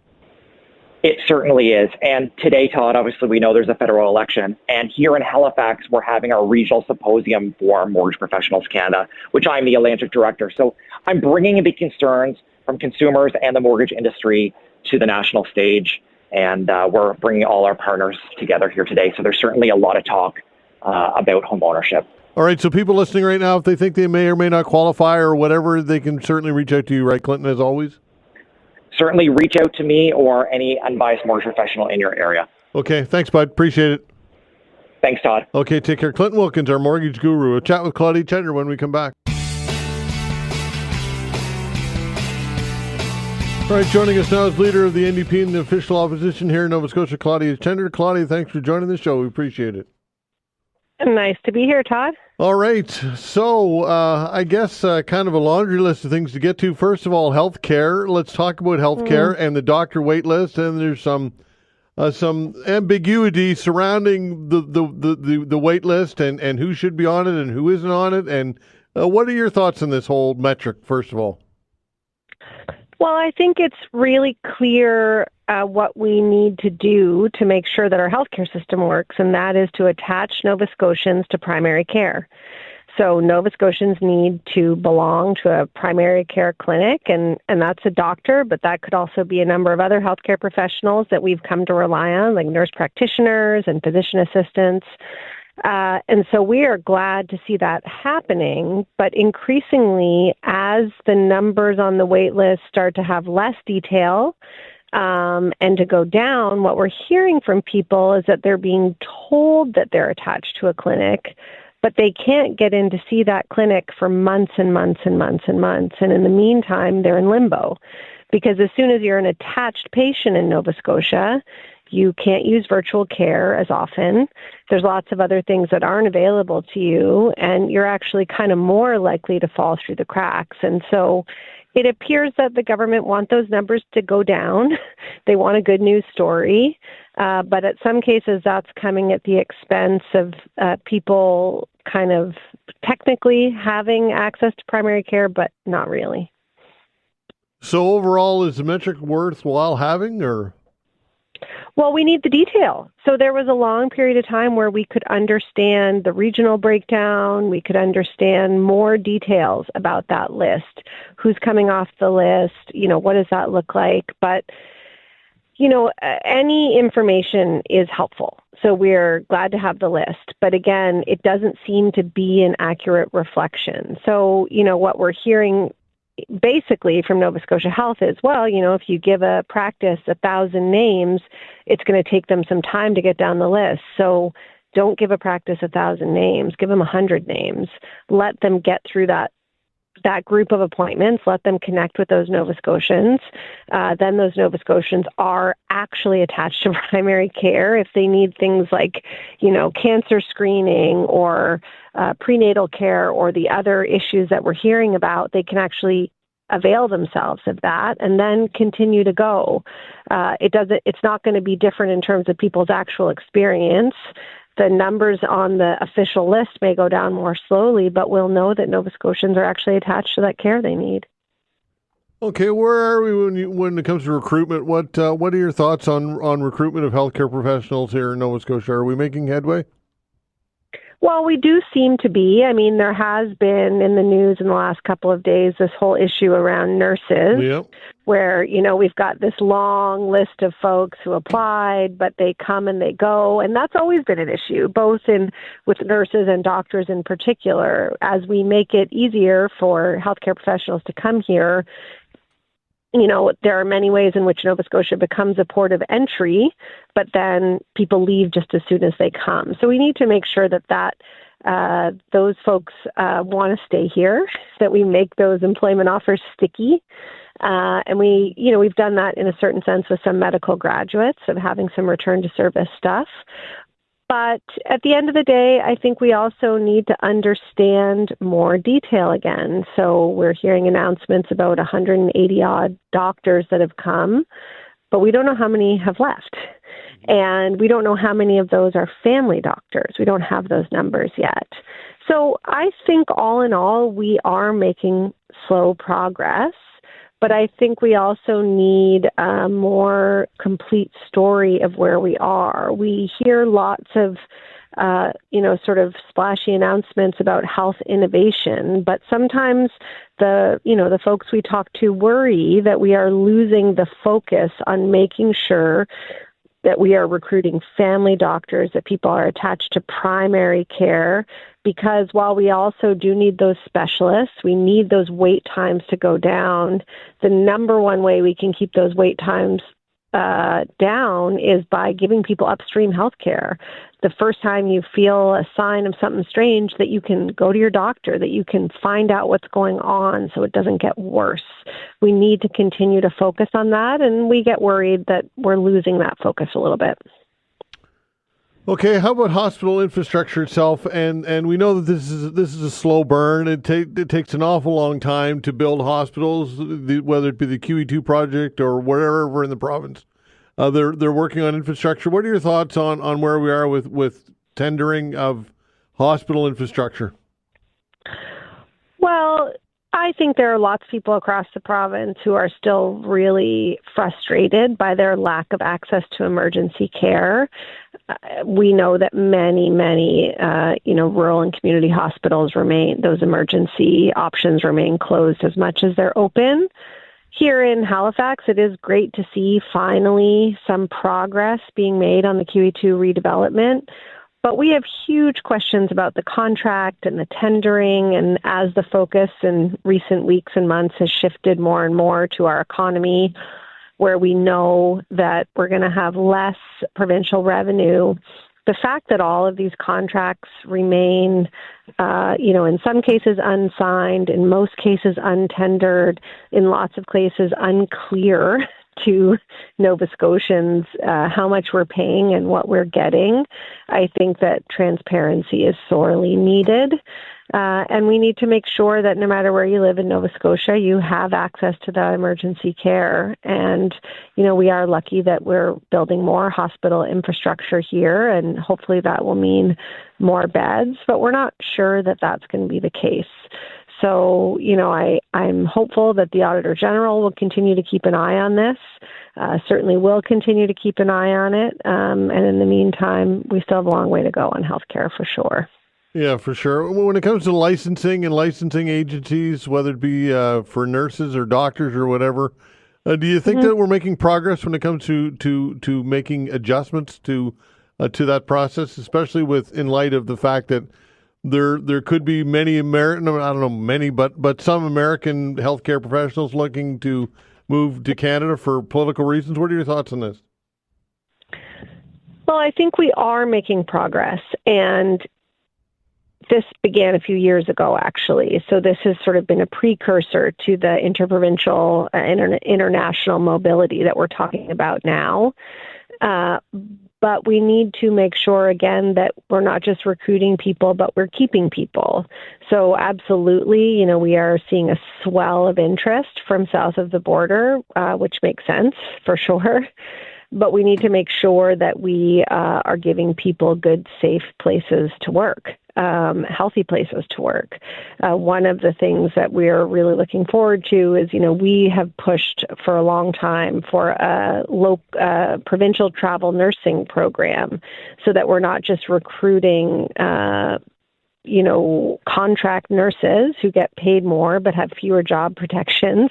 It certainly is. And today, Todd, obviously we know there's a federal election. And here in Halifax, we're having our regional symposium for Mortgage Professionals Canada, which I'm the Atlantic director. So I'm bringing the concerns from consumers and the mortgage industry to the national stage. And we're bringing all our partners together here today. So there's certainly a lot of talk about home ownership. All right. So people listening right now, if they think they may or may not qualify or whatever, they can certainly reach out to you, right, Clinton, as always? Certainly reach out to me or any unbiased mortgage professional in your area. Okay. Thanks, bud. Appreciate it. Thanks, Todd. Okay. Take care. Clinton Wilkins, our mortgage guru. We'll chat with Claudia Chender when we come back. All right. Joining us now is leader of the NDP and the official opposition here in Nova Scotia, Claudia Chender. Claudia, thanks for joining the show. We appreciate it. Nice to be here, Todd. All right. So I guess kind of a laundry list of things to get to. First of all, health care. Let's talk about health care and the doctor wait list. And there's some ambiguity surrounding the wait list and who should be on it and who isn't on it. And what are your thoughts on this whole metric, first of all? Well, I think it's really clear what we need to do to make sure that our healthcare system works, and that is to attach Nova Scotians to primary care. So Nova Scotians need to belong to a primary care clinic, and that's a doctor, but that could also be a number of other healthcare professionals that we've come to rely on, like nurse practitioners and physician assistants. And so we are glad to see that happening, but increasingly as the numbers on the wait list start to have less detail and to go down, what we're hearing from people is that they're being told that they're attached to a clinic, but they can't get in to see that clinic for months and months and months and months. And in the meantime, they're in limbo because as soon as you're an attached patient in Nova Scotia, you can't use virtual care as often. There's lots of other things that aren't available to you, and you're actually kind of more likely to fall through the cracks. And so it appears that the government want those numbers to go down. They want a good news story. But at some cases, that's coming at the expense of people kind of technically having access to primary care, but not really. So overall, is the metric worthwhile having, or? Well, we need the detail. So there was a long period of time where we could understand the regional breakdown. We could understand more details about that list. Who's coming off the list? What does that look like? But, any information is helpful. So we're glad to have the list. But again, it doesn't seem to be an accurate reflection. So, what we're hearing basically from Nova Scotia Health is, well, if you give a practice 1,000 names, it's going to take them some time to get down the list. So don't give a practice 1,000 names, give them 100 names. Let them get through that group of appointments, let them connect with those Nova Scotians. Then those Nova Scotians are actually attached to primary care. If they need things like, cancer screening or prenatal care or the other issues that we're hearing about, they can actually avail themselves of that and then continue to go. It's not going to be different in terms of people's actual experience. The numbers on the official list may go down more slowly, but we'll know that Nova Scotians are actually attached to that care they need. Okay, where are we when it comes to recruitment? What are your thoughts on recruitment of healthcare professionals here in Nova Scotia? Are we making headway? Well, we do seem to be. I mean, there has been in the news in the last couple of days this whole issue around nurses, where, we've got this long list of folks who applied, but they come and they go. And that's always been an issue, both with nurses and doctors in particular. As we make it easier for healthcare professionals to come here, there are many ways in which Nova Scotia becomes a port of entry, but then people leave just as soon as they come. So we need to make sure that those folks want to stay here, that we make those employment offers sticky. And we've done that in a certain sense with some medical graduates of having some return to service stuff. But at the end of the day, I think we also need to understand more detail again. So we're hearing announcements about 180-odd doctors that have come, but we don't know how many have left. And we don't know how many of those are family doctors. We don't have those numbers yet. So I think all in all, we are making slow progress. But I think we also need a more complete story of where we are. We hear lots of, sort of splashy announcements about health innovation, but sometimes the folks we talk to worry that we are losing the focus on making sure that we are recruiting family doctors, that people are attached to primary care, because while we also do need those specialists, we need those wait times to go down. The number one way we can keep those wait times down is by giving people upstream health care. The first time you feel a sign of something strange, that you can go to your doctor, that you can find out what's going on so it doesn't get worse. We need to continue to focus on that, and we get worried that we're losing that focus a little bit. Okay, how about hospital infrastructure itself? And we know that this is a slow burn. It takes an awful long time to build hospitals, whether it be the QE2 project or wherever in the province. They're working on infrastructure. What are your thoughts on where we are with tendering of hospital infrastructure? Well, I think there are lots of people across the province who are still really frustrated by their lack of access to emergency care. We know that many, rural and community hospitals those emergency options remain closed as much as they're open. Here in Halifax, it is great to see finally some progress being made on the QE2 redevelopment. But we have huge questions about the contract and the tendering, and as the focus in recent weeks and months has shifted more and more to our economy, where we know that we're going to have less provincial revenue, the fact that all of these contracts remain, in some cases unsigned, in most cases untendered, in lots of cases unclear to Nova Scotians how much we're paying and what we're getting. I think that transparency is sorely needed. And we need to make sure that no matter where you live in Nova Scotia, you have access to that emergency care. And, we are lucky that we're building more hospital infrastructure here, and hopefully that will mean more beds, but we're not sure that that's going to be the case. So, I'm hopeful that the Auditor General will continue to keep an eye on this. Certainly will continue to keep an eye on it. And in the meantime, we still have a long way to go on healthcare for sure. Yeah, for sure. When it comes to licensing and licensing agencies, whether it be for nurses or doctors or whatever, do you think that we're making progress when it comes to making adjustments to that process, especially in light of the fact that there could be many American, I don't know many, but some American healthcare professionals looking to move to Canada for political reasons? What are your thoughts on this? Well, I think we are making progress, and this began a few years ago, actually. So this has sort of been a precursor to the interprovincial international mobility that we're talking about now. But we need to make sure, again, that we're not just recruiting people, but we're keeping people. So absolutely, we are seeing a swell of interest from south of the border, which makes sense for sure. But we need to make sure that we are giving people good, safe places to work. healthy places to work. One of the things that we're really looking forward to is, we have pushed for a long time for a provincial travel nursing program so that we're not just recruiting contract nurses who get paid more but have fewer job protections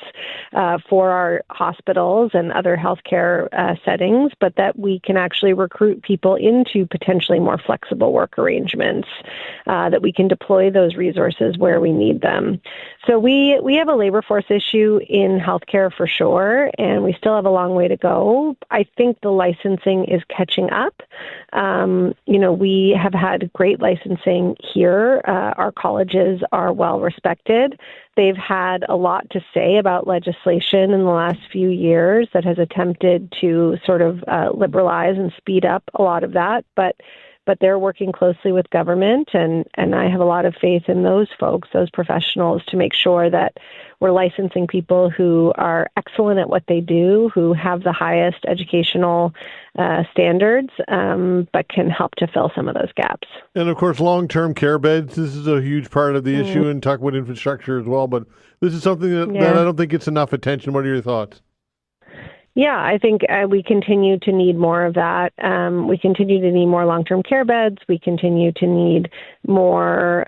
for our hospitals and other healthcare settings, but that we can actually recruit people into potentially more flexible work arrangements, that we can deploy those resources where we need them. So we have a labor force issue in healthcare for sure, and we still have a long way to go. I think the licensing is catching up. We have had great licensing here. Our colleges are well respected. They've had a lot to say about legislation in the last few years that has attempted to sort of liberalize and speed up a lot of that, but they're working closely with government, and I have a lot of faith in those folks, those professionals, to make sure that we're licensing people who are excellent at what they do, who have the highest educational standards, but can help to fill some of those gaps. And, of course, long-term care beds. This is a huge part of the issue, and talk about infrastructure as well. But this is something that I don't think gets enough attention. What are your thoughts? Yeah, I think we continue to need more of that. We continue to need more long-term care beds. We continue to need more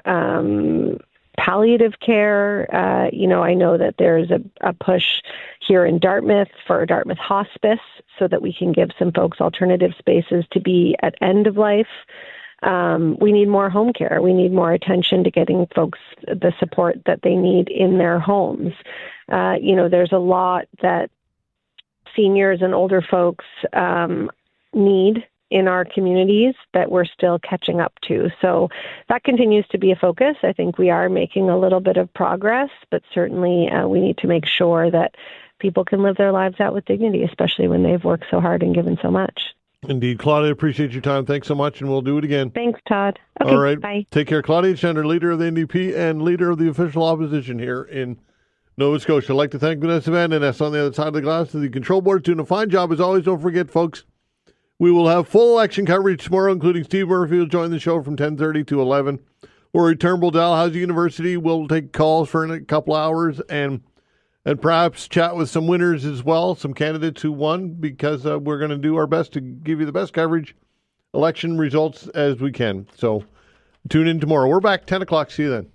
palliative care. I know that there's a push here in Dartmouth for Dartmouth Hospice so that we can give some folks alternative spaces to be at end of life. We need more home care. We need more attention to getting folks the support that they need in their homes. There's a lot that seniors and older folks need in our communities that we're still catching up to. So that continues to be a focus. I think we are making a little bit of progress, but certainly we need to make sure that people can live their lives out with dignity, especially when they've worked so hard and given so much. Indeed. Claudia, appreciate your time. Thanks so much, and we'll do it again. Thanks, Todd. Okay, all right. Bye. Take care. Claudia Chender, leader of the NDP and leader of the official opposition here in Nova Scotia. I'd like to thank Vanessa Van Ness on the other side of the glass of the control board, doing a fine job as always. Don't forget, folks, we will have full election coverage tomorrow, including Steve Murphy will join the show from 10:30 to 11. Rory Turnbull, Dalhousie University, will take calls for a couple hours and perhaps chat with some winners as well, some candidates who won, because we're going to do our best to give you the best coverage, election results as we can. So tune in tomorrow. We're back 10 o'clock. See you then.